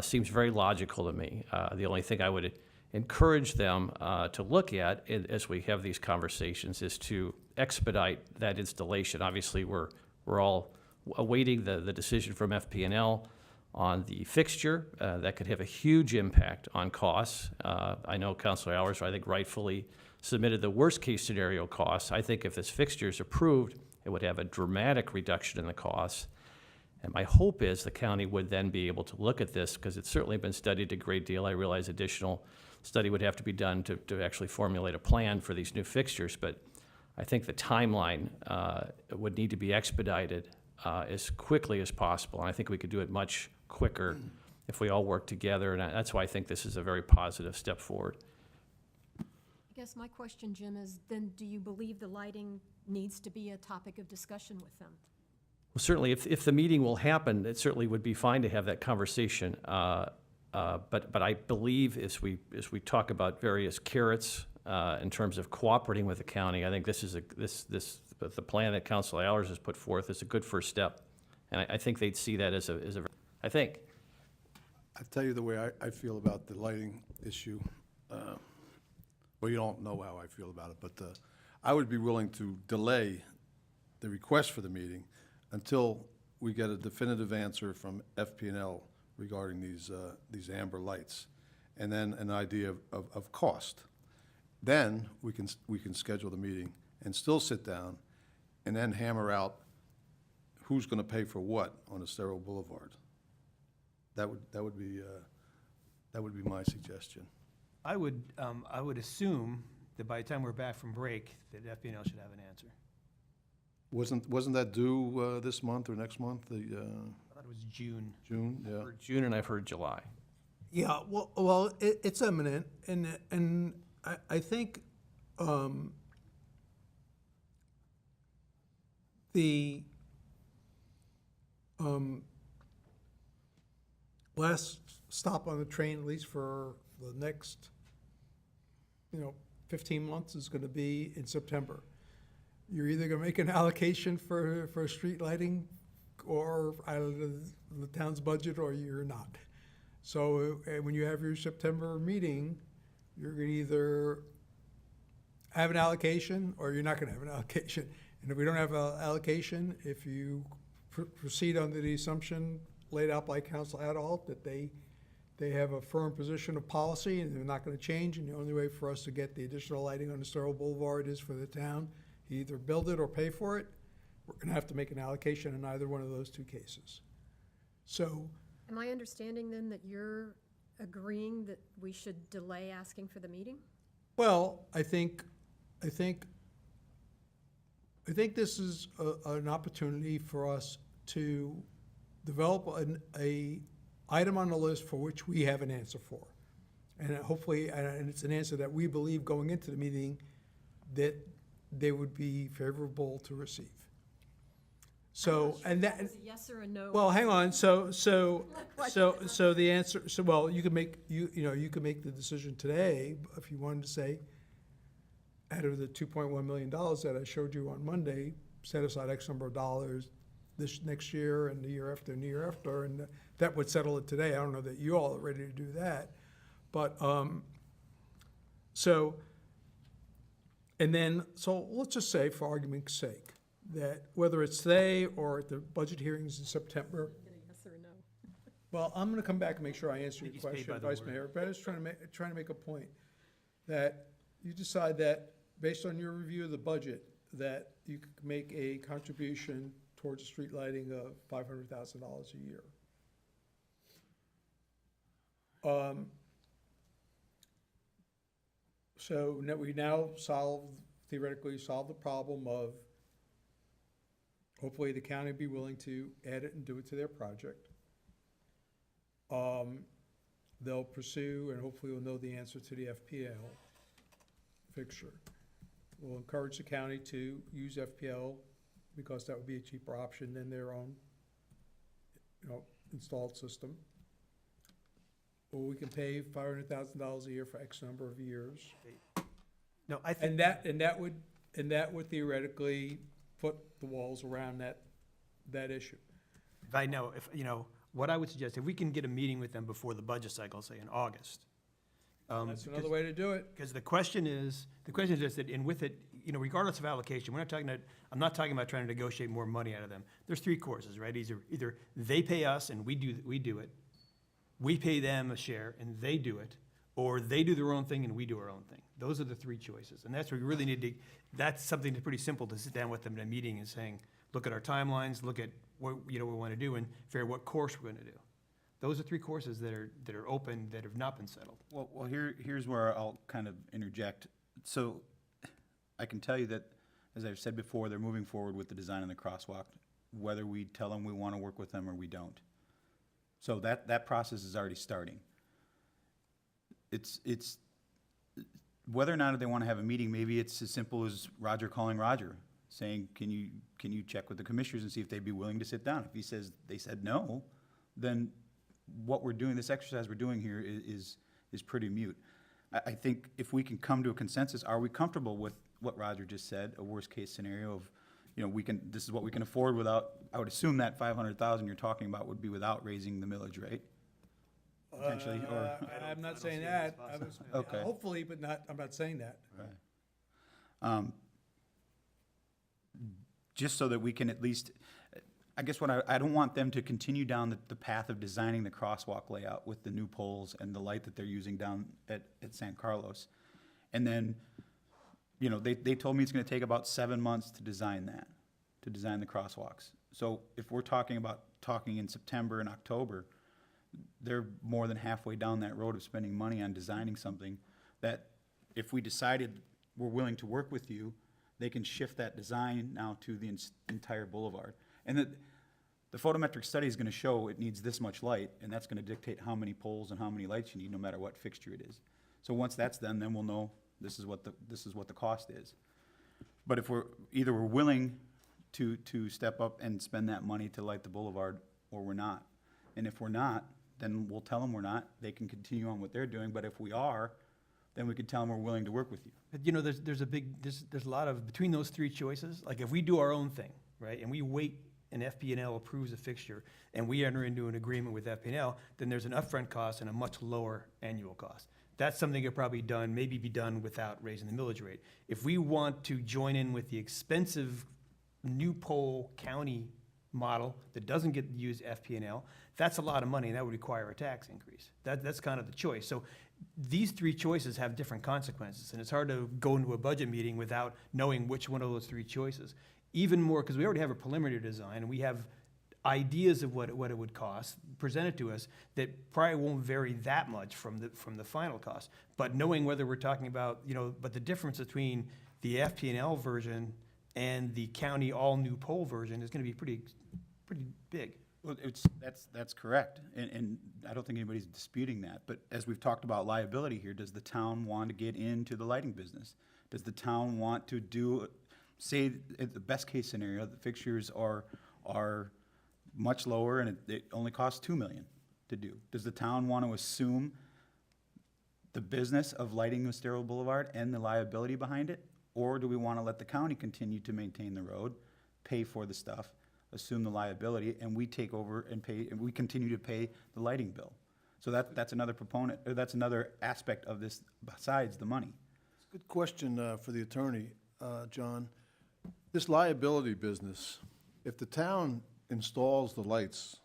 Seems very logical to me. The only thing I would encourage them to look at as we have these conversations is to expedite that installation. Obviously, we're all awaiting the decision from FP&L on the fixture. That could have a huge impact on costs. I know Councilor Allers, I think, rightfully submitted the worst-case scenario costs. I think if this fixture is approved, it would have a dramatic reduction in the costs. And my hope is the county would then be able to look at this, because it's certainly been studied a great deal. I realize additional study would have to be done to actually formulate a plan for these new fixtures, but I think the timeline would need to be expedited as quickly as possible. And I think we could do it much quicker if we all work together, and that's why I think this is a very positive step forward. I guess my question, Jim, is then do you believe the lighting needs to be a topic of discussion with them? Well, certainly, if the meeting will happen, it certainly would be fine to have that conversation. But I believe as we talk about various carrots in terms of cooperating with the county, I think this is the plan that Councilor Allers has put forth is a good first step, and I think they'd see that as a I think. I'll tell you the way I feel about the lighting issue. Well, you don't know how I feel about it, but I would be willing to delay the request for the meeting until we get a definitive answer from FP&L regarding these amber lights, and then an idea of cost. Then we can schedule the meeting and still sit down and then hammer out who's going to pay for what on Estero Boulevard. That would be my suggestion. I would assume that by the time we're back from break, that FPL should have an answer. Wasn't that due this month or next month? I thought it was June. June, I've yeah. heard June and I've heard July. Yeah, well, it's imminent, and I think the last stop on the train, at least for the next, 15 months, is going to be in September. You're either going to make an allocation for street lighting or out of the town's budget, or you're not. So when you have your September meeting, you're going to either have an allocation or you're not going to have an allocation. And if we don't have an allocation, if you proceed under the assumption laid out by Council Adult that they have a firm position of policy and they're not going to change, and the only way for us to get the additional lighting on Estero Boulevard is for the town to either build it or pay for it, we're going to have to make an allocation in either one of those two cases. So, Am I understanding then that you're agreeing that we should delay asking for the meeting? well, I think this is an opportunity for us to develop a item on the list for which we have an answer for. And hopefully, and it's an answer that we believe going into the meeting that they would be favorable to receive. So, and that, Is a yes or a no? well, hang on, so the answer, well, you could make, you could make the decision today, if you wanted to say, out of the $2.1 million that I showed you on Monday, set aside X number of dollars this next year and the year after and the year after, and that would settle it today. I don't know that you all are ready to do that, but, so let's just say, for argument's sake, that whether it's today or at the budget hearings in September, Get a yes or a no? well, I'm gonna come back and make sure I answer think your he's paid question, by the Vice word. Mayor, but I was trying to make a point, that you decide that, based on your review of the budget, that you could make a contribution towards the street lighting of $500,000 a year. So now we theoretically solve the problem of, hopefully the county be willing to add it and do it to their project. they'll pursue, and hopefully we'll know the answer to the FPL fixture. We'll encourage the county to use FPL because that would be a cheaper option than their own, installed system. Or we can pay $500,000 a year for X number of years. No, I think. And that would theoretically put the walls around that issue. What I would suggest, if we can get a meeting with them before the budget cycle, say in August. That's another way to do it. Because the question is just that, and with it, regardless of allocation, I'm not talking about trying to negotiate more money out of them. There's three courses, right? Either they pay us and we do it, we pay them a share and they do it, or they do their own thing and we do our own thing. Those are the three choices. And that's where we really need to, that's something that's pretty simple to sit down with them in a meeting and saying, look at our timelines, look at what, we want to do and figure out what course we're going to do. Those are three courses that are open, that have not been settled. Well, here's where I'll kind of interject. So I can tell you that, as I've said before, they're moving forward with the design of the crosswalk, whether we tell them we want to work with them or we don't. So that process is already starting. It's whether or not they want to have a meeting, maybe it's as simple as Roger calling Roger, saying, can you check with the commissioners and see if they'd be willing to sit down? If they said no, then what we're doing, this exercise we're doing here is pretty mute. I think if we can come to a consensus, are we comfortable with what Roger just said, a worst-case scenario of, this is what we can afford without, I would assume that 500,000 you're talking about would be without raising the millage rate? Potentially, or, I'm not saying that. Okay. Hopefully, but I'm not saying that. Just so that we can at least, I guess I don't want them to continue down the path of designing the crosswalk layout with the new poles and the light that they're using down at San Carlos. And then, they told me it's gonna take about 7 months to design the crosswalks. So if we're talking in September and October, they're more than halfway down that road of spending money on designing something that if we decided we're willing to work with you, they can shift that design now to the entire boulevard. And the photometric study is gonna show it needs this much light, and that's gonna dictate how many poles and how many lights you need, no matter what fixture it is. So once that's done, then we'll know this is what the cost is. But if we're willing to step up and spend that money to light the boulevard, or we're not. And if we're not, then we'll tell them we're not. They can continue on what they're doing, but if we are, then we can tell them we're willing to work with you. But there's a lot of, between those three choices, like if we do our own thing, right, and we wait and FP&L approves a fixture, and we enter into an agreement with FP&L, then there's an upfront cost and a much lower annual cost. That's something that probably maybe be done without raising the millage rate. If we want to join in with the expensive new pole county model that doesn't get to use FP&L, that's a lot of money, and that would require a tax increase. That's kind of the choice. So these three choices have different consequences, and it's hard to go into a budget meeting without knowing which one of those three choices. Even more, because we already have a preliminary design, and we have ideas of what it would cost presented to us that probably won't vary that much from the final cost. But knowing whether we're talking about, but the difference between the FP&L version and the county all-new pole version is gonna be pretty big. Well, that's correct, and I don't think anybody's disputing that, but as we've talked about liability here, does the town want to get into the lighting business? Does the town want to do, say, in the best-case scenario, the fixtures are much lower and it only costs $2 million to do? Does the town want to assume the business of lighting Estero Boulevard and the liability behind it? Or do we want to let the county continue to maintain the road, pay for the stuff, assume the liability, and we take over and pay, and we continue to pay the lighting bill? So that's another proponent, or that's another aspect of this besides the money. Good question for the attorney, John. This liability business, if the town installs the lights,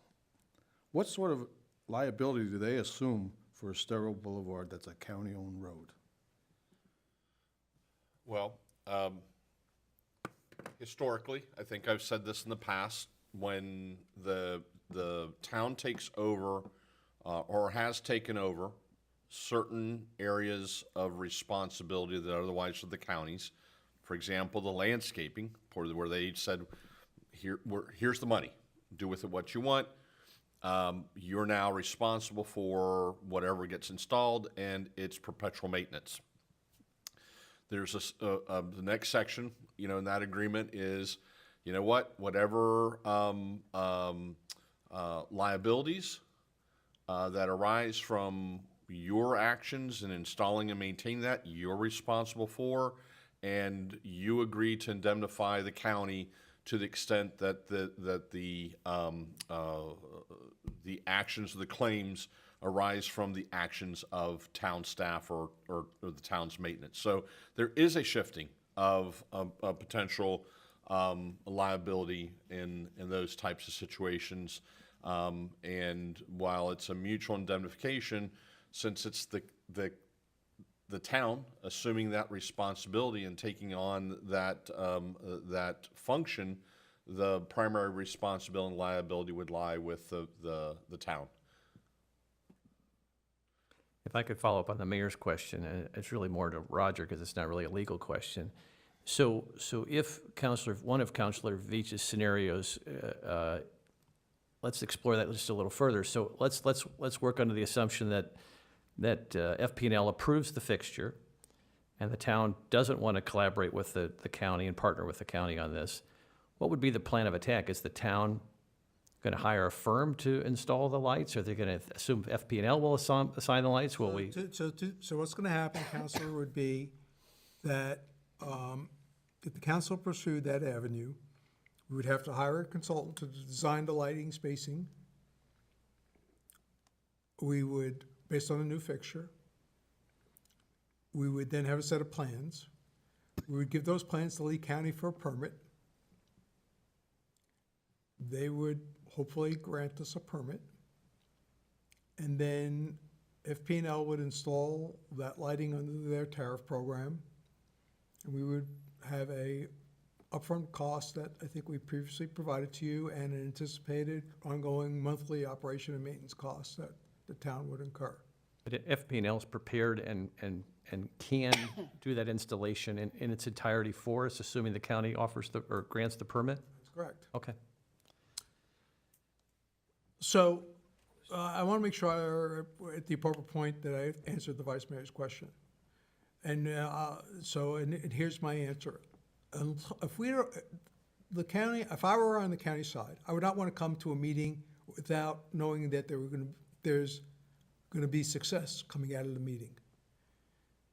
what sort of liability do they assume for Estero Boulevard that's a county-owned road? Well, historically, I think I've said this in the past, when the town takes over or has taken over certain areas of responsibility that otherwise are the counties, for example, the landscaping, where they said, here's the money, do with it what you want. you're now responsible for whatever gets installed, and it's perpetual maintenance. There's the next section, in that agreement is, whatever liabilities that arise from your actions in installing and maintaining that, you're responsible for, and you agree to indemnify the county to the extent that the actions of the claims arise from the actions of town staff or the town's maintenance. So there is a shifting of a potential liability in those types of situations. And while it's a mutual indemnification, since it's the town assuming that responsibility and taking on that function, the primary responsibility and liability would lie with the town. If I could follow up on the mayor's question, and it's really more to Roger because it's not really a legal question. So if one of Counselor Veach's scenarios, let's explore that just a little further. So let's work under the assumption that FP&L approves the fixture, and the town doesn't want to collaborate with the county and partner with the county on this. What would be the plan of attack? Is the town going to hire a firm to install the lights? Are they going to assume FP&L will assign the lights? Will we? So what's gonna happen, Counselor, would be that, if the council pursued that avenue, we would have to hire a consultant to design the lighting spacing. We would, based on a new fixture, we would then have a set of plans. We would give those plans to Lee County for a permit. They would hopefully grant us a permit. And then FP&L would install that lighting under their tariff program. And we would have a upfront cost that I think we previously provided to you, and an anticipated ongoing monthly operation and maintenance costs that the town would incur. But FP&L is prepared and can do that installation in its entirety for us, assuming the county offers or grants the permit? That's correct. Okay. So I want to make sure at the appropriate point that I answered the Vice Mayor's question. And and here's my answer. If if I were on the county side, I would not want to come to a meeting without knowing that there's going to be success coming out of the meeting.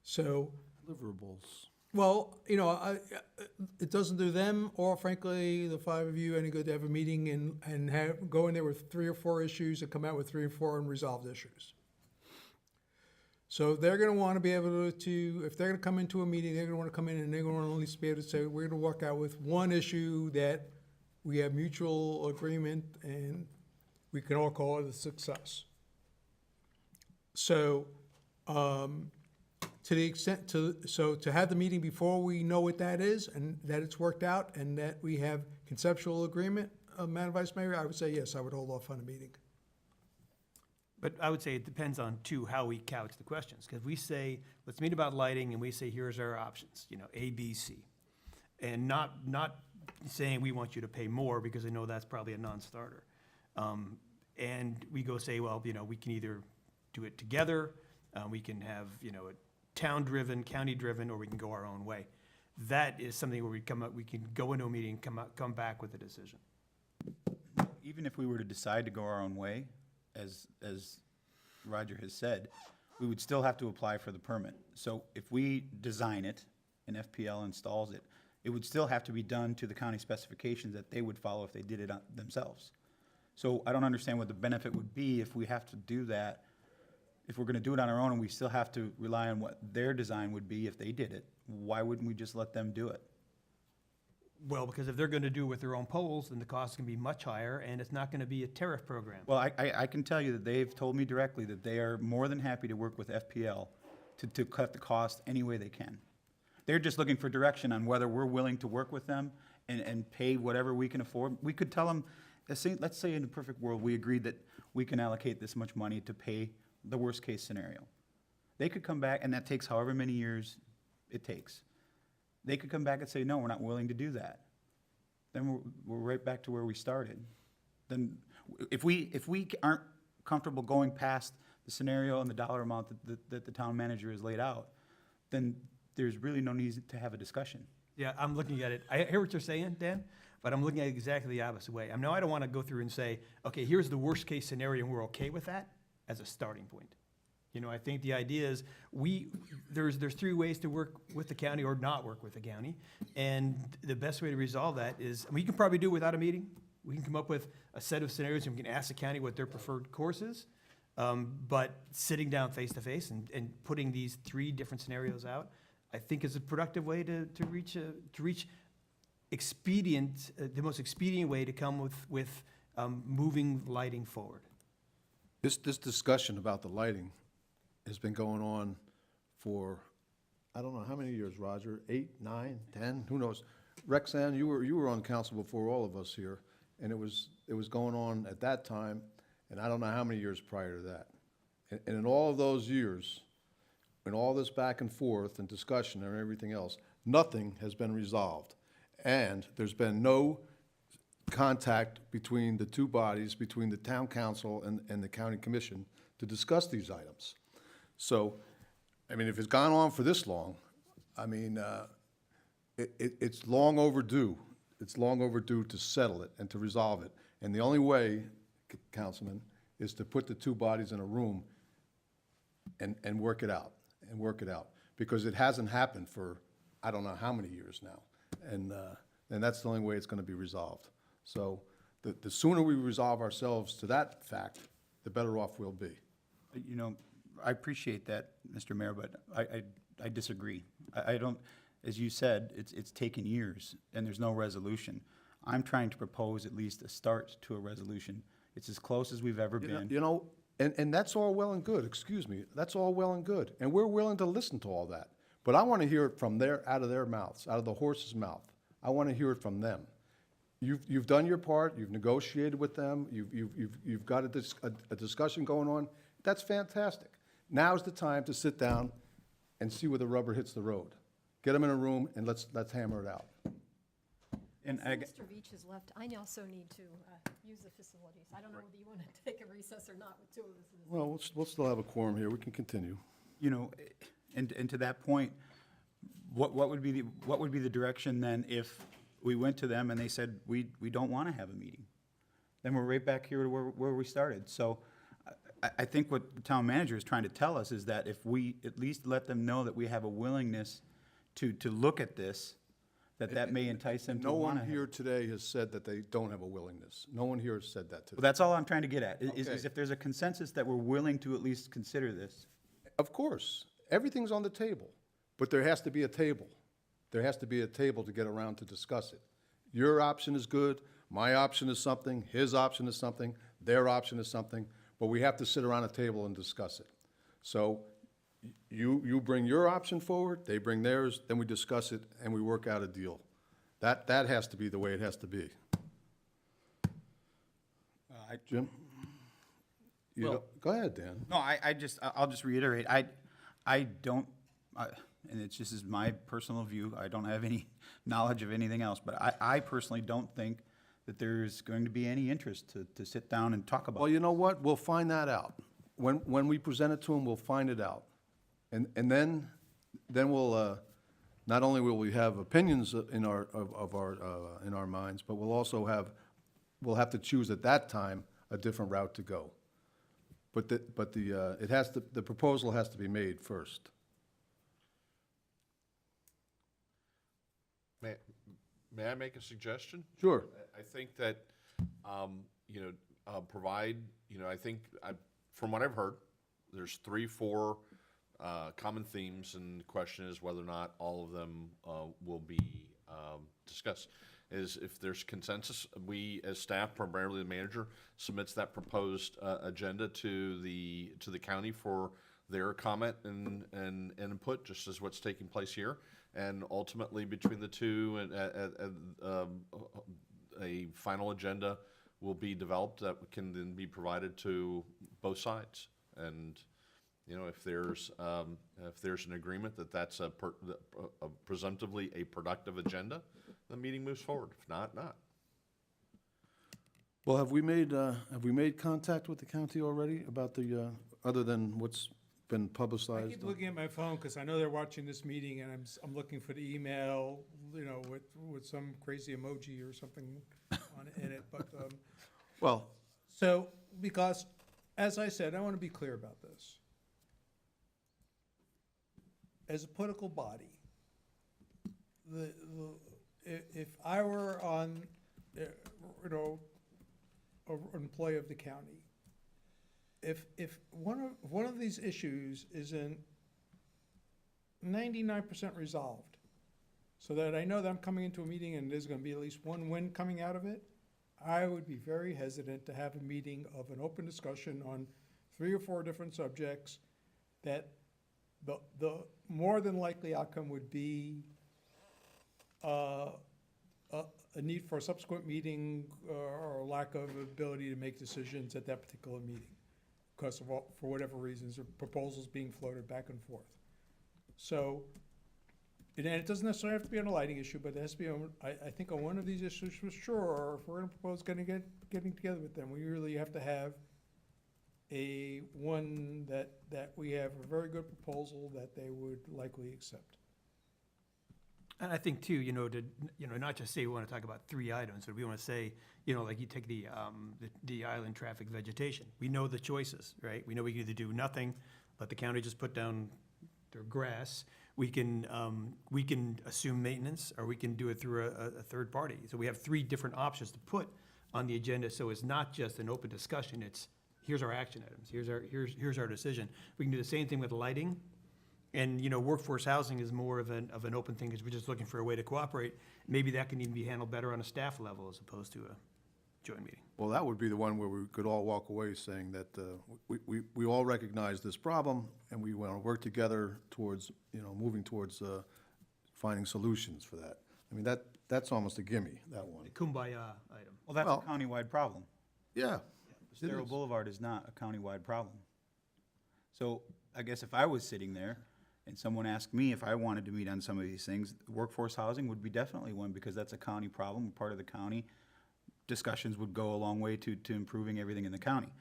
So, Deliverables. well, it doesn't do them or frankly the five of you any good to have a meeting and go in there with 3 or 4 issues and come out with 3 or 4 unresolved issues. So they're going to want to be able to, if they're going to come into a meeting, they're going to want to come in and they're going to want to at least be able to say, we're going to work out with one issue that we have mutual agreement and we can all call it a success. So, to the extent to have the meeting before we know what that is and that it's worked out and that we have conceptual agreement, Madam Vice Mayor, I would say yes, I would hold off on a meeting. But I would say it depends on, too, how we couch the questions. Because we say, let's meet about lighting, and we say, here's our options, A, B, C. And not saying we want you to pay more, because I know that's probably a non-starter. And we go say, well, we can either do it together, we can have, a town-driven, county-driven, or we can go our own way. That is something where we can go into a meeting, come back with a decision. Even if we were to decide to go our own way, as Roger has said, we would still have to apply for the permit. So if we design it and FPL installs it, it would still have to be done to the county specifications that they would follow if they did it themselves. So I don't understand what the benefit would be if we have to do that. If we're gonna do it on our own and we still have to rely on what their design would be if they did it, why wouldn't we just let them do it? Well, because if they're going to do it with their own poles, then the cost can be much higher, and it's not going to be a tariff program. Well, I can tell you that they've told me directly that they are more than happy to work with FPL to cut the cost any way they can. They're just looking for direction on whether we're willing to work with them and pay whatever we can afford. We could tell them, let's say in a perfect world, we agreed that we can allocate this much money to pay the worst-case scenario. They could come back, and that takes however many years it takes. They could come back and say, no, we're not willing to do that. Then we're right back to where we started. Then if we aren't comfortable going past the scenario and the dollar amount that the town manager has laid out, then there's really no need to have a discussion. Yeah, I'm looking at it, I hear what you're saying, Dan, but I'm looking at it exactly the opposite way. I know I don't want to go through and say, okay, here's the worst-case scenario, and we're okay with that as a starting point. You know, I think the idea is, there's 3 ways to work with the county or not work with the county, and the best way to resolve that is, I mean, you can probably do it without a meeting. We can come up with a set of scenarios, and we can ask the county what their preferred course is. But sitting down face-to-face and putting these 3 different scenarios out, I think is a productive way to reach expedient, the most expedient way to come with moving lighting forward. This discussion about the lighting has been going on for, I don't know, how many years, Roger? 8, 9, 10, who knows? Rexanne, you were on council before all of us here, and it was going on at that time, and I don't know how many years prior to that. And in all of those years, in all this back and forth and discussion and everything else, nothing has been resolved. And there's been no contact between the 2 bodies, between the town council and the county commission, to discuss these items. So, I mean, if it's gone on for this long, I mean, it's long overdue. It's long overdue to settle it and to resolve it. And the only way, Councilman, is to put the 2 bodies in a room and work it out, because it hasn't happened for I don't know how many years now. And that's the only way it's going to be resolved. So the sooner we resolve ourselves to that fact, the better off we'll be. You know, I appreciate that, Mr. Mayor, but I disagree. I don't, as you said, it's taken years, and there's no resolution. I'm trying to propose at least a start to a resolution. It's as close as we've ever been. You know, and that's all well and good, excuse me, that's all well and good. And we're willing to listen to all that. But I want to hear it from out of their mouths, out of the horse's mouth. I want to hear it from them. You've done your part, you've negotiated with them, you've got a discussion going on. That's fantastic. Now's the time to sit down and see where the rubber hits the road. Get them in a room and let's hammer it out. And Since Mr. Veach has left, I also need to use the facilities. I don't know whether you want to take a recess or not with 2 of us. in this. Well, we'll still have a quorum here, we can continue. you know, and to that point, what would be the direction then if we went to them and they said, we don't want to have a meeting? Then we're right back here to where we started. So I think what the town manager is trying to tell us is that if we at least let them know that we have a willingness to look at this, that may entice them to No want one to. here today has said that they don't have a willingness. No one here has said that Well, today. that's all I'm trying to get at, is Okay. if there's a consensus that we're willing to at least consider this. Of course, everything's on the table, but there has to be a table. There has to be a table to get around to discuss it. Your option is good, my option is something, his option is something, their option is something, but we have to sit around a table and discuss it. So you bring your option forward, they bring theirs, then we discuss it and we work out a deal. That has to be the way it has to be. Jim? Go ahead, Dan. No, I'll just reiterate, I don't, and it's just is my personal view, I don't have any knowledge of anything else, but I personally don't think that there's going to be any interest to sit down and talk about. Well, you know what? We'll find that out. When we present it to them, we'll find it out. And then we'll, not only will we have opinions in our minds, but we'll have to choose at that time a different route to go. But the proposal has to be made first. May I make a suggestion? Sure. I think that, provide, I think, from what I've heard, there's 3, 4 common themes, and the question is whether or not all of them will be discussed. Is if there's consensus, we as staff, primarily the manager, submits that proposed agenda to the county for their comment and input, just as what's taking place here. And ultimately, between the two, a final agenda will be developed that can then be provided to both sides. And if there's an agreement that that's presumptively a productive agenda, the meeting moves forward. If not, not. Well, have we made contact with the county already about the, other than what's been I publicized? keep looking at my phone, because I know they're watching this meeting, and I'm looking for the email, with some crazy emoji or something on it, in it, but, Well, so, because, as I said, I want to be clear about this. As a political body, if I were on, an employee of the county, if one of these issues isn't 99% resolved, so that I know that I'm coming into a meeting and there's gonna be at least one win coming out of it, I would be very hesitant to have a meeting of an open discussion on 3 or 4 different subjects, that the more than likely outcome would be a need for a subsequent meeting, or a lack of ability to make decisions at that particular meeting, because of, for whatever reasons, or proposals being floated back and forth. So, and it doesn't necessarily have to be on a lighting issue, but it has to be on, I think on one of these issues for sure, or if we're gonna propose getting together with them, we really have to have one that we have a very good proposal that they would likely accept. And I think too, not just say we want to talk about 3 items, but we want to say, like you take the island traffic vegetation. We know the choices, right? We know we can either do nothing, let the county just put down their grass. We can assume maintenance, or we can do it through a third party. So we have 3 different options to put on the agenda, so it's not just an open discussion, it's, here's our action items, here's our decision. We can do the same thing with lighting. And, workforce housing is more of an open thing, because we're just looking for a way to cooperate. Maybe that can even be handled better on a staff level as opposed to a joint meeting. well, that would be the one where we could all walk away saying that we all recognize this problem, and we want to work together towards, moving towards finding solutions for that. I mean, that's almost a gimme, that one. The kumbaya item. Well, that's Well- a countywide problem. Yeah. it Estero is. Boulevard is not a countywide problem. So I guess if I was sitting there and someone asked me if I wanted to meet on some of these things, workforce housing would be definitely one, because that's a county problem, part of the county. Discussions would go a long way to improving everything in the county.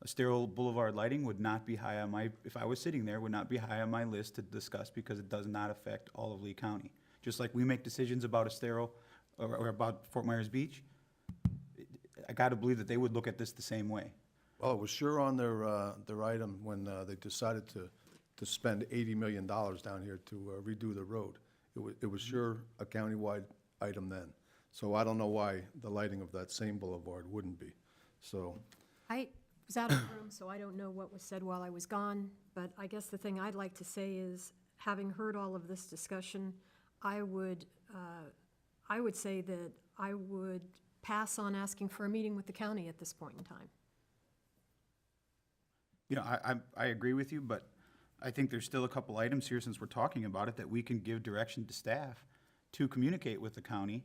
Estero Boulevard lighting would not be high on my, if I was sitting there, would not be high on my list to discuss, because it does not affect all of Lee County. Just like we make decisions about Estero or about Fort Myers Beach, I gotta believe that they would look at this the same way. Well, it was sure on their item when they decided to spend $80 million down here to redo the road. It was sure a countywide item then. So I don't know why the lighting of that same boulevard wouldn't be. So, I was out of the room, so I don't know what was said while I was gone, but I guess the thing I'd like to say is, having heard all of this discussion, I would say that I would pass on asking for a meeting with the county at this point in time. I agree with you, but I think there's still a couple items here, since we're talking about it, that we can give direction to staff to communicate with the county.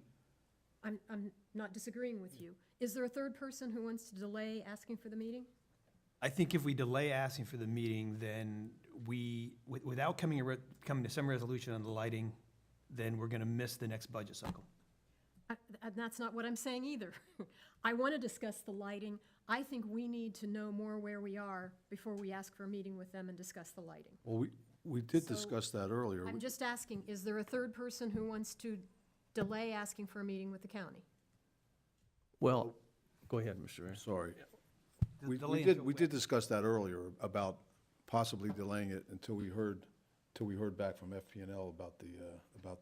I'm not disagreeing with you. Is there a third person who wants to delay asking for the meeting? I think if we delay asking for the meeting, then without coming to some resolution on the lighting, then we're gonna miss the next budget cycle. And that's not what I'm saying either. I want to discuss the lighting. I think we need to know more where we are before we ask for a meeting with them and discuss the lighting. well, we did So, discuss that earlier. I'm just asking, is there a third person who wants to delay asking for a meeting with the county? Well, go ahead, Mr. Mayor. Sorry. The We delay did, until we when? did discuss that earlier, about possibly delaying it until we heard back from FPNL about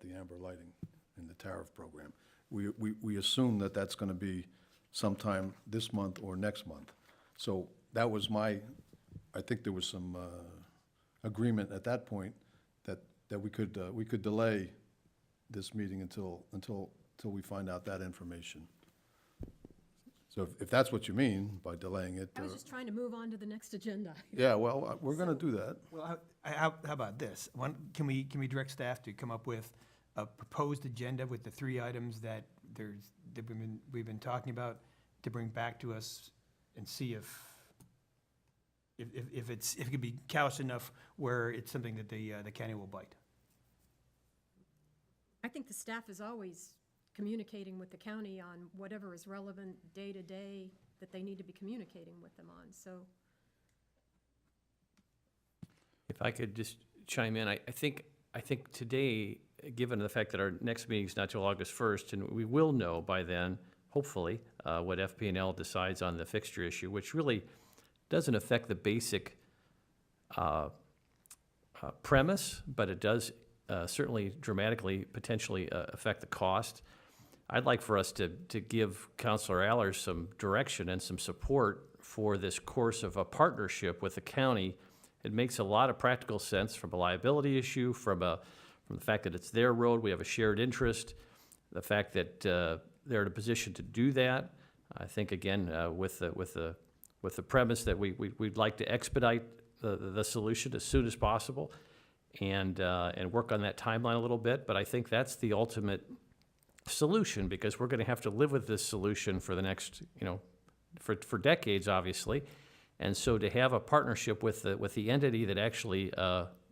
the amber lighting and the tariff program. We assume that that's gonna be sometime this month or next month. So that was I think there was some agreement at that point that we could delay this meeting until we find out that information. So if that's what you mean by delaying it, I was just trying to move on to the next agenda. yeah, well, we're gonna do that. Well, how about this? Can we direct staff to come up with a proposed agenda with the 3 items that we've been talking about, to bring back to us and see if it could be couched enough where it's something that the county will bite? I think the staff is always communicating with the county on whatever is relevant day to day that they need to be communicating with them on, so. If I could just chime in, I think today, given the fact that our next meeting is not till August 1st, and we will know by then, hopefully, what FP&L decides on the fixture issue, which really doesn't affect the basic premise, but it does certainly dramatically, potentially affect the cost. I'd like for us to give Councilor Allers some direction and some support for this course of a partnership with the county. It makes a lot of practical sense from a liability issue, from the fact that it's their road, we have a shared interest, the fact that they're in a position to do that. I think, again, with the premise that we'd like to expedite the solution as soon as possible and work on that timeline a little bit. But I think that's the ultimate solution, because we're going to have to live with this solution for the next, for decades, obviously. And so to have a partnership with the entity that actually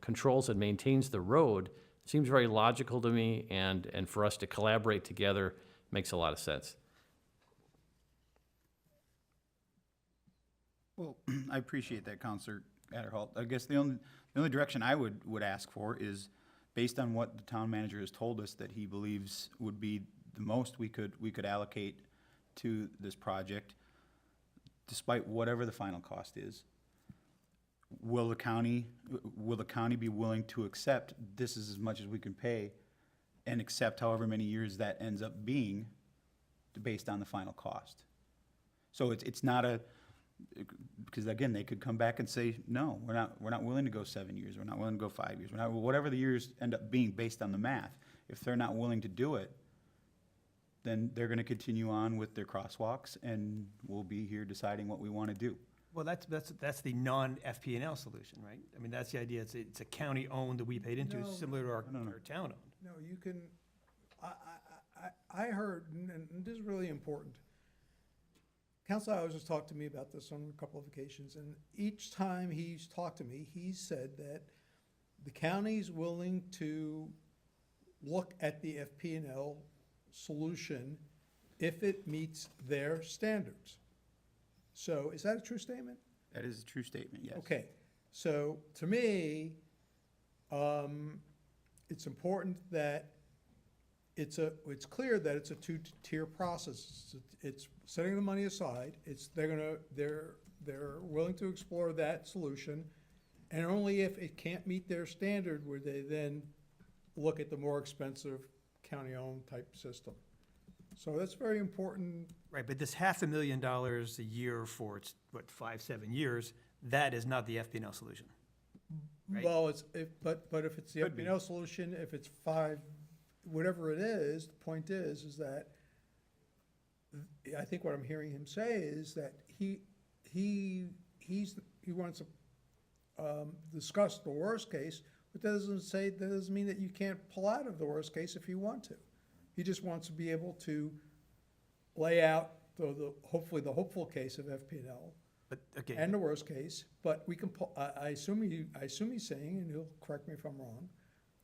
controls and maintains the road seems very logical to me, and for us to collaborate together makes a lot of sense. Well, I appreciate that, Counselor Adderholt. I guess the only direction I would ask for is, based on what the town manager has told us that he believes would be the most we could allocate to this project, despite whatever the final cost is, will the county be willing to accept this is as much as we can pay, and accept however many years that ends up being based on the final cost? So it's not because again, they could come back and say, no, we're not willing to go 7 years, we're not willing to go 5 years, whatever the years end up being based on the math. If they're not willing to do it, then they're gonna continue on with their crosswalks, and we'll be here deciding what we wanna do. Well, that's the non-FP&L solution, right? I mean, that's the idea. It's a county-owned that we paid into, No. similar to our town-owned. No, you can, I heard, and this is really important. Council Allers has talked to me about this on a couple of occasions, and each time he's talked to me, he's said that the county's willing to look at the FP&L solution if it meets their standards. So is that a true statement? That is a true statement, yes. Okay, so to me, it's important that it's clear that it's a two-tier process. It's setting the money aside, they're willing to explore that solution, and only if it can't meet their standard would they then look at the more expensive county-owned type system. So that's very important. Right, but this $500,000 a year for, 5-7 years, that is not the FP&L solution. Right. Well, but if it's the Could be. FPL solution, if it's whatever it is, the point is that I think what I'm hearing him say is that he wants to discuss the worst case, but that doesn't mean that you can't pull out of the worst case if you want to. He just wants to be able to lay out hopefully the hopeful case of FP&L But, okay. and the worst case, but we can pull, I assume he's saying, and he'll correct me if I'm wrong,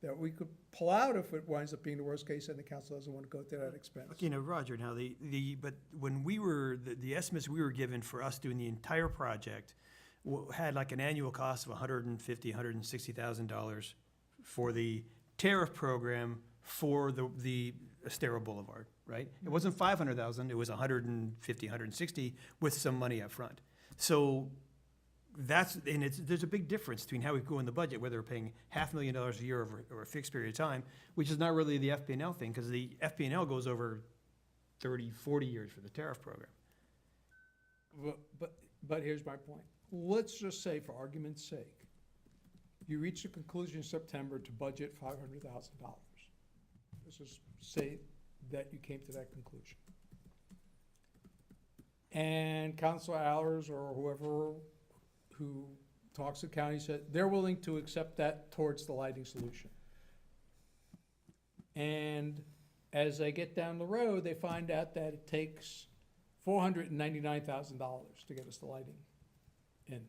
that we could pull out if it winds up being the worst case and the council doesn't want to go to that expense. Okay, now, Roger, now, but when the estimates we were given for us doing the entire project had like an annual cost of $150,000, $160,000 for the tariff program for the Estero Boulevard, right? It wasn't $500,000, it was $150,000, $160,000 with some money up front. So there's a big difference between how we go in the budget, whether we're paying $500,000 a year over a fixed period of time, which is not really the FP&L thing, because the FP&L goes over 30, 40 years for the tariff program. But here's my point. Let's just say, for argument's sake, you reach a conclusion in September to budget $500,000. Let's just say that you came to that conclusion. And Councilor Allers or whoever who talks to the county said they're willing to accept that towards the lighting solution. And as they get down the road, they find out that it takes $499,000 to get us the lighting in.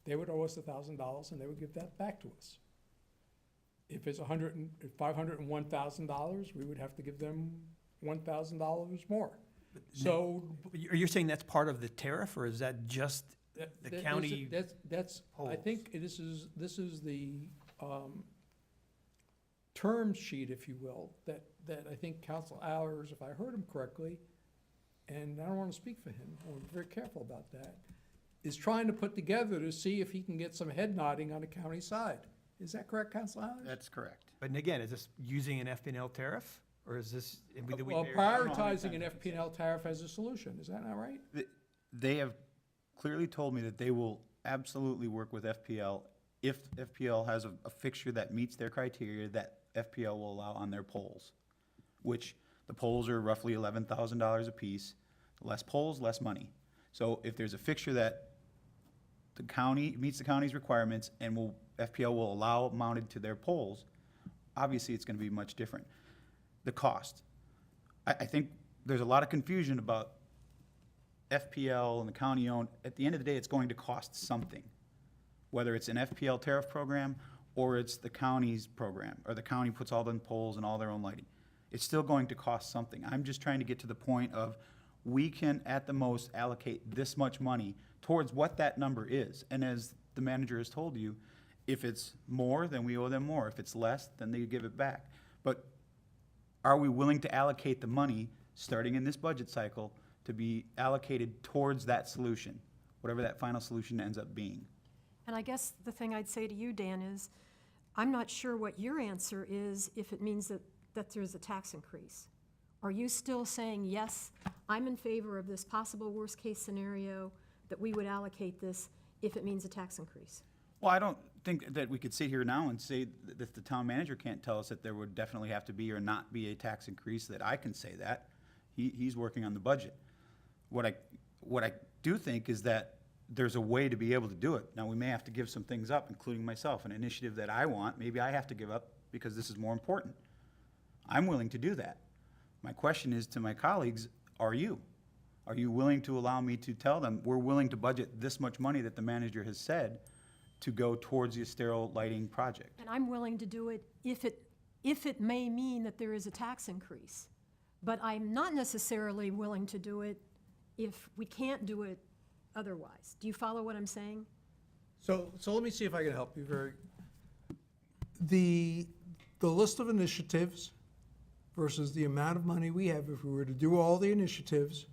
They would owe us $1,000 and they would give that back to us. If it's $501,000, we would have to give them $1,000 more. So. You're saying that's part of the tariff, or is that just the That- county? That's, I polls. think this is the, term sheet, if you will, that I think Council Allers, if I heard him correctly, and I don't want to speak for him, I want to be very careful about that, is trying to put together to see if he can get some head nodding on the county side. Is that correct, Council Allers? That's correct. But again, is this using an FPL tariff, or is this? did we Well, pay- prioritizing an FPL tariff as a solution, is that not right? They have clearly told me that they will absolutely work with FPL if FPL has a fixture that meets their criteria that FPL will allow on their poles, which the poles are roughly $11,000 a piece. Less poles, less money. So if there's a fixture that the county, meets the county's requirements and FPL will allow mounted to their poles, obviously it's gonna be much different. The cost. I think there's a lot of confusion about FPL and the county owned. At the end of the day, it's going to cost something. Whether it's an FPL tariff program or it's the county's program, or the county puts all the poles and all their own lighting. It's still going to cost something. I'm just trying to get to the point of, we can at the most allocate this much money towards what that number is. And as the manager has told you, if it's more, then we owe them more. If it's less, then they give it back. But are we willing to allocate the money, starting in this budget cycle, to be allocated towards that solution, whatever that final solution ends up being? And I guess the thing I'd say to you, Dan, is I'm not sure what your answer is if it means that there's a tax increase. Are you still saying, yes, I'm in favor of this possible worst-case scenario, that we would allocate this if it means a tax increase? Well, I don't think that we could sit here now and say that the town manager can't tell us that there would definitely have to be or not be a tax increase, that I can say that. He's working on the budget. What I do think is that there's a way to be able to do it. Now, we may have to give some things up, including myself, an initiative that I want, maybe I have to give up because this is more important. I'm willing to do that. My question is to my colleagues, are you? Are you willing to allow me to tell them, we're willing to budget this much money that the manager has said to go towards the sterile lighting project? And I'm willing to do it if it may mean that there is a tax increase. But I'm not necessarily willing to do it if we can't do it otherwise. Do you follow what I'm saying? So let me see if I can help you very. The list of initiatives versus the amount of money we have, if we were to do all the initiatives,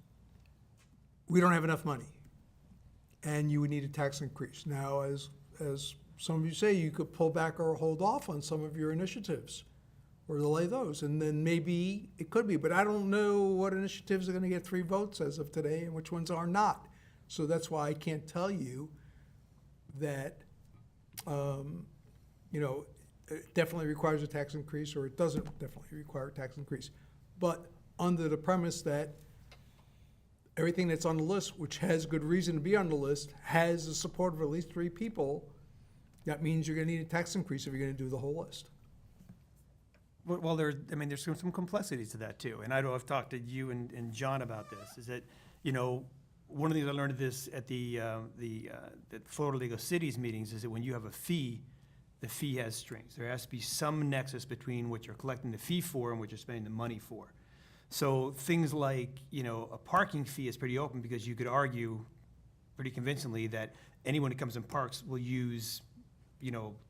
we don't have enough money. And you would need a tax increase. Now, as some of you say, you could pull back or hold off on some of your initiatives or delay those, and then maybe it could be, but I don't know what initiatives are gonna get 3 votes as of today and which ones are not. So that's why I can't tell you that, it definitely requires a tax increase, or it doesn't definitely require a tax increase. But under the premise that everything that's on the list, which has good reason to be on the list, has the support of at least 3 people, that means you're gonna need a tax increase if you're gonna do the whole list. Well, there's some complexities to that too. And I know I've talked to you and John about this, is that, one of the things I learned at this, at the Florida League of Cities meetings, is that when you have a fee, the fee has strings. There has to be some nexus between what you're collecting the fee for and what you're spending the money for. So things like, a parking fee is pretty open, because you could argue pretty convincingly that anyone who comes and parks will use,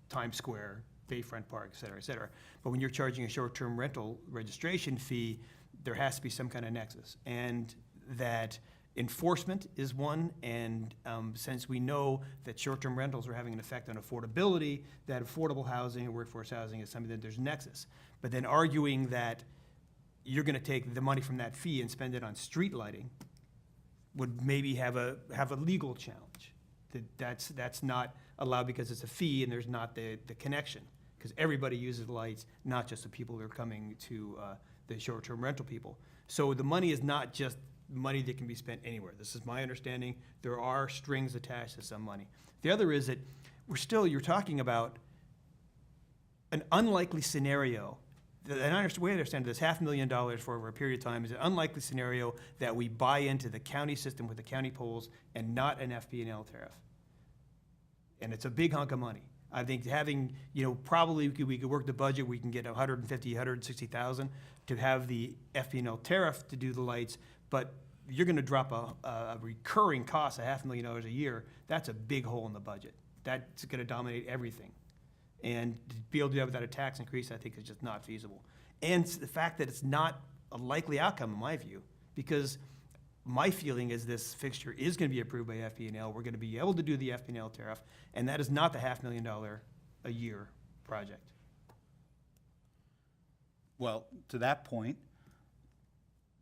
Times Square, Bayfront Park, et cetera, et cetera. But when you're charging a short-term rental registration fee, there has to be some kind of nexus. And that enforcement is one, and since we know that short-term rentals are having an effect on affordability, that affordable housing or workforce housing is something that there's nexus. But then arguing that you're gonna take the money from that fee and spend it on street lighting would maybe have a legal challenge. That's not allowed because it's a fee and there's not the connection. Because everybody uses lights, not just the people who are coming to the short-term rental people. So the money is not just money that can be spent anywhere. This is my understanding. There are strings attached to some money. The other is that you're talking about an unlikely scenario. The way I understand it, this $500,000 for over a period of time is an unlikely scenario that we buy into the county system with the county poles and not an FP&L tariff. And it's a big hunk of money. I think having, probably we could work the budget, we can get 160,000 to have the FPL tariff to do the lights, but you're gonna drop a recurring cost of $500,000 a year, that's a big hole in the budget. That's gonna dominate everything. And to be able to do that without a tax increase, I think is just not feasible. And the fact that it's not a likely outcome, in my view, because my feeling is this fixture is gonna be approved by FPL, we're gonna be able to do the FPL tariff, and that is not the $500,000 a year project. Well, to that point,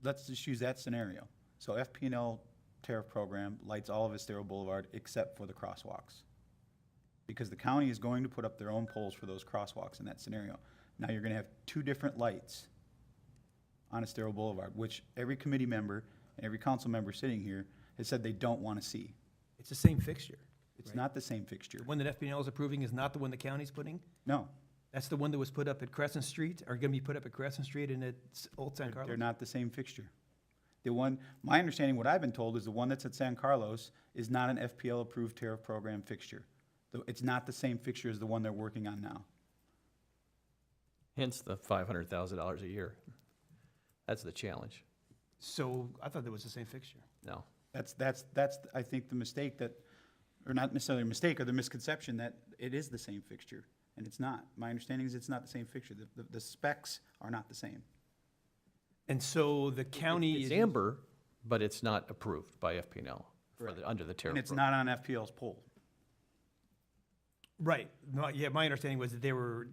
let's just use that scenario. So FP&L tariff program lights all of Estero Boulevard except for the crosswalks. Because the county is going to put up their own poles for those crosswalks in that scenario. Now you're gonna have two different lights on Estero Boulevard, which every committee member and every council member sitting here has said they don't wanna see. It's the same fixture. It's Right. not the same fixture. The one that FPL is approving is not the one the county's putting? No, That's the one that was put up at Crescent Street, or gonna be put up at Crescent Street and at Old San they're Carlos? not the same fixture. The one, my understanding, what I've been told, is the one that's at San Carlos is not an FPL-approved tariff program fixture. It's not the same fixture as the one they're working on now. Hence the $500,000 a year. That's the challenge. So I thought that was the same fixture. No. That's, I think, the mistake that, or not necessarily a mistake, or the misconception that it is the same fixture, and it's not. My understanding is it's not the same fixture. The specs are not the same. And so the county It's is. amber, but it's not approved by FPL under the tariff And it's program. not on FPL's poll. Right. No, yeah, my understanding was that they were,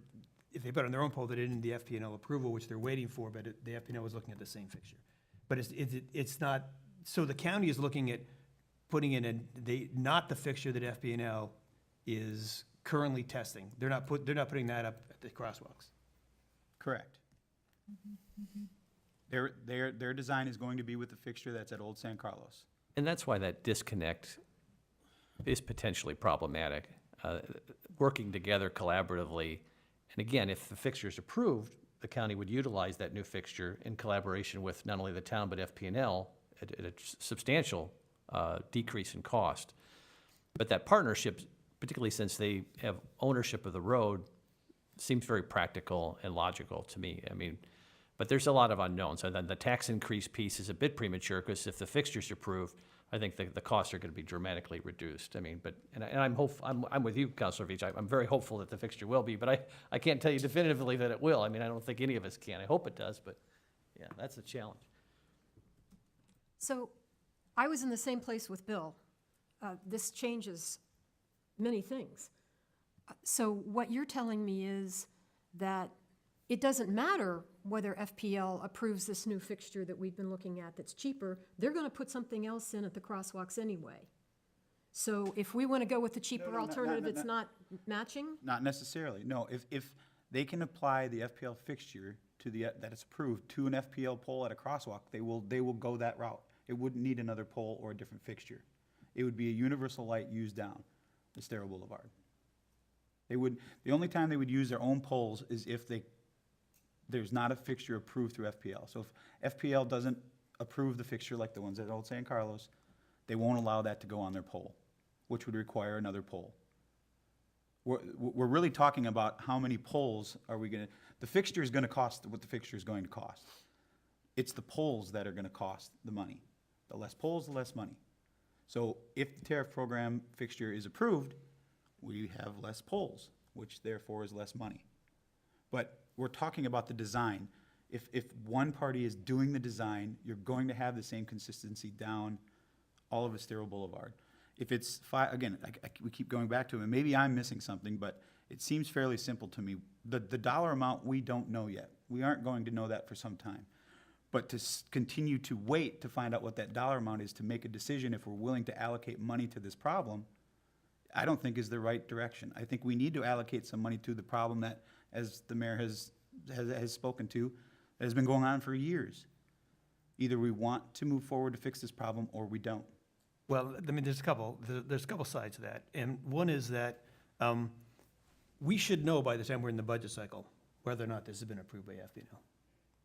if they put it on their own poll, they didn't need the FPL approval, which they're waiting for, but the FPL was looking at the same fixture. But it's not, so the county is looking at putting in not the fixture that FPL is currently testing. They're not putting that up at the crosswalks. Correct. Their design is going to be with the fixture that's at Old San Carlos. And that's why that disconnect is potentially problematic. Working together collaboratively, and again, if the fixture is approved, the county would utilize that new fixture in collaboration with not only the town, but FP&L at a substantial decrease in cost. But that partnership, particularly since they have ownership of the road, seems very practical and logical to me. I mean, but there's a lot of unknowns. And then the tax increase piece is a bit premature, because if the fixture's approved, I think the costs are gonna be dramatically reduced. I mean, but, and I'm with you, Councilor Veach. I'm very hopeful that the fixture will be, but I can't tell you definitively that it will. I mean, I don't think any of us can. I hope it does, but yeah, that's a challenge. So I was in the same place with Bill. This changes many things. So what you're telling me is that it doesn't matter whether FPL approves this new fixture that we've been looking at that's cheaper, they're gonna put something else in at the crosswalks anyway. So if we wanna go with the cheaper alternative, it's not matching? Not necessarily, no. If they can apply the FPL fixture to that is approved to an FPL pole at a crosswalk, they will go that route. It wouldn't need another pole or a different fixture. It would be a universal light used down Estero Boulevard. The only time they would use their own poles is if there's not a fixture approved through FPL. So if FPL doesn't approve the fixture like the ones at Old San Carlos, they won't allow that to go on their pole, which would require another pole. We're really talking about how many poles are we gonna, the fixture is gonna cost what the fixture is going to cost. It's the poles that are gonna cost the money. The less poles, the less money. So if the tariff program fixture is approved, we have less poles, which therefore is less money. But we're talking about the design. If one party is doing the design, you're going to have the same consistency down all of Estero Boulevard. If it's again, we keep going back to it, and maybe I'm missing something, but it seems fairly simple to me. The dollar amount, we don't know yet. We aren't going to know that for some time. But to continue to wait to find out what that dollar amount is to make a decision if we're willing to allocate money to this problem, I don't think is the right direction. I think we need to allocate some money to the problem that, as the mayor has spoken to, that has been going on for years. Either we want to move forward to fix this problem, or we don't. Well, I mean, there's a couple sides to that. And one is that we should know by the time we're in the budget cycle whether or not this has been approved by FPL,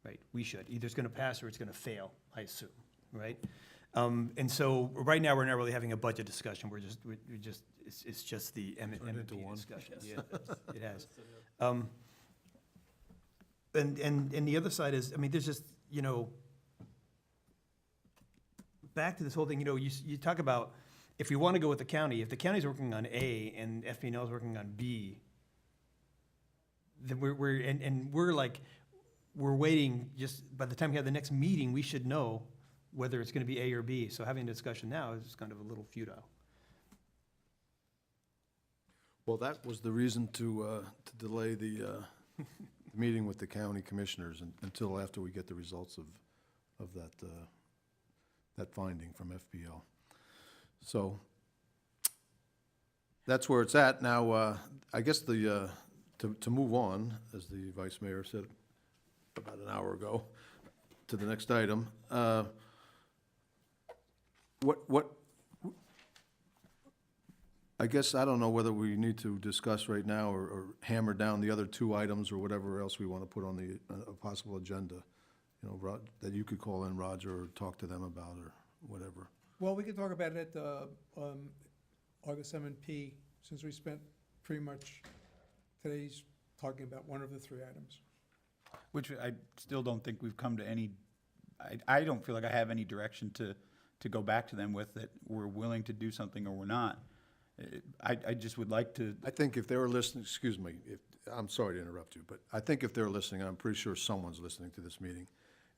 right? We should. Either it's gonna pass or it's gonna fail, I assume, right? And so right now, we're not really having a budget discussion. We're just, it's just the M&P discussion. Yeah, it has. And the other side is, I mean, there's just, you know, back to this whole thing, you know, you talk about, if we want to go with the county, if the county's working on A and FPL is working on B, then we're waiting, just by the time we have the next meeting, we should know whether it's gonna be A or B. So having a discussion now is kind of a little futile. Well, that was the reason to delay the meeting with the county commissioners until after we get the results of that finding from FPL. So that's where it's at. Now, I guess to move on, as the vice mayor said about an hour ago, to the next item, I guess, I don't know whether we need to discuss right now or hammer down the other two items or whatever else we want to put on the, a possible agenda, you know, that you could call in, Roger, or talk to them about, or whatever. Well, we could talk about it at the August M&P, since we spent pretty much today's talking about one of the three items. Which I still don't think we've come to any, I don't feel like I have any direction to go back to them with, that we're willing to do something or we're not. I just would like to, I think if they were listening, excuse me, I'm sorry to interrupt you, but I think if they're listening, and I'm pretty sure someone's listening to this meeting,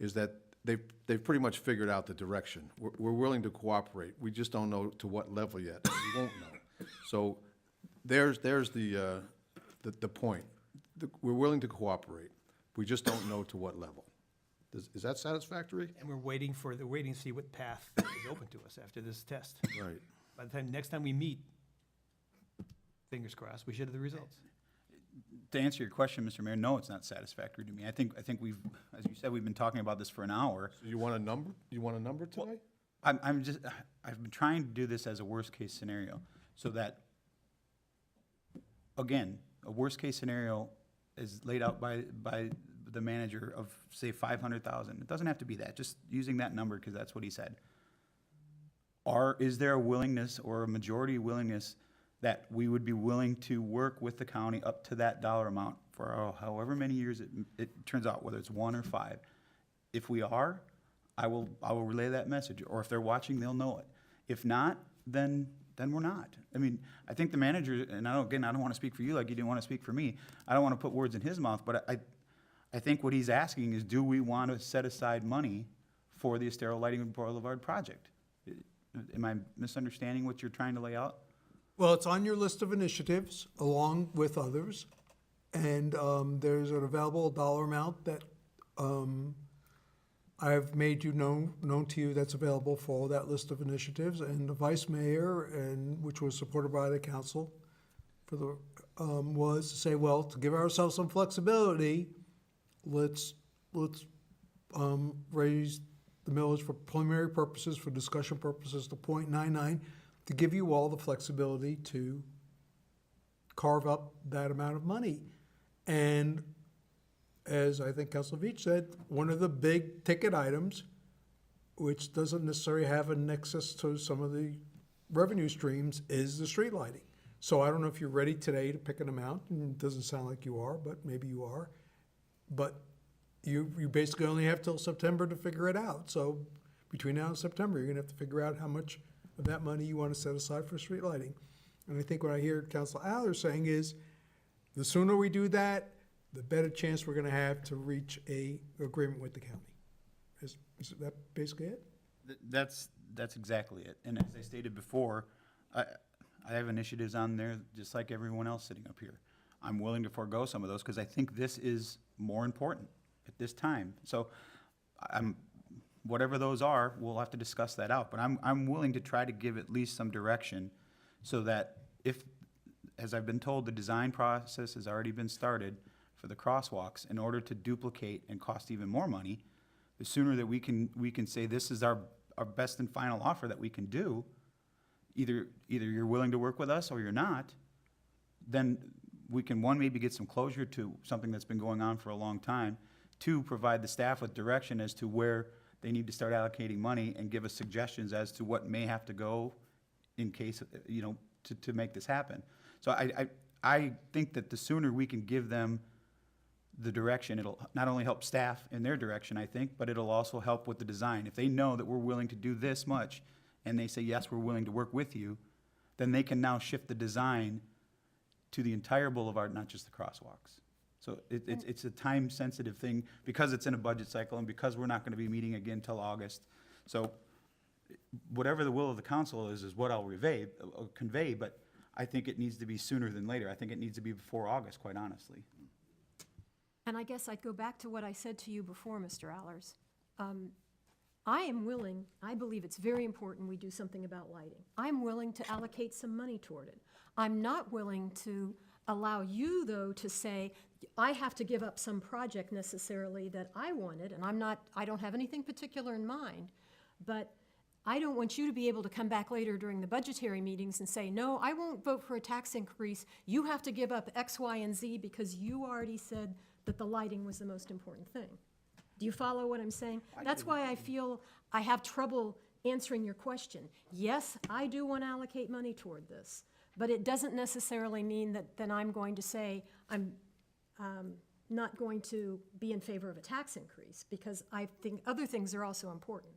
is that they've pretty much figured out the direction. We're willing to cooperate. We just don't know to what level yet. We won't know. So there's the point. We're willing to cooperate. We just don't know to what level. Is that satisfactory? And we're waiting to see what path is open to us after this test. Right. By the time, next time we meet, fingers crossed, we should have the results. to answer your question, Mr. Mayor, no, it's not satisfactory to me. I think we've, as you said, we've been talking about this for an hour. So you want a number? You want a number tonight? I've been trying to do this as a worst-case scenario, so that, again, a worst-case scenario is laid out by the manager of, say, 500,000. It doesn't have to be that, just using that number, because that's what he said. Is there a willingness or a majority willingness that we would be willing to work with the county up to that dollar amount for however many years it turns out, whether it's 1 or 5? If we are, I will relay that message, or if they're watching, they'll know it. If not, then we're not. I mean, I think the manager, and I don't want to speak for you like you didn't want to speak for me. I don't want to put words in his mouth, but I think what he's asking is, do we want to set aside money for the Estero Lighting Boulevard project? Am I misunderstanding what you're trying to lay out? Well, it's on your list of initiatives, along with others, and there's an available dollar amount that I've made you known to you that's available for all that list of initiatives, and the vice mayor, and which was supported by the council, for the was to say, well, to give ourselves some flexibility, let's raise the millage for preliminary purposes, for discussion purposes, to 0.99, to give you all the flexibility to carve up that amount of money. And as I think Councilor Veach said, one of the big ticket items, which doesn't necessarily have a nexus to some of the revenue streams, is the street lighting. So I don't know if you're ready today to pick an amount, and it doesn't sound like you are, but maybe you are. But you basically only have till September to figure it out. So between now and September, you're gonna have to figure out how much of that money you want to set aside for street lighting. And I think what I hear Councilor Aller saying is, the sooner we do that, the better chance we're gonna have to reach a agreement with the county. Is that basically it? That's exactly it. And as I stated before, I have initiatives on there just like everyone else sitting up here. I'm willing to forego some of those because I think this is more important at this time. So whatever those are, we'll have to discuss that out. But I'm willing to try to give at least some direction so that if, as I've been told, the design process has already been started for the crosswalks, in order to duplicate and cost even more money, the sooner that we can say this is our best and final offer that we can do, either you're willing to work with us or you're not, then we can, one, maybe get some closure to something that's been going on for a long time, two, provide the staff with direction as to where they need to start allocating money and give us suggestions as to what may have to go in case, you know, to make this happen. So I think that the sooner we can give them the direction, it'll not only help staff in their direction, I think, but it'll also help with the design. If they know that we're willing to do this much, and they say, yes, we're willing to work with you, then they can now shift the design to the entire boulevard, not just the crosswalks. So it's a time-sensitive thing, because it's in a budget cycle, and because we're not gonna be meeting again till August. So whatever the will of the council is what I'll convey, but I think it needs to be sooner than later. I think it needs to be before August, quite honestly. And I guess I'd go back to what I said to you before, Mr. Allers. I am willing, I believe it's very important we do something about lighting. I'm willing to allocate some money toward it. I'm not willing to allow you, though, to say, I have to give up some project necessarily that I wanted, and I don't have anything particular in mind, but I don't want you to be able to come back later during the budgetary meetings and say, no, I won't vote for a tax increase. You have to give up X, Y, and Z because you already said that the lighting was the most important thing. Do you follow what I'm saying? That's why I feel I have trouble answering your question. Yes, I do want to allocate money toward this, but it doesn't necessarily mean that then I'm going to say I'm not going to be in favor of a tax increase, because I think other things are also important.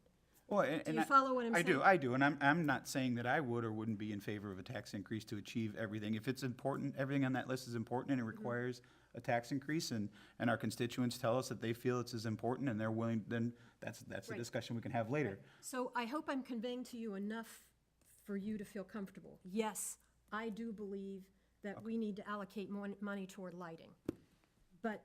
Well, Do you follow what I'm saying? I do, and I'm not saying that I would or wouldn't be in favor of a tax increase to achieve everything. If it's important, everything on that list is important, and it requires a tax increase, and our constituents tell us that they feel it's as important and they're willing, then that's a Right. discussion we can have later. So I hope I'm conveying to you enough for you to feel comfortable. Yes, I do believe that we need to allocate more money toward lighting, but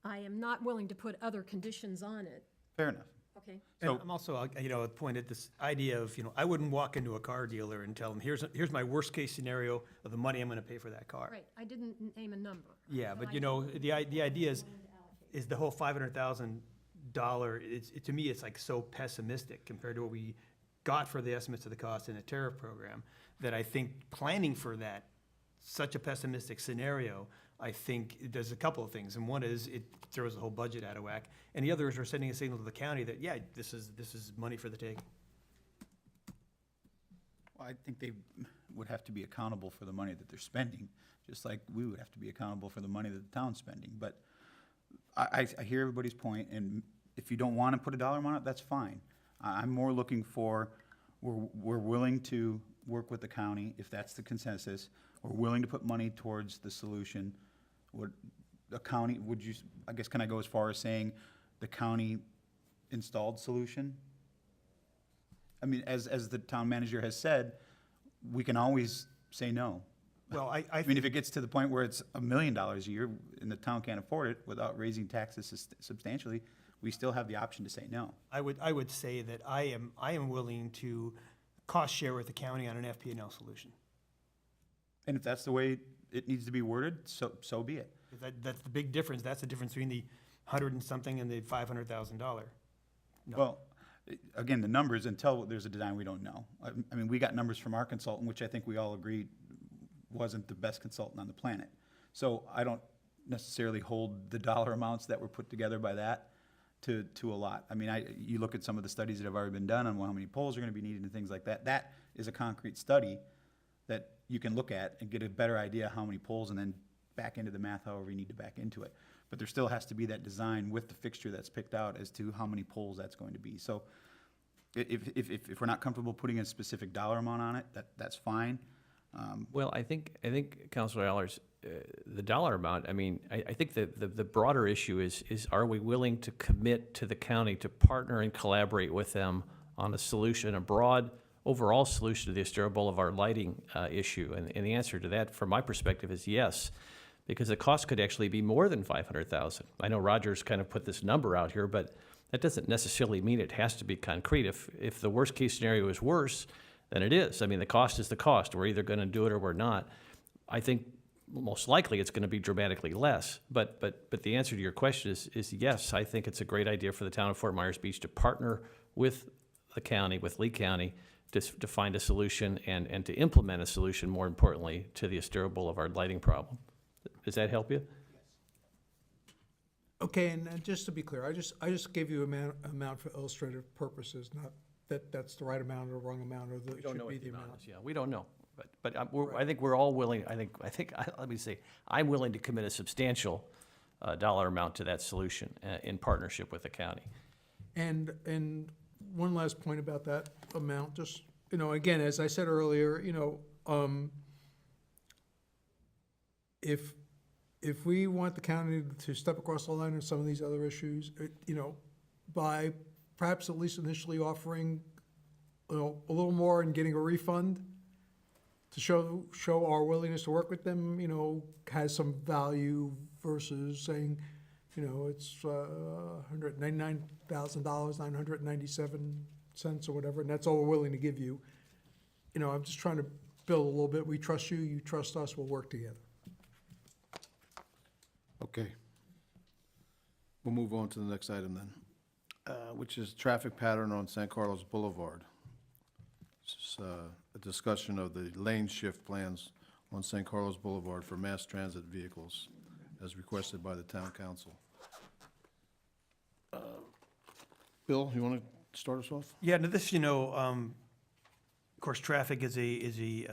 I am not willing to put other conditions on it, Fair enough. okay? And So- I'm also, you know, point at this idea of, you know, I wouldn't walk into a car dealer and tell them, here's my worst-case scenario of the money I'm gonna pay for that car. Right, I didn't name a number. Yeah, but you know, the idea is the whole $500,000, to me, it's like so pessimistic compared to what we got for the estimates of the cost in a tariff program, that I think planning for that, such a pessimistic scenario, I think it does a couple of things. And one is it throws the whole budget out of whack. And the other is we're sending a signal to the county that, yeah, this is money for the take. Well, I think they would have to be accountable for the money that they're spending, just like we would have to be accountable for the money that the town's spending. But I hear everybody's point, and if you don't want to put a dollar amount on it, that's fine. I'm more looking for, we're willing to work with the county, if that's the consensus. We're willing to put money towards the solution. Would the county, I guess, can I go as far as saying the county installed solution? I mean, as the town manager has said, we can always say no. Well, I mean, if it gets to the point where it's $1 million a year and the town can't afford it without raising taxes substantially, we still have the option to say no. I would say that I am willing to cost share with the county on an FP&L solution. And if that's the way it needs to be worded, so be it. That's the big difference. That's the difference between the 100 and something and the $500,000. No. Well, again, the numbers, until there's a design, we don't know. I mean, we got numbers from our consultant, which I think we all agreed wasn't the best consultant on the planet. So I don't necessarily hold the dollar amounts that were put together by that to a lot. I mean, you look at some of the studies that have already been done on how many poles are gonna be needed and things like that. That is a concrete study that you can look at and get a better idea how many poles, and then back into the math however you need to back into it. But there still has to be that design with the fixture that's picked out as to how many poles that's going to be. So if we're not comfortable putting a specific dollar amount on it, that's fine. Well, I think Councilor Allers, the dollar amount, I mean, I think the broader issue is are we willing to commit to the county to partner and collaborate with them on a solution, a broad overall solution to the Estero Boulevard lighting issue? And the answer to that, from my perspective, is yes, because the cost could actually be more than $500,000. I know Roger's kind of put this number out here, but that doesn't necessarily mean it has to be concrete. If the worst case scenario is worse, then it is. I mean, the cost is the cost. We're either going to do it or we're not. I think most likely it's going to be dramatically less. But the answer to your question is yes. I think it's a great idea for the town of Fort Myers Beach to partner with the county, with Lee County, to find a solution and to implement a solution, more importantly, to the Estero Boulevard lighting problem. Does that help you? Okay, and just to be clear, I just gave you amount for illustrative purposes, not that that's the right amount or the wrong amount, or that We it don't should know be what the the amount amount. is, yeah, we don't know. But I think we're all willing, let me say, I'm willing to commit a substantial dollar amount to that solution in partnership with the county. And one last point about that amount, just, again, as I said earlier, if we want the county to step across the line on some of these other issues, by perhaps at least initially offering, a little more and getting a refund to show our willingness to work with them, has some value versus saying, it's $199,000, 997 cents or whatever, and that's all we're willing to give you. I'm just trying to build a little bit. We trust you, you trust us, we'll work together. Okay. We'll move on to the next item then, which is traffic pattern on San Carlos Boulevard. This is a discussion of the lane shift plans on San Carlos Boulevard for mass transit vehicles, as requested by the town council. Bill, you want to start us off? Yeah, now this, of course, traffic is a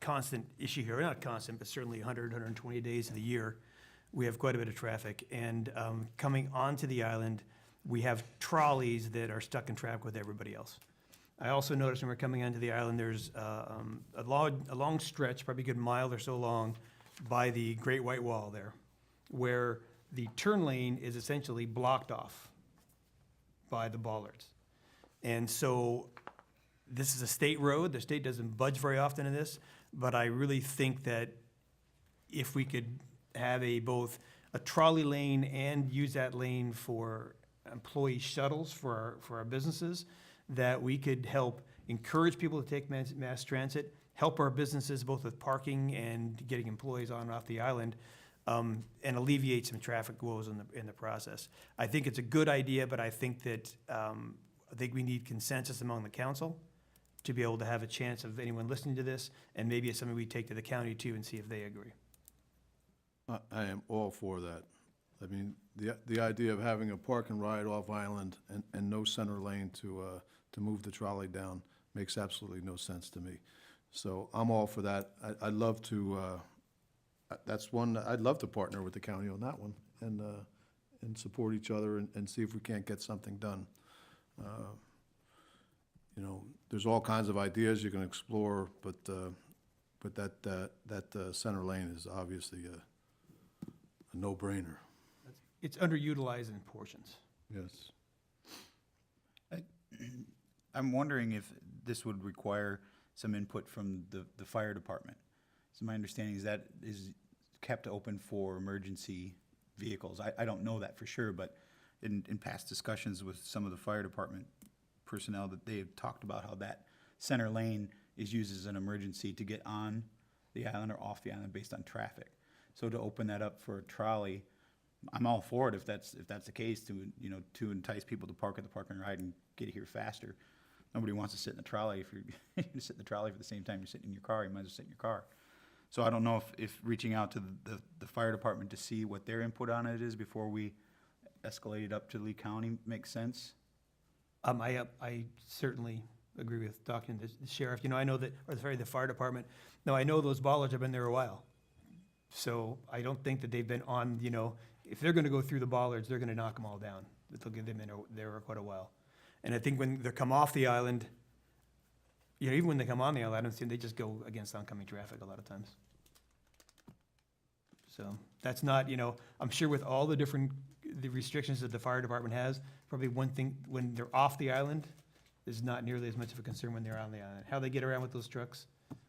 constant issue here. Not constant, but certainly 100, 120 days of the year. We have quite a bit of traffic. And coming onto the island, we have trolleys that are stuck in traffic with everybody else. I also noticed when we're coming onto the island, there's a long stretch, probably a good mile or so long, by the Great White Wall there, where the turn lane is essentially blocked off by the bollards. And so this is a state road. The state doesn't budge very often in this, but I really think that if we could have both a trolley lane and use that lane for employee shuttles for our businesses, that we could help encourage people to take mass transit, help our businesses both with parking and getting employees on and off the island, and alleviate some traffic woes in the process. I think it's a good idea, but I think that we need consensus among the council to be able to have a chance of anyone listening to this, and maybe it's something we take to the county too and see if they agree. I am all for that. I mean, the idea of having a park and ride off island and no center lane to move the trolley down makes absolutely no sense to me. So I'm all for that. I'd love to, that's one, I'd love to partner with the county on that one and support each other and see if we can't get something done. There's all kinds of ideas you can explore, but that center lane is obviously a no-brainer. It's underutilized in portions. Yes. I'm wondering if this would require some input from the fire department. So my understanding is that is kept open for emergency vehicles. I don't know that for sure, but in past discussions with some of the fire department personnel, that they have talked about how that center lane is used as an emergency to get on the island or off the island based on traffic. So to open that up for a trolley, I'm all for it if that's the case, to entice people to park at the park and ride and get here faster. Nobody wants to sit in the trolley. If you're going to sit in the trolley for the same time you're sitting in your car, you might as well sit in your car. So I don't know if reaching out to the fire department to see what their input on it is before we escalate it up to Lee County makes sense. I certainly agree with talking to the sheriff. I know that, the fire department. Now, I know those bollards have been there a while. So I don't think that they've been on, if they're gonna go through the bollards, they're gonna knock them all down. They'll give them in there for quite a while. And I think when they come off the island, even when they come on the island, I don't think they just go against oncoming traffic a lot of times. So that's not, I'm sure with all the restrictions that the fire department has, probably one thing, when they're off the island, is not nearly as much of a concern when they're on the island. How they get around with those trucks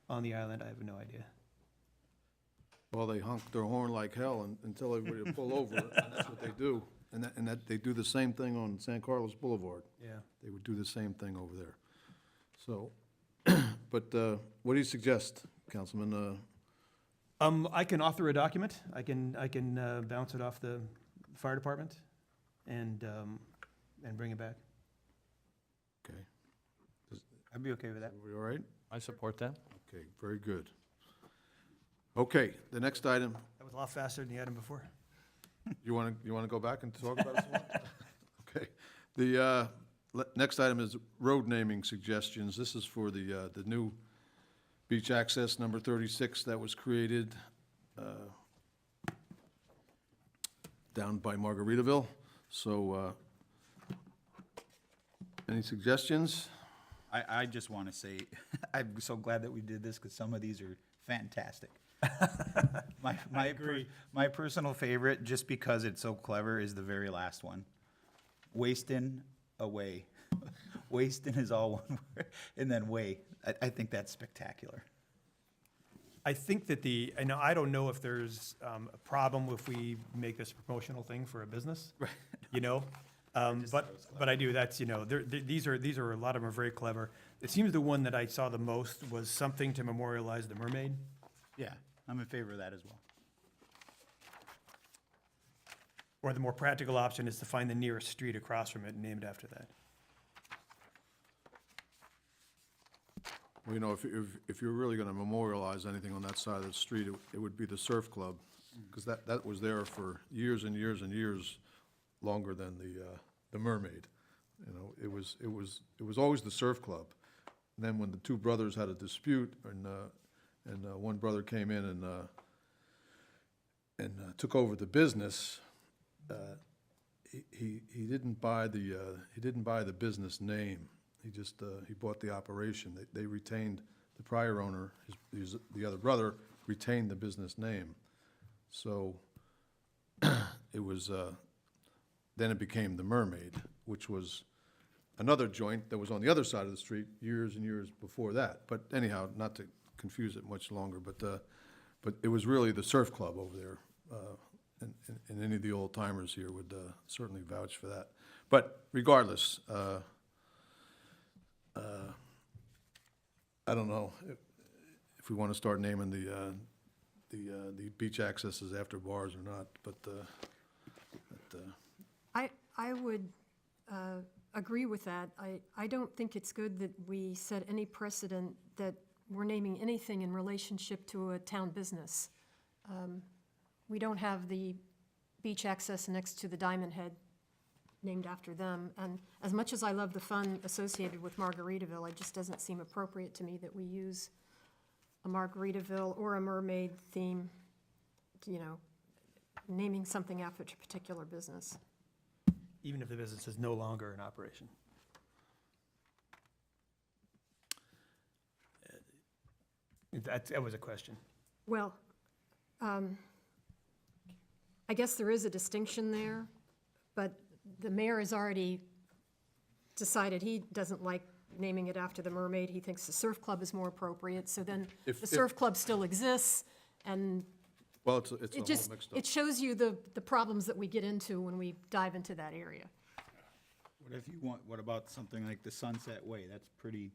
on the island, I have no idea. Well, they honk their horn like hell and tell everybody to pull over, and that's what they do. And that they do the same thing on San Carlos Boulevard. Yeah. They would do the same thing over there. So, but what do you suggest, Councilman? I can author a document. I can bounce it off the fire department and bring it back. Okay. I'd be okay with that. Everybody all right? I support that. Okay, very good. Okay, the next item, That was a lot faster than the item before. You want to go back and talk about it some more? Okay. The next item is road naming suggestions. This is for the new beach access number 36 that was created down by Margaritaville. So, any suggestions? I just want to say, I'm so glad that we did this, because some of these are fantastic. My personal favorite, just because it's so clever, is the very last one. Wastin' away. Wastin' is all one word, and then way. I think that's spectacular. I think that I don't know if there's a problem if we make this a promotional thing for a business, you know? But I do, that's, you know, these are, a lot of them are very clever. It seems the one that I saw the most was something to memorialize the mermaid. Yeah, I'm in favor of that as well. Or the more practical option is to find the nearest street across from it and name it after that. Well, you know, if you're really going to memorialize anything on that side of the street, it would be the surf club, because that was there for years and years and years, longer than the mermaid. You know, it was always the surf club. And then when the two brothers had a dispute, and one brother came in and took over the business, he didn't buy the business name. He just he bought the operation. They retained the prior owner. The other brother retained the business name. So it was. Then it became the Mermaid, which was another joint that was on the other side of the street years and years before that. But anyhow, not to confuse it much longer, but it was really the surf club over there. And any of the old timers here would certainly vouch for that. But regardless, I don't know if we want to start naming the beach accesses after bars or not, but I would agree with that. I don't think it's good that we set any precedent that we're naming anything in relationship to a town business. We don't have the beach access next to the Diamond Head named after them. And as much as I love the fun associated with Margaritaville, it just doesn't seem appropriate to me that we use a Margaritaville or a mermaid theme, you know, naming something after a particular business. Even if the business is no longer in operation. That was a question. Well, I guess there is a distinction there, but the mayor has already decided he doesn't like naming it after the mermaid. He thinks the surf club is more appropriate, so then the surf club still exists, and well, it's a whole just, mixed up. it shows you the problems that we get into when we dive into that area. What about something like the Sunset Way? That's pretty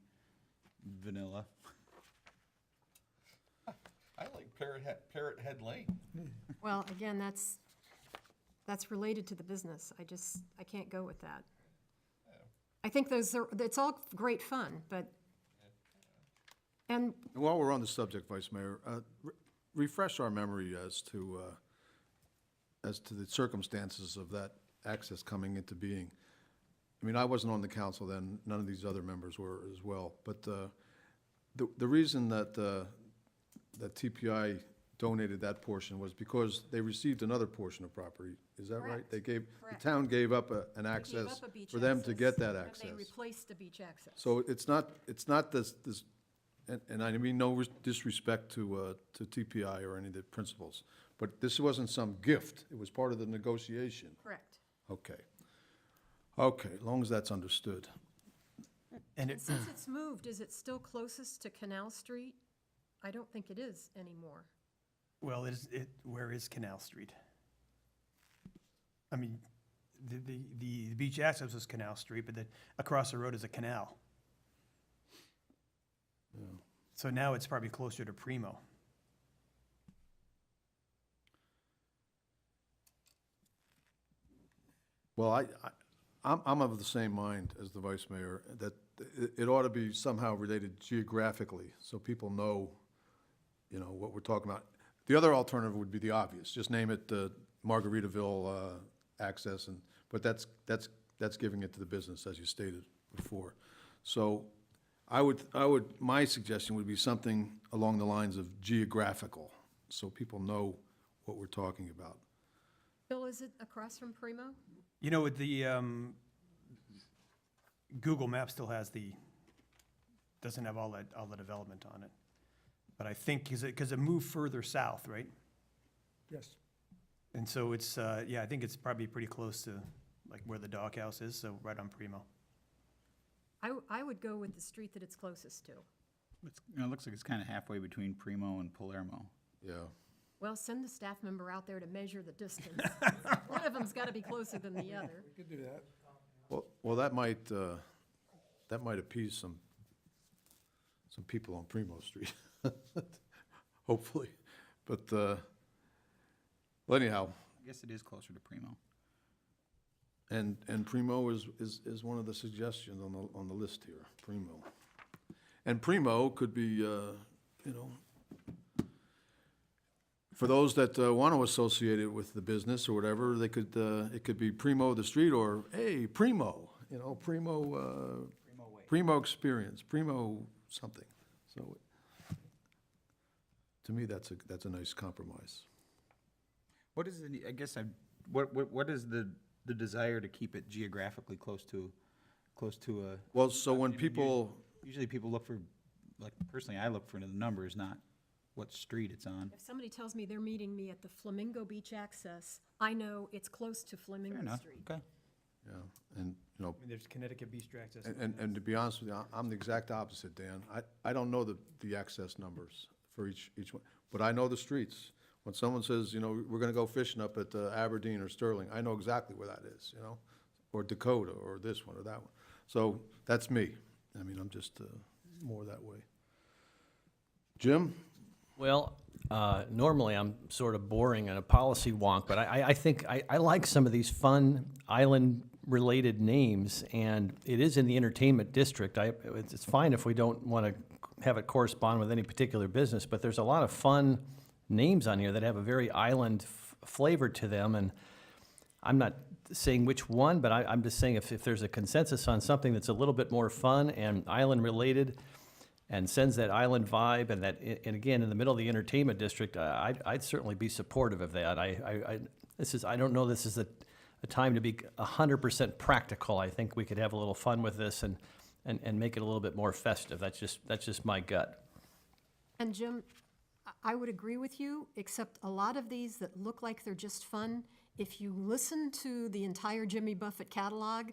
vanilla. I like Parrot Head Lane. Well, again, that's related to the business. I can't go with that. I think it's all great fun, but, and And while we're on the subject, Vice Mayor, refresh our memory as to the circumstances of that access coming into being. I mean, I wasn't on the council then, none of these other members were as well, but the reason that that TPI donated that portion was because they received another portion of property. Is that right? Correct. The Correct. town gave up an they gave access up a beach for them to get access, that and access. they replaced the beach access. So it's not this, and I mean no disrespect to TPI or any of the principals, but this wasn't some gift. It was part of the negotiation. Correct. Okay. Okay, as long as that's understood. And And since it's moved, is it still closest to Canal Street? I don't think it is anymore. well, where is Canal Street? I mean, the beach access is Canal Street, but across the road is a canal. So now it's probably closer to Primo. Well, I'm of the same mind as the vice mayor, that it ought to be somehow related geographically, so people know, you know, what we're talking about. The other alternative would be the obvious, just name it Margaritaville access, but that's giving it to the business, as you stated before. So my suggestion would be something along the lines of geographical, so people know what we're talking about. Bill, is it across from Primo? You know, with the, Google Maps still doesn't have all the development on it. But I think, because it moved further south, right? Yes. And so it's, yeah, I think it's probably pretty close to like where the doghouse is, so right on Primo. I would go with the street that it's closest to. It looks like it's kind of halfway between Primo and Palermo. Yeah. Well, send a staff member out there to measure the distance. One of them's got to be closer than the other. We could do that. Well, that might appease some people on Primo Street, hopefully. But, well, anyhow, I guess it is closer to Primo. and Primo is one of the suggestions on the list here, Primo. And Primo could be, you know, for those that want to associate it with the business or whatever, they could, it could be Primo the street, or, hey, Primo, you know, Primo experience, Primo something. So, to me, that's a nice compromise. What is the, I guess what is the desire to keep it geographically close to a? Well, so when I mean, people, Usually people look for, like, personally, I look for the numbers, not what street it's on. If somebody tells me they're meeting me at the Flamingo Beach access, I know it's close to Fair Flamingo enough, Street. okay. yeah, and, you know, I mean, there's Connecticut Beach access. and to be honest with you, I'm the exact opposite, Dan. I don't know the access numbers for each one, but I know the streets. When someone says, you know, we're gonna go fishing up at Aberdeen or Sterling, I know exactly where that is, you know, or Dakota, or this one or that one. So that's me. I mean, I'm just more that way. Jim? Well, normally I'm sort of boring and a policy wonk, but I think I like some of these fun island-related names, and it is in the entertainment district. It's fine if we don't want to have it correspond with any particular business, but there's a lot of fun names on here that have a very island flavor to them, and I'm not saying which one, but I'm just saying if there's a consensus on something that's a little bit more fun and island-related, and sends that island vibe, and and again, in the middle of the entertainment district, I'd certainly be supportive of that. I don't know this is a time to be 100% practical. I think we could have a little fun with this and make it a little bit more festive. That's just my gut. And Jim, I would agree with you, except a lot of these that look like they're just fun, if you listen to the entire Jimmy Buffett catalog,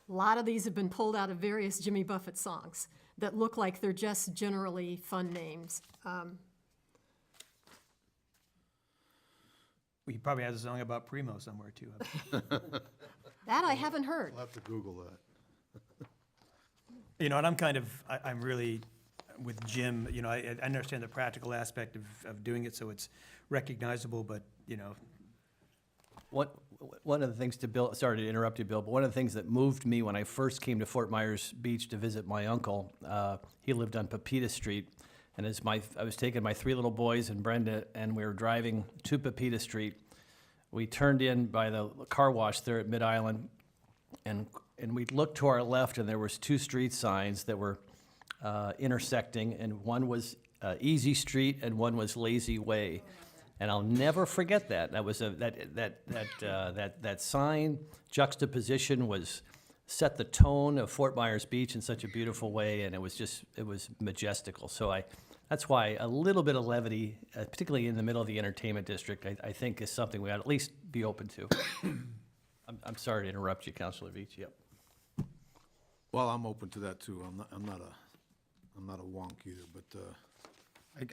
a lot of these have been pulled out of various Jimmy Buffett songs that look like they're just generally fun names. He probably has a song about Primo somewhere too. That I haven't heard. I'll have to Google that. You know, and I'm really with Jim, you know, I understand the practical aspect of doing it so it's recognizable, but, you know. One of the things sorry to interrupt you, Bill, but one of the things that moved me when I first came to Fort Myers Beach to visit my uncle, he lived on Pepita Street, and I was taking my 3 little boys and Brenda, and we were driving to Pepita Street. We turned in by the car wash there at Mid-Island, and we looked to our left, and there was 2 street signs that were intersecting, and one was Easy Street and one was Lazy Way. And I'll never forget that. That was that sign juxtaposition set the tone of Fort Myers Beach in such a beautiful way, and it was majestical. So that's why a little bit of levity, particularly in the middle of the entertainment district, I think is something we ought to at least be open to. I'm sorry to interrupt you, Councilor Veach. Yep. Well, I'm open to that too. I'm not a wonk either, but,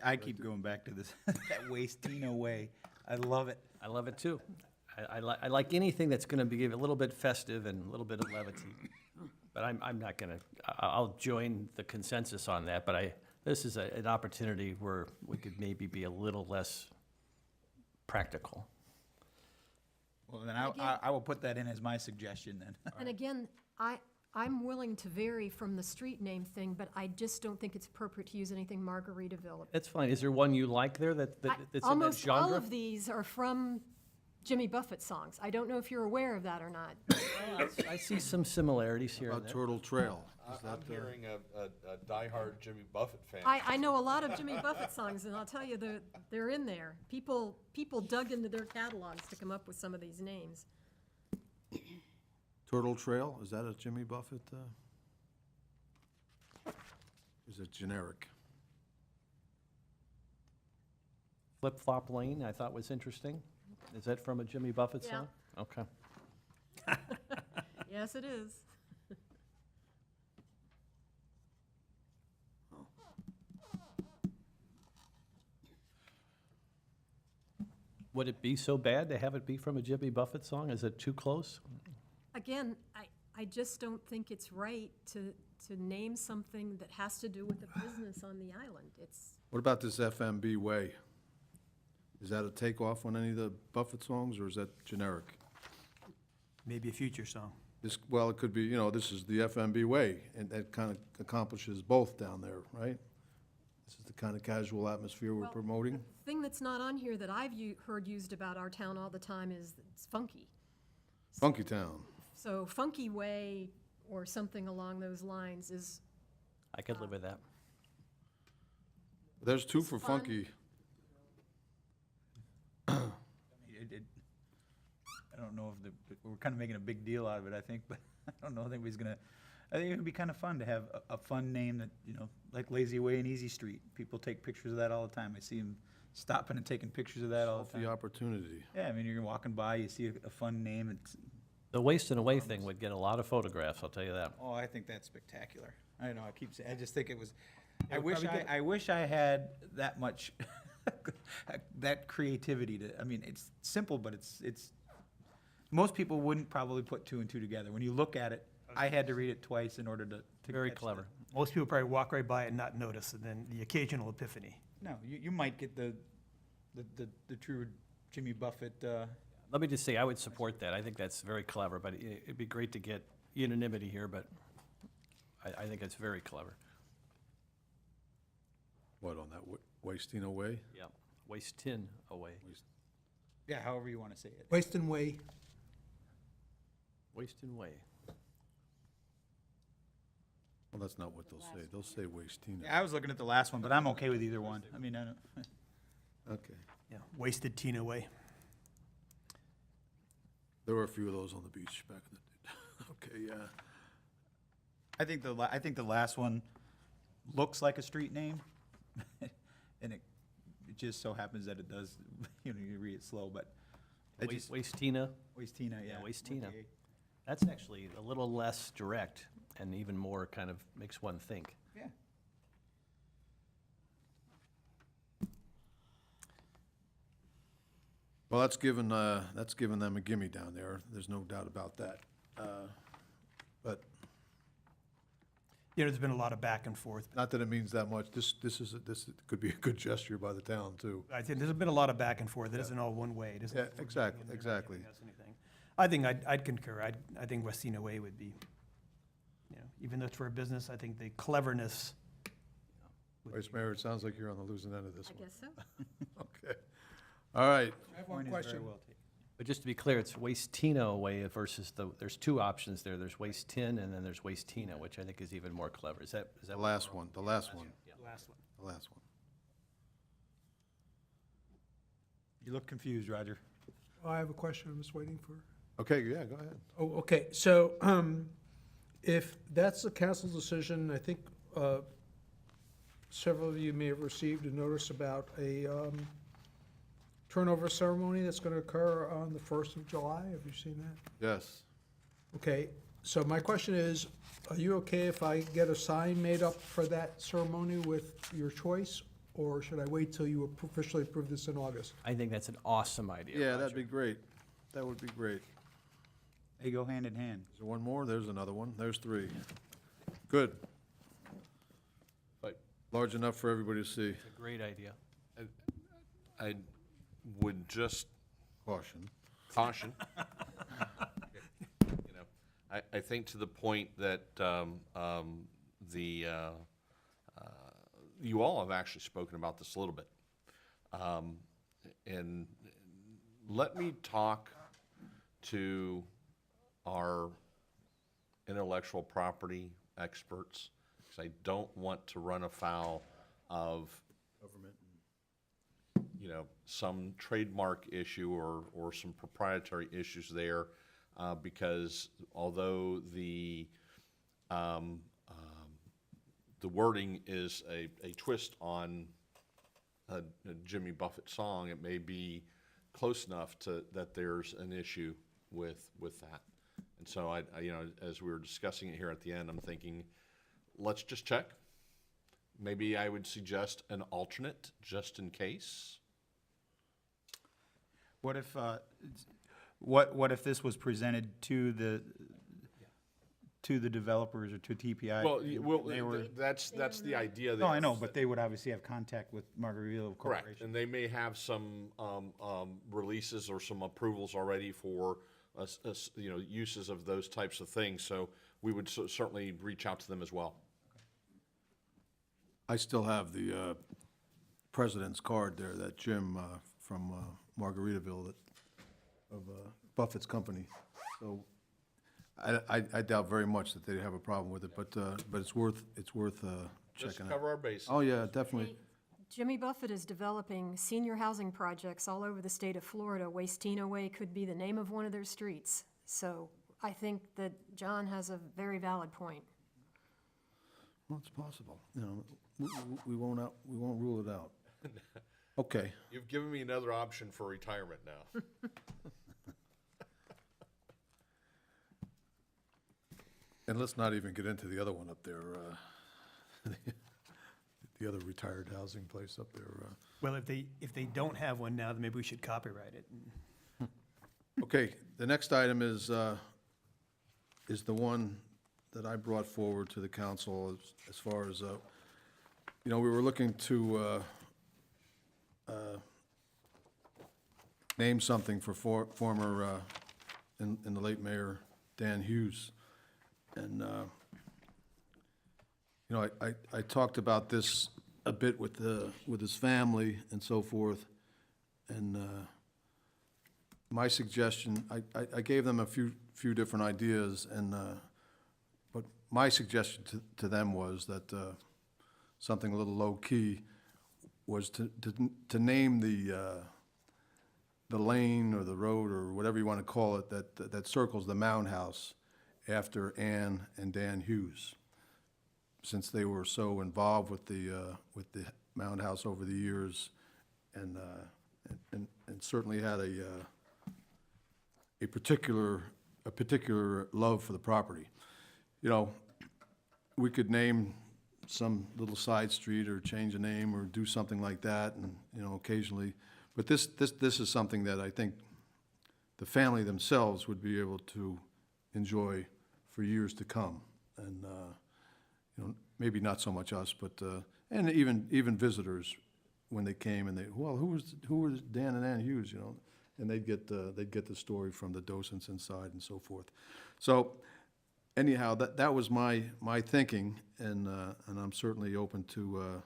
I keep going back to this, that Wastino way. I love it. I love it too. I like anything that's going to give a little bit festive and a little bit of levity. But I'm not going to, I'll join the consensus on that, but this is an opportunity where we could maybe be a little less practical. Well, then I will put that in as my suggestion then. And again, I'm willing to vary from the street name thing, but I just don't think it's appropriate to use anything Margaritaville. That's fine. Is there one you like there that's in that Almost all genre? of these are from Jimmy Buffett songs. I don't know if you're aware of that or not. I see some similarities here and About there. Turtle Trail. Is I'm that, hearing a diehard Jimmy Buffett fan. I know a lot of Jimmy Buffett songs, and I'll tell you, they're in there. People dug into their catalogs to come up with some of these names. Turtle Trail, is that a Jimmy Buffett? Is it generic? Flip Flop Lane, I thought was interesting. Is that from a Jimmy Buffett Yeah. song? Okay. Yes, it is. Would it be so bad to have it be from a Jimmy Buffett song? Is it too close? Again, I just don't think it's right to name something that has to do with the business on the island. It's, What about this FMB Way? Is that a takeoff on any of the Buffett songs, or is that generic? Maybe a future song. This, well, it could be, you know, this is the FMB Way, and that kind of accomplishes both down there, right? This is the kind of casual atmosphere we're Well, promoting. the thing that's not on here that I've heard used about our town all the time is it's funky. Funky Town. So Funky Way or something along those lines is, I could live with that. There's two for fun. funky. I don't know if we're kind of making a big deal out of it, I think, but I don't know if anybody's gonna, I think it would be kind of fun to have a fun name that, you know, like Lazy Way and Easy Street. People take pictures of that all the time. I see them stopping and taking pictures of that all the The time. opportunity. Yeah, I mean, you're walking by, you see a fun name, it's, The Wasting Away thing would get a lot of photographs, I'll tell you that. oh, I think that's spectacular. I don't know, I keep saying, I just think it was, I would wish probably get- I wish I had that much, that creativity to, I mean, it's simple, but it's, most people wouldn't probably put two and two together. When you look at it, I had to read it twice in order to Very catch the- clever. Most people probably walk right by it and not notice, and then the occasional epiphany. No, you might get the true Jimmy Buffett, Let me just say, I would support that. I think that's very clever, but it'd be great to get unanimity here, but I think it's very clever. What, on that Wasting Away? Yeah. Wastin' away. yeah, however you want to say it. Wasting Way. Wastin' way. Well, that's not what they'll say. They'll say Wasting. Yeah, I was looking at the last one, but I'm okay with either one. I mean, I don't, Okay. Yeah, wasted Tina way. There were a few of those on the beach back in the day. Okay, yeah. I think the last one looks like a street name, and it just so happens that it does, you know, you read it slow, but I just, Wastina. Wastina, yeah. Wastina. Okay. That's actually a little less direct and even more kind of makes one think. Yeah. Well, that's given them a gimme down there. There's no doubt about that. But You know, there's been a lot of back and forth. not that it means that much. This could be a good gesture by the town, too. I think there's been a lot of back and forth. It isn't all one way. It isn't Yeah, like we're exactly, going in there and exactly. giving us anything. I think I'd concur. I think Westina Way would be, you know, even though it's for a business, I think the cleverness. would Vice be- Mayor, it sounds like you're on the losing end of this I one. guess so. Okay. All right. I have one Point is very question. well taken. But just to be clear, it's Wastina away versus there's two options there. There's Wastin and then there's Wastina, which I think is even more clever. Is that? The last one, the last one, Last one. the last one. You look confused, Roger. I have a question I'm just waiting for. Okay, yeah, go ahead. Oh, okay, so, if that's the council's decision, I think, several of you may have received a notice about a, turnover ceremony that's gonna occur on the 1st of July. Have you seen that? Yes. Okay, so my question is, are you okay if I get a sign made up for that ceremony with your choice? Or should I wait till you officially approve this in August? I think that's an awesome idea. Yeah, Roger. that'd be great. That would be great. They go hand in hand. Is there one more? There's another one. There's three. Good. But Large enough for everybody to see. It's a great idea. I would just Caution. caution. You know, I think to the point that you all have actually spoken about this a little bit. And let me talk to our intellectual property experts, because I don't want to run afoul of some trademark issue or some proprietary issues there, because although the wording is a twist on a Jimmy Buffett song, it may be close enough that there's an issue with that. And so I as we were discussing it here at the end, I'm thinking, let's just check. Maybe I would suggest an alternate just in case. What if, what if this was presented to the developers or to TPI? Well, They were, that's the idea. no, I know, but they would obviously have contact with Margaritaville Correct, Corporation. and they may have some releases or some approvals already for uses of those types of things. So we would certainly reach out to them as well. I still have the president's card there, that Jim from Margaritaville of Buffett's company. So I doubt very much that they have a problem with it, but it's worth Just checking out. cover our bases. Oh, yeah, definitely. Jimmy Buffett is developing senior housing projects all over the state of Florida. Wastina Way could be the name of one of their streets. So I think that John has a very valid point. Well, it's possible, we won't rule it out. Okay, You've given me another option for retirement now. and let's not even get into the other one up there, the other retired housing place up there. Well, if they don't have one now, then maybe we should copyright it. Okay, the next item is the one that I brought forward to the council as far as, we were looking to name something for former, in the late mayor, Dan Hughes. And, I talked about this a bit with his family and so forth. And my suggestion, I gave them a few different ideas, and but my suggestion to them was that something a little low-key was to name the lane or the road or whatever you want to call it that circles the Mound House after Ann and Dan Hughes, since they were so involved with the Mound House over the years, and certainly had a particular love for the property. We could name some little side street or change a name or do something like that, and occasionally. But this is something that I think the family themselves would be able to enjoy for years to come, and maybe not so much us, but and even visitors when they came and who was Dan and Ann Hughes, and they'd get the story from the docents inside and so forth. So anyhow, that was my thinking, and I'm certainly open to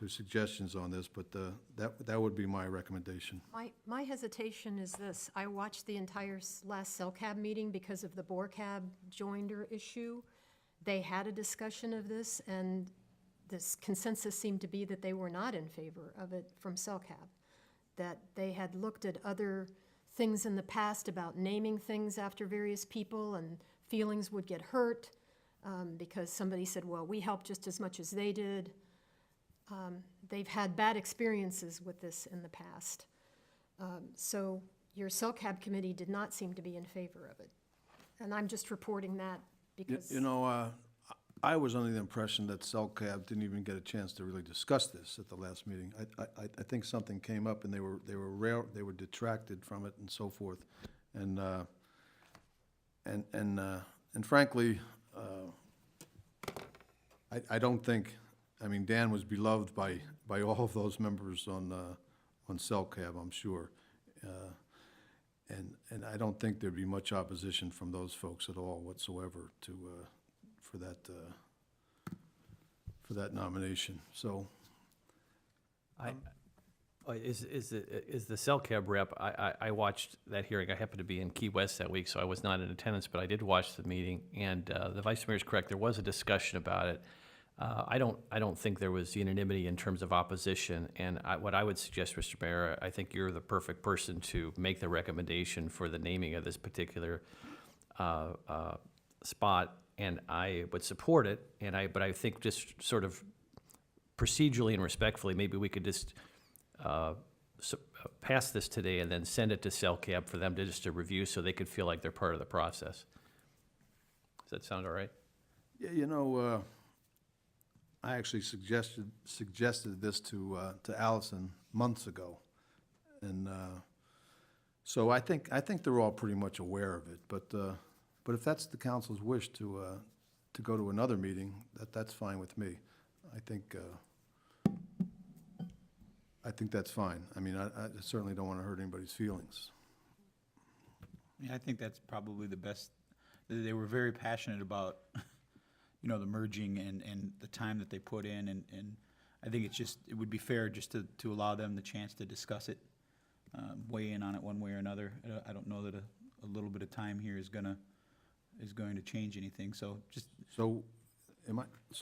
suggestions on this, but that would be my recommendation. My hesitation is this: I watched the entire last CellCab meeting because of the BORCAB joinder issue. They had a discussion of this, and this consensus seemed to be that they were not in favor of it from CellCab, that they had looked at other things in the past about naming things after various people, and feelings would get hurt because somebody said, well, we helped just as much as they did. They've had bad experiences with this in the past. So your CellCab committee did not seem to be in favor of it. And I'm just reporting that because... I was under the impression that CellCab didn't even get a chance to really discuss this at the last meeting. I think something came up and they were detracted from it and so forth. And frankly, I don't think, Dan was beloved by all of those members on CellCab, I'm sure. And I don't think there'd be much opposition from those folks at all whatsoever for that nomination. So, Is the cell cab rep, I watched that hearing, I happened to be in Key West that week, so I was not in attendance, but I did watch the meeting, and the vice mayor is correct, there was a discussion about it. I don't think there was unanimity in terms of opposition, and what I would suggest, Mr. Mayor, I think you're the perfect person to make the recommendation for the naming of this particular spot, and I would support it, but I think just sort of procedurally and respectfully, maybe we could just pass this today and then send it to CellCab for them to just to review so they could feel like they're part of the process. Does that sound all right? Yeah, I actually suggested this to Allison months ago. And so I think they're all pretty much aware of it. But if that's the council's wish to go to another meeting, that's fine with me. I think that's fine. I mean, I certainly don't want to hurt anybody's feelings. Yeah, I think that's probably the best. They were very passionate about, the merging and the time that they put in, and I think it would be fair just to allow them the chance to discuss it, weigh in on it one way or another. I don't know that a little bit of time here is going to change anything, so just. So